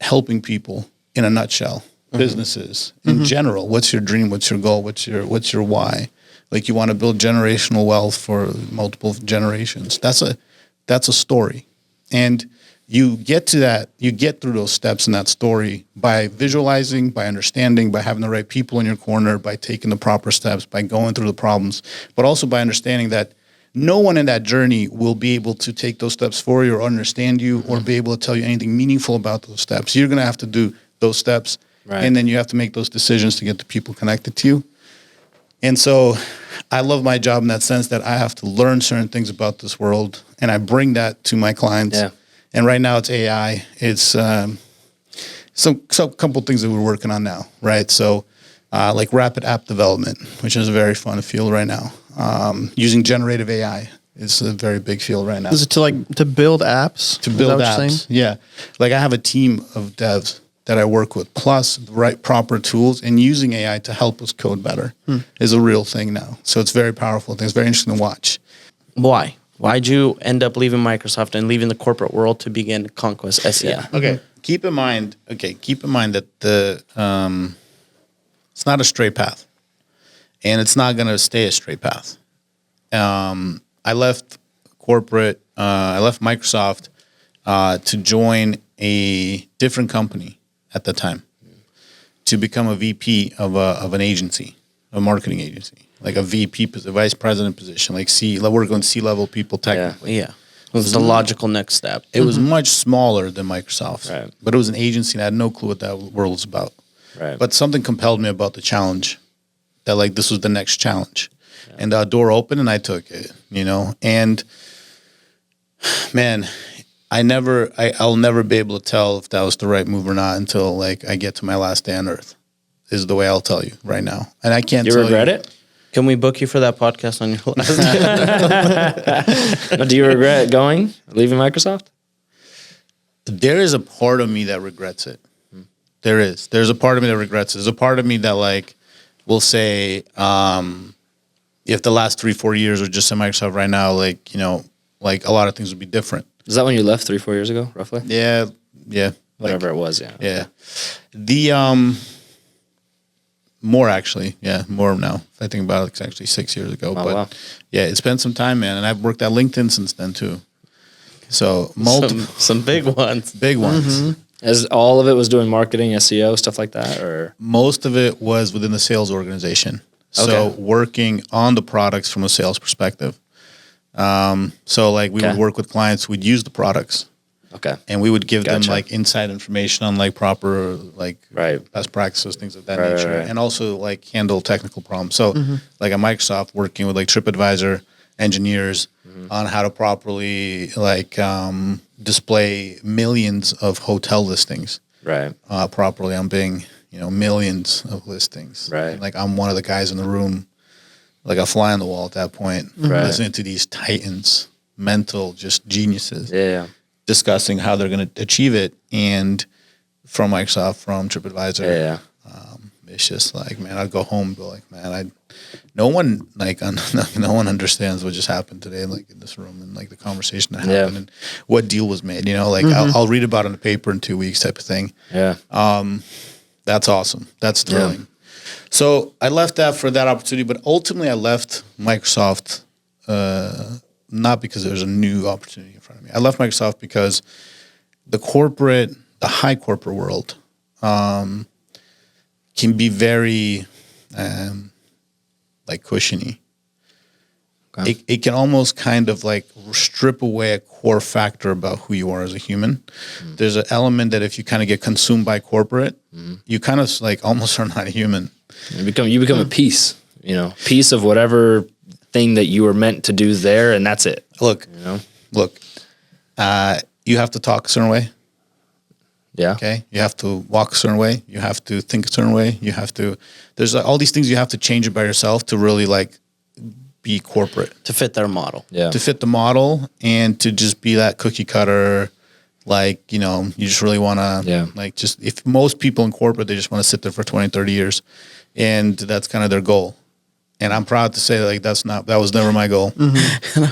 helping people in a nutshell. Businesses in general. What's your dream? What's your goal? What's your why? Like you want to build generational wealth for multiple generations. That's a story. And you get to that, you get through those steps in that story by visualizing, by understanding, by having the right people in your corner, by taking the proper steps, by going through the problems, but also by understanding that no one in that journey will be able to take those steps for you or understand you or be able to tell you anything meaningful about those steps. You're going to have to do those steps. Right. And then you have to make those decisions to get the people connected to you. And so I love my job in that sense that I have to learn certain things about this world and I bring that to my clients. Yeah. And right now it's AI. It's some couple things that we're working on now, right? So like rapid app development, which is a very fun field right now. Using generative AI is a very big field right now. Is it to build apps? To build apps, yeah. Like I have a team of devs that I work with, plus the right proper tools and using AI to help us code better is a real thing now. So it's very powerful. It's very interesting to watch. Why? Why'd you end up leaving Microsoft and leaving the corporate world to begin Conquest SEM? Yeah. Okay. Keep in mind that it's not a straight path, and it's not going to stay a straight path. I left corporate. I left Microsoft to join a different company at the time to become a VP of an agency, a marketing agency, like a VP, a vice president position, like we're going C-level people technically. Yeah. It was the logical next step. It was much smaller than Microsoft, right. But it was an agency and I had no clue what that world was about. Right. But something compelled me about the challenge, that like this was the next challenge. Yeah. And the door opened and I took it, and man, I'll never be able to tell if that was the right move or not until like I get to my last day on earth is the way I'll tell you right now. And I can't tell you. You regret it? Can we book you for that podcast on your last? Do you regret leaving Microsoft? There is a part of me that regrets it. There is. There's a part of me that regrets it. There's a part of me that like will say, if the last 3-4 years are just in Microsoft right now, like, like a lot of things would be different. Is that when you left 3-4 years ago, roughly? Yeah. Whatever it was, yeah. Yeah. The more actually, more now. If I think about it, it's actually 6 years ago. Oh, but wow. Yeah, it's been some time, man, and I've worked at LinkedIn since then too. So some big ones. Big ones. Mm-hmm. As all of it was doing marketing, SEO, stuff like that, or most of it was within the sales organization. So working on the products from a sales perspective. So like we would work with clients, we'd use the products. Okay. And we would give them Gotcha. like inside information on like proper like Right. best practices, things of that Right, nature, right. and also like handle technical problems. So like at Microsoft, working with like TripAdvisor engineers on how to properly like display millions of hotel listings Right. properly on Bing, millions of listings. Right. And, like I'm one of the guys in the room, like a fly on the wall at that point, Right. listening to these titans, mental, just geniuses, Yeah. discussing how they're going to achieve it. And from Microsoft, from TripAdvisor, Yeah. it's just like, man, I'd go home and be like, man, no one understands what just happened today, like in this room, and like the conversation that happened and what deal was made. Like I'll read about it in the paper in 2 weeks, type of thing. Yeah. That's awesome. That's thrilling. So I left that for that opportunity, but ultimately I left Microsoft not because there was a new opportunity in front of me. I left Microsoft because the high corporate world can be very like cushiony. Okay. It can almost kind of like strip away a core factor about who you are as a human. There's an element that if you kind of get consumed by corporate, you kind of like almost are not human. You become a piece, piece of whatever thing that you were meant to do there, and that's it. Look, you have to talk a certain way. Yeah. Okay. You have to walk a certain way. You have to think a certain way. There's all these things you have to change about yourself to really like be corporate, To fit their model. Yeah. to fit the model and to just be that cookie cutter. Like, you just really want to, like, just if most people in corporate, they just want to sit there for 20, 30 years and that's kind of their goal. And I'm proud to say like, that was never my goal. And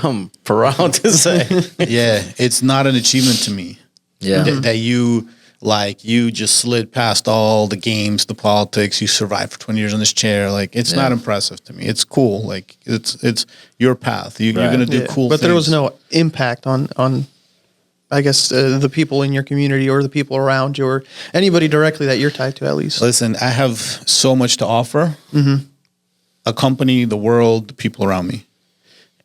I'm proud to say. Yeah. It's not an achievement to me. Yeah. That you just slid past all the games, the politics, you survived for 20 years in this chair. Like, it's not impressive to me. It's cool. Like, it's your path. You're going to do cool but things. there was no impact on I guess, the people in your community or the people around you or anybody directly that you're tied to, at least. Listen, I have so much to offer. A company, the world, the people around me.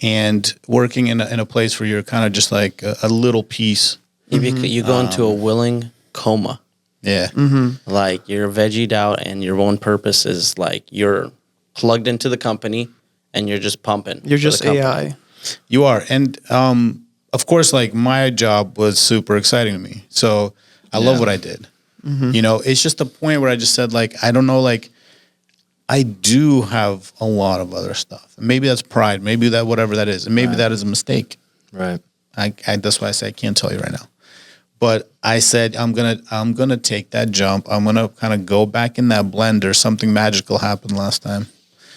And working in a place where you're kind of just like a little piece. You go into a willing coma. Yeah. Like you're veggie'd out and your one purpose is like you're plugged into the company and you're just pumping. You're for just the company. AI. You are. And of course, like my job was super exciting to me. So I love what I did. It's just a point where I just said, like, I don't know, like, I do have a lot of other stuff. Maybe that's pride. Maybe that whatever that is. And maybe that is a mistake. Right. That's why I say I can't tell you right now. But I said I'm gonna take that jump. I'm gonna kind of go back in that blender. Something magical happened last time.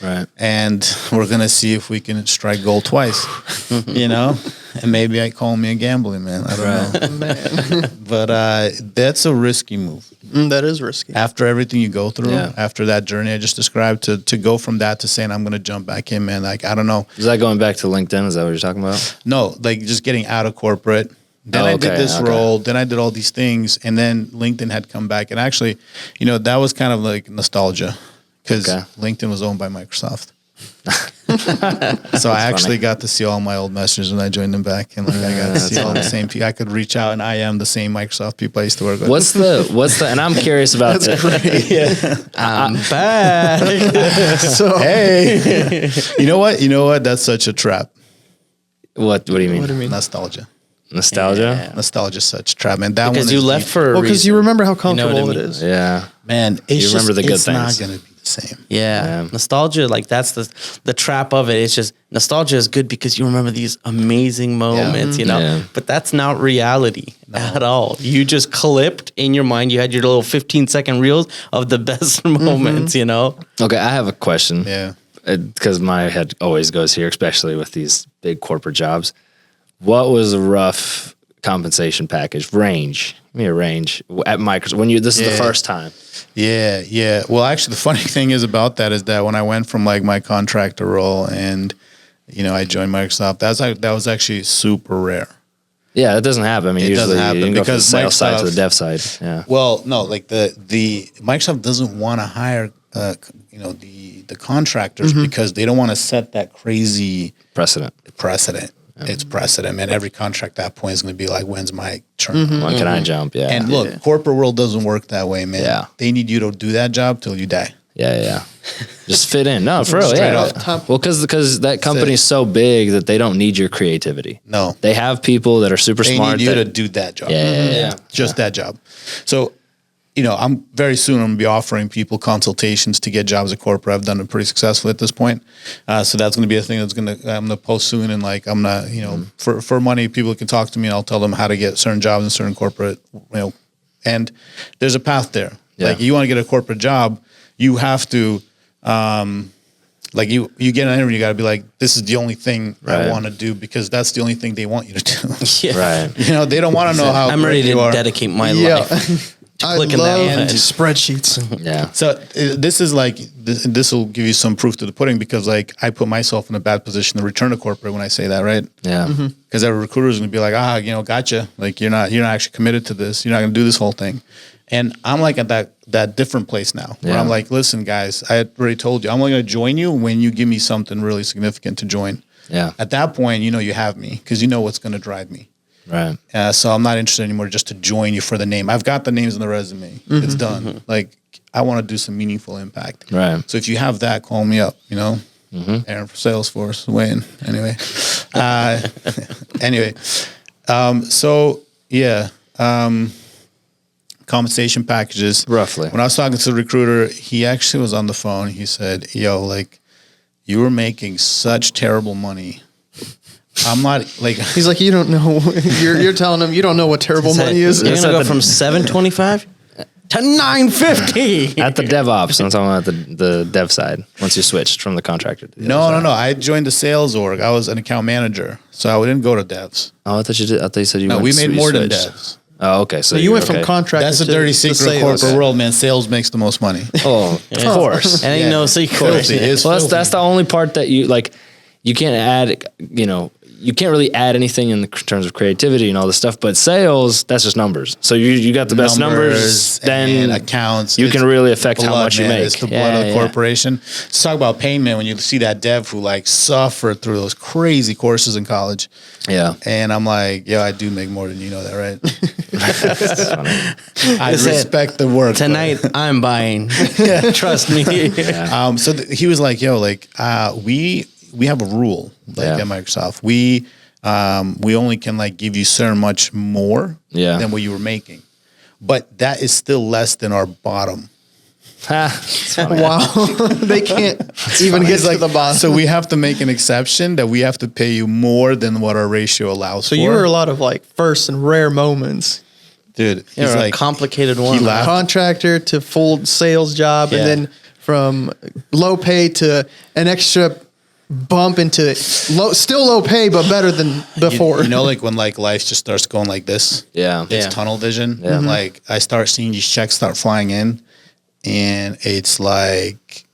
Right. And we're going to see if we can strike gold twice, and maybe I call me a gambling man. I don't know. But that's a risky move. That is risky. After everything you go through, Yeah. after that journey I just described, to go from that to saying I'm going to jump back in, man, like, I don't know. Is that going back to LinkedIn? Is that what you're talking about? No, like just getting out of corporate. Then I did this role. Then I did all these things. And then LinkedIn had come back. And actually, that was kind of like nostalgia. Because LinkedIn was owned by Microsoft. So I actually got to see all my old messages when I joined them back. And like I got to see all the same people. I could reach out and I am the same Microsoft people I used to work with. What's the and I'm curious about this. I'm back. So, Hey, you know what? That's such a trap. What do you mean? what do you mean? Nostalgia. Nostalgia? Yeah. Nostalgia's such a trap, man. That Because one you is left deep. for a Well, because reason. you remember how know what I comfortable mean? it is. Yeah. Man, it's You remember the good it's not things. going to be the same. Yeah. Nostalgia, like that's the trap of it. It's just nostalgia is good because you remember these amazing moments, Yeah. but that's not reality at all. You just clipped in your mind. You had your little 15-second reels of the best moments, Okay, I have a question. Yeah. Because my head always goes here, especially with these big corporate jobs. What was a rough compensation package range? Give me a range at Microsoft when this is the first time. Yeah. Well, actually, the funny thing is about that is that when I went from like my contractor role and I joined Microsoft, that was actually super rare. Yeah, that doesn't happen. I mean, It usually doesn't happen you can go from the because sales side to the Microsoft- dev side. Yeah. Well, no, like the Microsoft doesn't want to hire the contractors because they don't want to set that crazy Precedent. precedent. it's precedent, man. Every contract at that point is going to be like, when's my turn? When can I jump? Yeah. And look, corporate world doesn't work that way, man. Yeah. They need you to do that job till you die. Yeah. Just fit in. No, for real. Straight Yeah. up. Well, because that company's so big that they don't need your creativity. No. They have people that are super They smart. need you that- to do that job. Yeah. Just that job. So, I'm very soon I'm going to be offering people consultations to get jobs at corporate. I've done it pretty successfully at this point. So that's going to be a thing I'm going to post soon. And like, I'm not, for money, people can talk to me and I'll tell them how to get certain jobs in certain corporate, and there's a path there. Yeah. Like you want to get a corporate job, you have to, like you get an interview, you got to be like, this is the only thing I want to do because that's the only thing they want you to do. Yeah. Right. They don't want to know how I'm ready great you to are. dedicate my Yeah. life. I Clicking that love button. spreadsheets. Yeah. So this is like this will give you some proof to the pudding because like I put myself in a bad position to return to corporate when I say that, right? Yeah. Because every recruiter is going to be like, gotcha. Like you're not actually committed to this. You're not going to do this whole thing. And I'm like at that different place now where Yeah. I'm like, listen, guys, I had already told you I'm only going to join you when you give me something really significant to join. Yeah. At that point, you have me because you know what's going to drive me. Right. So I'm not interested anymore just to join you for the name. I've got the names in the resume. It's done. Like I want to do some meaningful impact. Right. So if you have that, call me up, Aaron for Salesforce, Wayne. Anyway. Compensation packages. Roughly. When I was talking to the recruiter, he actually was on the phone. He said, yo, like you were making such terrible money. I'm not like He's like, you don't know. You're telling him you don't know what terrible money is. You're It's gonna at go the- from 725 to 950. At the DevOps, I'm talking about the dev side. Once you switched from the contractor to the No. other side. I joined the sales org. I was an account manager, so I didn't go to devs. Oh, I thought you did. I thought you said you. No, went we made you more than switched. devs. Oh, okay. So You went from okay. contractor. That's the to- dirty to secret of sales. corporate world, man. Sales makes the most money. Oh, of course. And ain't Yeah. no secret. Filthy. It's Well, filthy. that's the only part that you like. You can't add. You can't really add anything in the terms of creativity and all this stuff. But sales, that's just numbers. So you got the best numbers, then and accounts. you It's can really affect how blood, much you man. make. It's the blood of the corporation. Let's talk about pain, man. When you see that dev who like suffered through those crazy courses in college, Yeah. and I'm like, yo, I do make more than you know that, right? That's funny. I Listen, respect the work. Tonight, I'm buying. Trust me. So he was like, yo, like we have a rule like Yeah. at Microsoft. We only can like give you so much more Yeah. than what you were making. But that is still less than our bottom. It's funny. Wow. They can't even get to the bottom. So we have to make an exception that we have to pay you more than what our ratio allows So for. you were a lot of like first and rare moments. Dude, he's You're like a complicated one. laughed. Contractor to full sales job, Yeah. and then from low pay to an extra bump into still low pay, but better than before. You know, like when like life just starts going like this. Yeah. It's Yeah. tunnel vision. Yeah. Like I start seeing these checks start flying in, and it's like,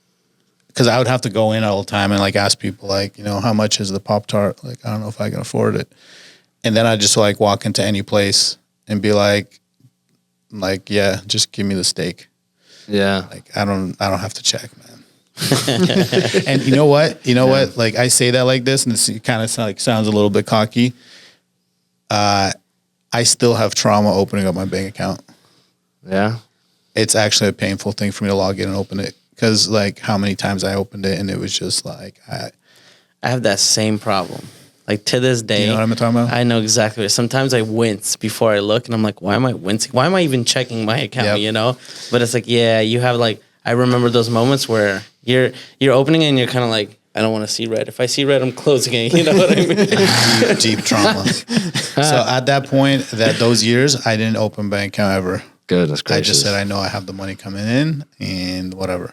because I would have to go in all the time and like ask people like, how much is the Pop-Tart? Like I don't know if I can afford it, and then I just like walk into any place and be like, yeah, just give me the steak. Yeah. Like I don't have to check, man. And you know what? Like I say that like this, and it kind of sounds a little bit cocky. I still have trauma opening up my bank account. Yeah. It's actually a painful thing for me to log in and open it because like how many times I opened it and it was just like I have that same problem. Like to this day, you know what I'm talking about? I know exactly what. Sometimes I wince before I look, and I'm like, why am I wincing? Why am I even checking my account? Yep. But it's like, yeah, you have like, I remember those moments where you're opening it and you're kind of like, I don't want to see red. If I see red, I'm closing it. You know what I mean? deep trauma. So at that point, those years, I didn't open bank account ever. Goodness gracious. I just said I know I have the money coming in and whatever.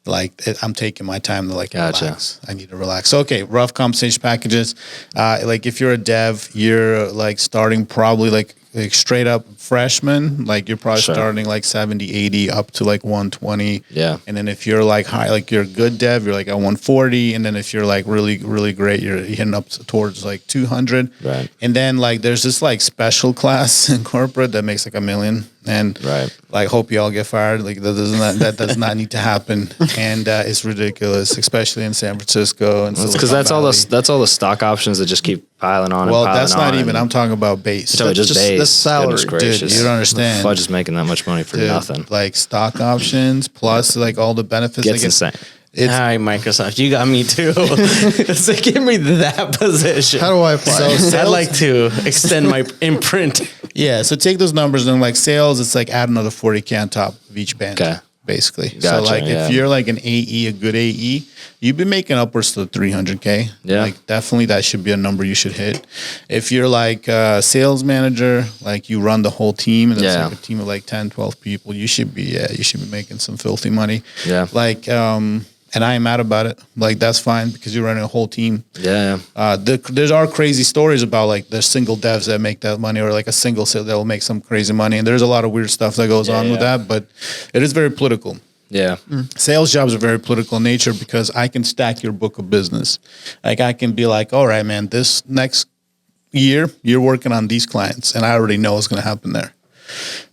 Like I'm taking my time to like Gotcha. relax. I need to relax. So okay, rough compensation packages. Like if you're a dev, you're like starting probably like straight up freshman. Like you're probably Sure. starting like 70, 80 up to like 120. Yeah. And then if you're like high, like you're a good dev, you're like at 140. And then if you're like really, really great, you're hitting up towards like 200. Right. And then like there's this like special class in corporate that makes like $1 million. And Right. like hope you all get fired. Like that does not need to happen. And it's ridiculous, especially in San Francisco. And Because Silicon that's all Valley. that's all the stock options that just keep piling on. Well, and piling that's not on even. and- I'm talking about base. So just just base. the salary. Goodness Dude, gracious. you don't understand. Fudge is making that much money for Dude, nothing. like stock options plus like all the benefits. Gets like insane. It's All right, Microsoft, you got me too. So give me that position. How do I apply? I'd like to extend my imprint. yeah. So take those numbers and like sales, it's like add another 40K on top of each band. Okay. Basically. So Gotcha, like yeah. if you're like an AE, a good AE, you've been making upwards to 300K. Yeah. Like definitely that should be a number you should hit. If you're like a sales manager, like you run the whole team and it's Yeah. like a team of like 10, 12 people, you should be making some filthy money. Yeah. Like, and I am mad about it. Like that's fine because you're running a whole team. Yeah. There are crazy stories about like there's single devs that make that money or like a single sale that will make some crazy money. And there's a lot of weird stuff that goes on with yeah. that, but it is very political. Yeah. Sales jobs are very political in nature because I can stack your book of business. Like I can be like, all right, man, this next year you're working on these clients and I already know what's going to happen there.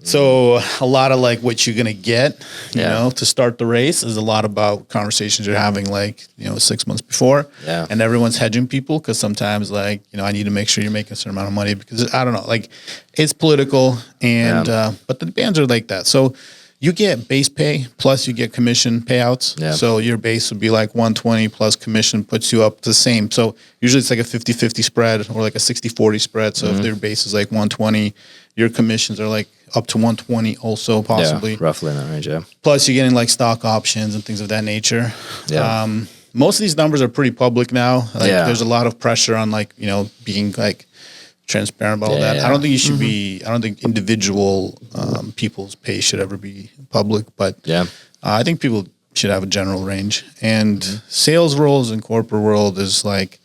So a lot of like what you're going to get, you Yeah. know, to start the race is a lot about conversations you're having like, 6 months before. Yeah. And everyone's hedging people because sometimes like, I need to make sure you're making a certain amount of money because I don't know, like it's political and, but the bands are like that. So you get base pay plus you get commission payouts. Yeah. So your base would be like 120 plus commission puts you up to the same. So usually it's like a 50-50 spread or like a 60-40 spread. So if their base is like 120, your commissions are like up to 120 also possibly. Yeah. Roughly in that range. Yeah. Plus you're getting like stock options and things of that nature. Yeah. Most of these numbers are pretty public now. Like Yeah. there's a lot of pressure on like, being like transparent about all that. Yeah. I don't think you should be, I don't think individual people's pay should ever be public, but Yeah. I think people should have a general range. And sales roles in corporate world is like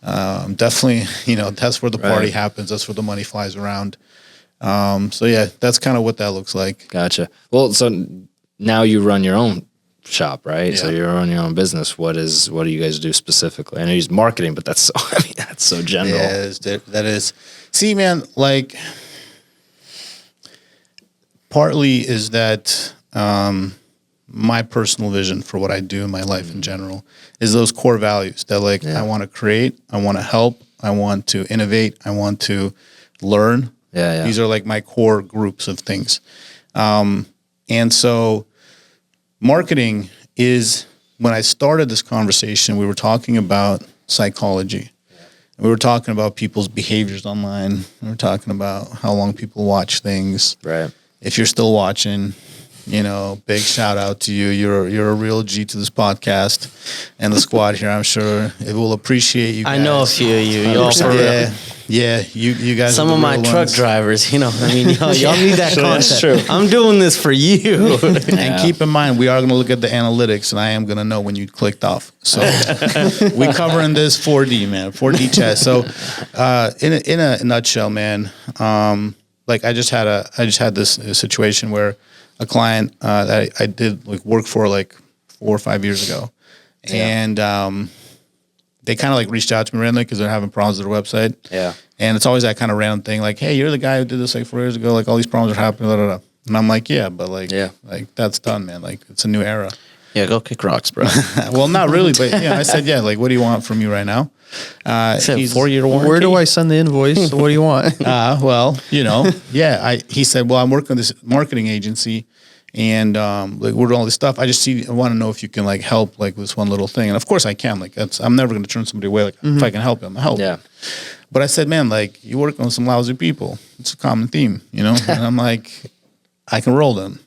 definitely, that's where the party Right. happens. That's where the money flies around. So yeah, that's kind of what that looks like. Gotcha. Well, so now you run your own shop, right? So Yeah. you're running your own business. What do you guys do specifically? I know you use marketing, but that's that's so general. Yeah, that is. See, man, like partly is that my personal vision for what I do in my life in general is those core values that like I want to create, I want to help, I want to innovate, I want to learn. Yeah. These are like my core groups of things. And so marketing is, when I started this conversation, we were talking about psychology. We were talking about people's behaviors online. We were talking about how long people watch things. Right. If you're still watching, big shout out to you. You're a real G to this podcast and the squad here. I'm sure it will appreciate you guys. I know a few of you. Y'all for real. Yeah, you guys. Some are of the my real truck ones. drivers, y'all need that That's content. true. I'm doing this for you. And keep in mind, we are going to look at the analytics, and I am going to know when you clicked off. So we covering this 4D, man, 4D chess. So in a nutshell, man, like I just had this situation where a client that I did like work for like 4 or 5 years ago, and they kind of like reached out to me randomly because they're having problems with their website. Yeah. And it's always that kind of random thing, like, hey, you're the guy who did this like 4 years ago. Like all these problems are happening. Blah, blah, blah. And I'm like, yeah, but like, like that's done, man. Like it's a new era. Yeah, go kick rocks, bro. Well, not really, but yeah, I said, yeah, like, what do you want from me right now? Said He's- 4-year warranty. Where do I send the invoice? What do you want? Well, yeah. He said, well, I'm working with this marketing agency, and like we're doing all this stuff. I want to know if you can like help like with this one little thing. And of course I can. Like I'm never going to turn somebody away. Like if I can help them, I'll help. Yeah. But I said, man, like you work on some lousy people. It's a common theme, And I'm like, I can roll them,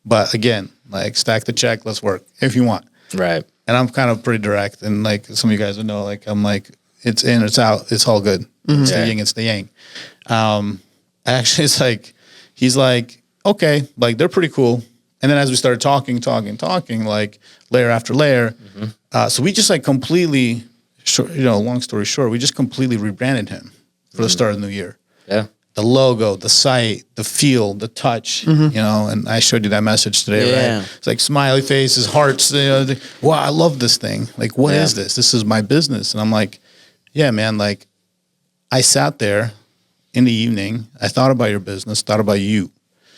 but again, like stack the check. Let's work if you want. Right. And I'm kind of pretty direct, and like some of you guys would know, like I'm like, it's in, it's out, it's all good. It's the yin, it's the yang. Actually, it's like he's like, okay, like they're pretty cool. And then as we started talking, like layer after layer, so we just like completely, long story short, we just completely rebranded him for the start of the new year. Yeah. The logo, the site, the feel, the touch, and I showed you that message today, Yeah. right? It's like smiley faces, hearts, wow, I love this thing. Like, what is this? This is my business. And I'm like, yeah, man, like I sat there in the evening, I thought about your business, thought about you.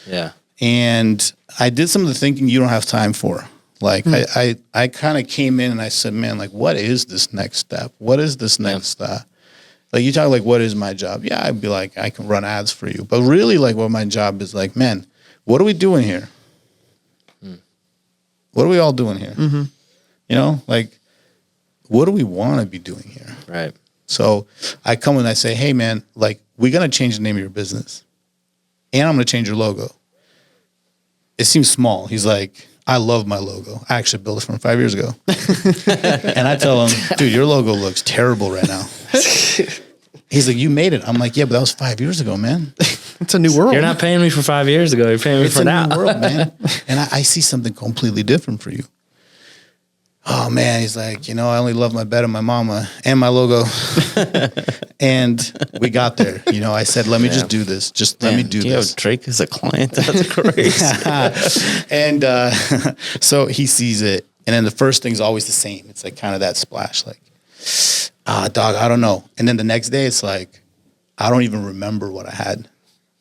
Yeah. And I did some of the thinking you don't have time for. Like I kind of came in and I said, man, like, what is this next step? What is this next Like you talk like, what is my job? Yeah, I'd be like, I can run ads for you. But really like what my job is like, man, what are we doing here? What are we all doing here? You know, like, what do we want to be doing here? Right. So I come and I say, hey man, like we're going to change the name of your business and I'm going to change your logo. It seems small. He's like, I love my logo. I actually built it from 5 years ago. And I tell him, dude, your logo looks terrible right now. He's like, you made it. I'm like, yeah, but that was 5 years ago, man. It's a new world. You're not paying me for 5 years ago. You're paying me It's for a now. new world, man. And I see something completely different for you. Oh man, he's like, you know, I only love my bed and my mama and my logo. And we got there. You know, I said, let me just do this. Just let me do this. Drake is a client. That's crazy. And so he sees it. And then the first thing's always the same. It's like kind of that splash, like, dog, I don't know. And then the next day it's like, I don't even remember what I had.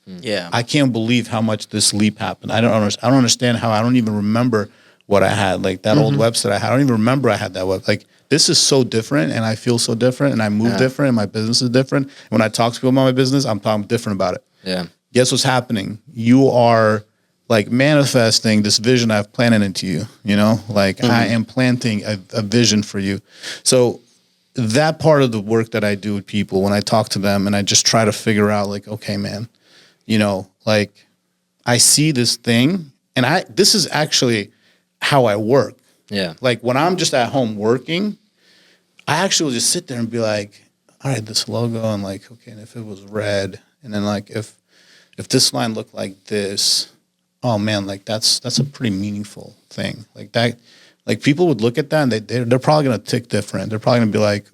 Yeah. I can't believe how much this leap happened. I don't understand how I don't even remember what I had. Like that old website I had. I don't even remember I had that web. Like this is so different and I feel so different and I move different and my business is different. When I talk to people about my business, I'm talking different about it. Yeah. Guess what's happening? You are like manifesting this vision I've planted into you, you know? Like I am planting a vision for you. So that part of the work that I do with people, when I talk to them and I just try to figure out like, okay, man, you know, like I see this thing and this is actually how I work. Yeah. Like when I'm just at home working, I actually will just sit there and be like, all right, this logo and like, okay, and if it was red and then like if this line looked like this, oh man, like that's a pretty meaningful thing. Like that, like people would look at that and they're probably gonna tick different. They're probably gonna be like,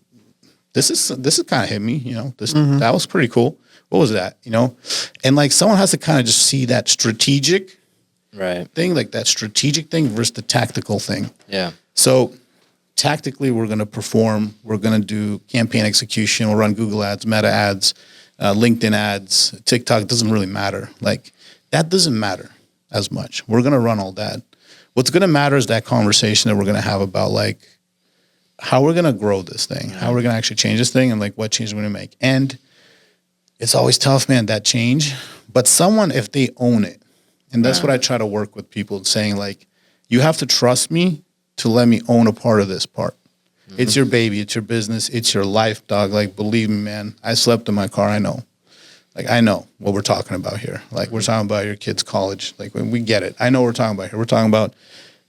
this is kind of hit me, you know, that was pretty cool. What was that? You know? And like someone has to kind of just see that strategic thing, like that strategic thing versus the tactical thing. Yeah. So tactically, we're going to perform. We're going to do campaign execution. We'll run Google ads, Meta ads, LinkedIn ads, TikTok. It doesn't really matter. Like that doesn't matter as much. We're going to run all that. What's going to matter is that conversation that we're going to have about like how we're going to grow this thing, how we're going to actually change this thing and like what change we're going to make. And it's always tough, man, that change. But someone, if they own it, and that's what I try to work with people, saying like, you have to trust me to let me own a part of this part. It's your baby. It's your business. It's your life, dog. Like, believe me, man, I slept in my car. I know. Like, I know what we're talking about here. Like, we're talking about your kid's college. Like, we get it. I know what we're talking about here. We're talking about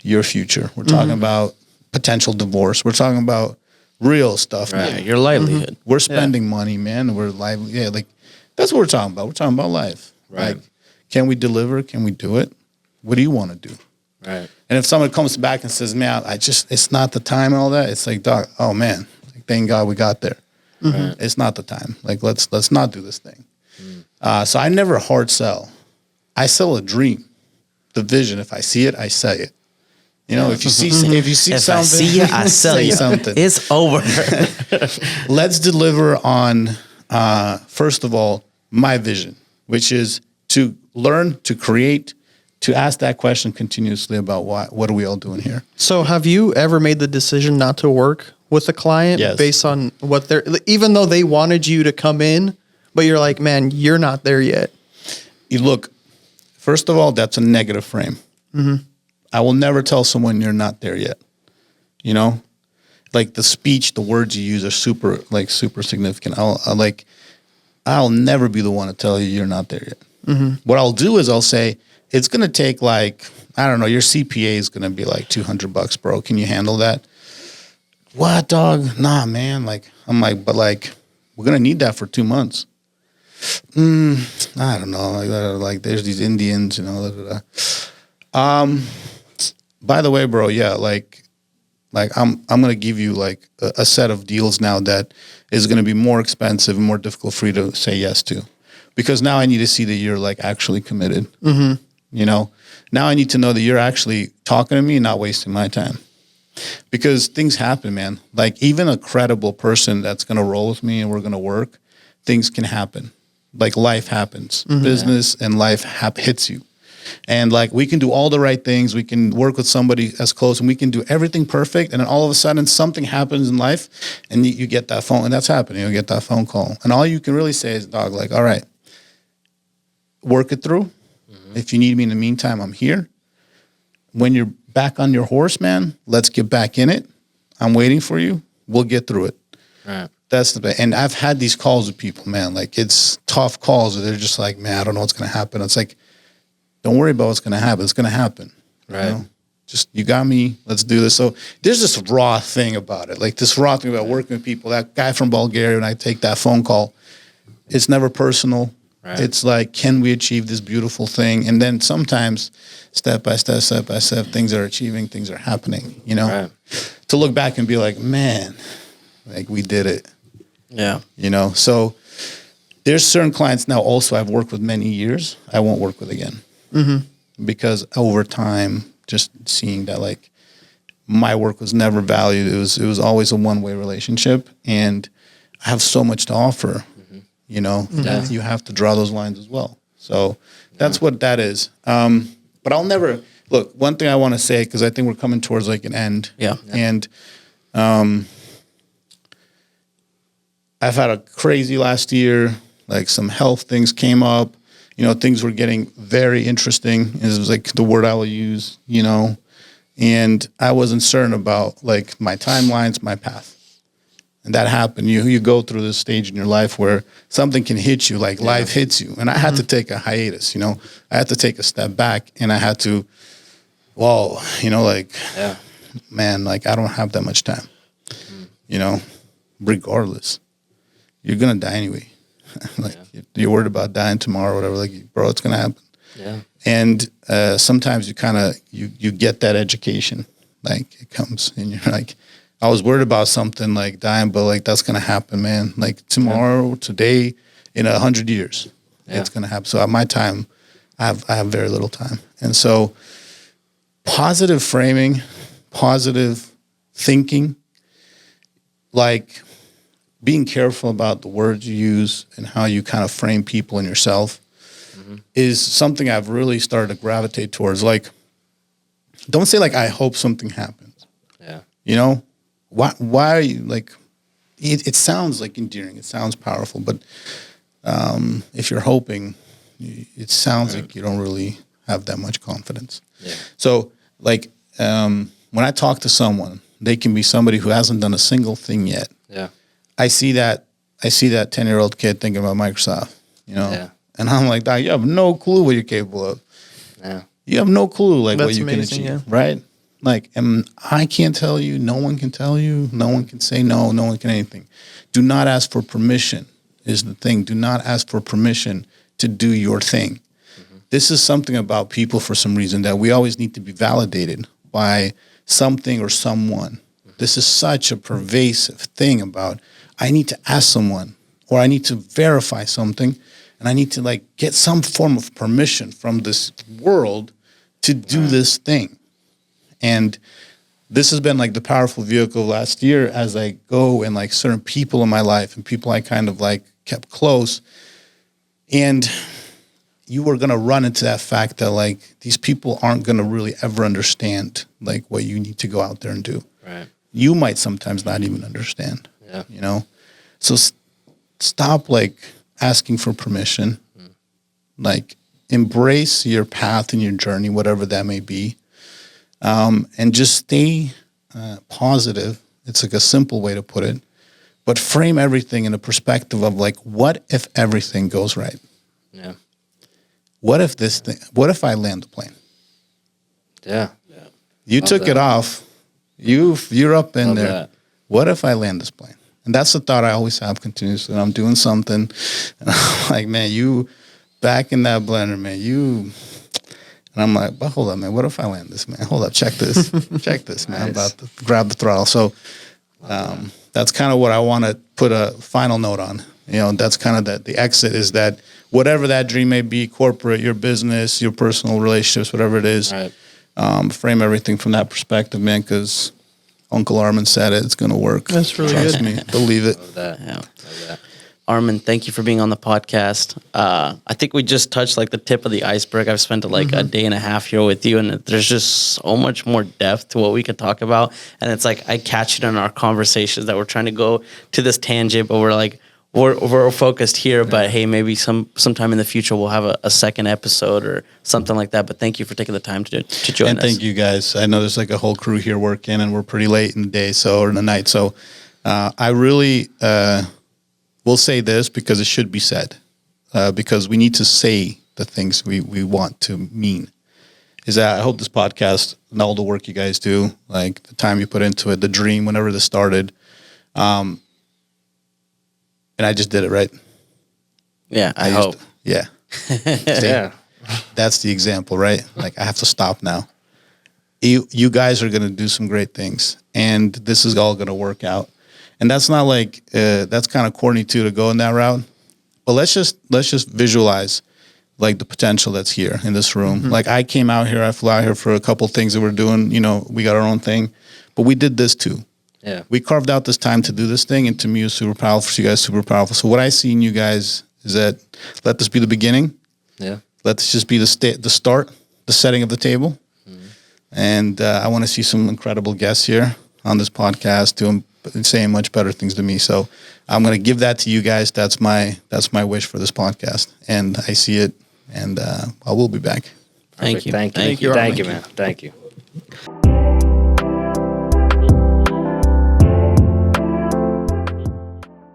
your future. We're talking about potential divorce. We're talking about real stuff, man. Your livelihood. We're spending money, man. We're live. Yeah, like, that's what we're talking about. We're talking about life. Right. Like, can we deliver? Can we do it? What do you want to do? Right. And if someone comes back and says, man, it's not the time and all that, it's like, dog, oh man, like, thank God we got there. It's not the time. Like, let's not do this thing. So I never hard sell. I sell a dream, the vision. If I see it, I say it. You know, if you see If something, I see you, I sell say you. something. It's over. Let's deliver on, first of all, my vision, which is to learn, to create, to ask that question continuously about what are we all doing here? So have you ever made the decision not to work with a client Yes. based on what they're, even though they wanted you to come in, but you're like, man, you're not there yet? You look, first of all, that's a negative frame. I will never tell someone you're not there yet. You know, like the speech, the words you use are super significant. I'll never be the one to tell you you're not there yet. What I'll do is I'll say, it's going to take like, I don't know, your CPA is going to be like $200, bro. Can you handle that? What, dog? Nah, man. Like, I'm like, but like, we're going to need that for 2 months. I don't know. Like, there's these Indians, you know. By the way, bro, yeah, like I'm going to give you like a set of deals now that is going to be more expensive and more difficult for you to say yes to. Because now I need to see that you're like actually committed. You know, now I need to know that you're actually talking to me and not wasting my time. Because things happen, man. Like even a credible person that's going to roll with me and we're going to work, things can happen. Like life happens. Business and life hits you. And like, we can do all the right things. We can work with somebody as close and we can do everything perfect. And then all of a sudden something happens in life and you get that phone, and that's happening. You get that phone call. And all you can really say is, dog, like, all right, work it through. If you need me in the meantime, I'm here. When you're back on your horse, man, let's get back in it. I'm waiting for you. We'll get through it. Right. That's the best. And I've had these calls with people, man, like it's tough calls where they're just like, man, I don't know what's going to happen. It's like, don't worry about what's going to happen. It's going to happen. Right. You know? Just, you got me. Let's do this. So there's this raw thing about it. Like this raw thing about working with people. That guy from Bulgaria, when I take that phone call, it's never personal. Right. It's like, can we achieve this beautiful thing? And then sometimes step by step, things are achieving, things are happening, you know, right. To look back and be like, man, like we did it. Yeah. You know, so there's certain clients now also I've worked with many years, I won't work with again. Because over time, just seeing that like my work was never valued. It was always a one-way relationship, and I have so much to offer. You know, that you have to draw those lines as well. So that's what that is. But I'll never look. One thing I want to say, because I think we're coming towards like an end. Yeah. And I've had a crazy last year. Like some health things came up. You know, things were getting very interesting. It was like the word I will use. You know, and I wasn't certain about like my timelines, my path. And that happened. You go through this stage in your life where something can hit you, like life hits you. And I had to take a hiatus, you know. I had to take a step back, and I had to, you know, like, man, like I don't have that much time, you know, regardless. You're going to die anyway. Like you're worried about dying tomorrow or whatever. Like, bro, it's going to happen. Yeah. And sometimes you kind of, you get that education. Like it comes and you're like, I was worried about something like dying, but like that's gonna happen, man. Like tomorrow, today, in 100 years, it's gonna happen. So at my time, I have very little time, and so positive framing, positive thinking, like being careful about the words you use and how you kind of frame people and yourself, is something I've really started to gravitate towards. Like, don't say like I hope something happens. Yeah, you know. Why are you like, it sounds like endearing, it sounds powerful, but if you're hoping, it sounds like you don't really have that much confidence. Yeah. So like when I talk to someone, they can be somebody who hasn't done a single thing yet. Yeah. I see that 10-year-old kid thinking about Microsoft, you know, and I'm like, you have no clue what you're capable of. Yeah. You have no clue like what you can achieve, right? Like, and I can't tell you, no one can tell you, no one can say no, no one can anything. Do not ask for permission is the thing. Do not ask for permission to do your thing. This is something about people for some reason that we always need to be validated by something or someone. This is such a pervasive thing about, I need to ask someone or I need to verify something and I need to like get some form of permission from this world to do this thing. And this has been like the powerful vehicle last year as I go and like certain people in my life and people I kind of like kept close. And you were going to run into that fact that like these people aren't going to really ever understand like what you need to go out there and do. Right. You might sometimes not even understand, you know? So stop like asking for permission, like embrace your path and your journey, whatever that may be. And just stay positive. It's like a simple way to put it, but frame everything in a perspective of like, what if everything goes right? Yeah. What if I land the plane? Yeah. You took it off. You're up in there. That. What if I land this plane? And that's the thought I always have continuously. And I'm doing something and I'm like, man, you back in that blender, man, and I'm like, but hold up, man. What if I land this, man? Hold up, check this. Check this, man. Nice. I'm about to grab the throttle. So that's kind of what I want to put a final note on. You know, that's kind of the exit is that whatever that dream may be, corporate, your business, your personal relationships, whatever it is, frame everything from that perspective, man, because Uncle Armen said it. It's going to work. That's really Trust good. me. Believe it. Love that. Yeah. Love that. Armen, thank you for being on the podcast. I think we just touched like the tip of the iceberg. I've spent like a day and a half here with you, and there's just so much more depth to what we could talk about. And it's like I catch it in our conversations that we're trying to go to this tangent, but we're like we're focused here. But hey, maybe sometime in the future we'll have a second episode or something like that. But thank you for taking the time to join us. And thank you guys. I know there's like a whole crew here working, and we're pretty late in the day, or in the night. So I really. We'll say this because it should be said, because we need to say the things we want to mean. Is that I hope this podcast and all the work you guys do, like the time you put into it, the dream, whenever this started, and I just did it right. Yeah, I hope. Yeah. Yeah. That's the example, right? Like I have to stop now. You guys are going to do some great things, and this is all going to work out. And that's not like that's kind of corny too to go in that route. But let's just visualize like the potential that's here in this room. Like I came out here, I flew out here for a couple things that we're doing. You know, we got our own thing, but we did this too. Yeah, we carved out this time to do this thing, and to me, it was super powerful. For you guys, super powerful. So what I see in you guys is that let this be the beginning. yeah. Let this just be the start, the setting of the table. And I want to see some incredible guests here on this podcast doing. Saying much better things to me, so I'm going to give that to you guys. That's my wish for this podcast, and I see it, and I will be back. Thank you, man. Thank you, man. Thank you.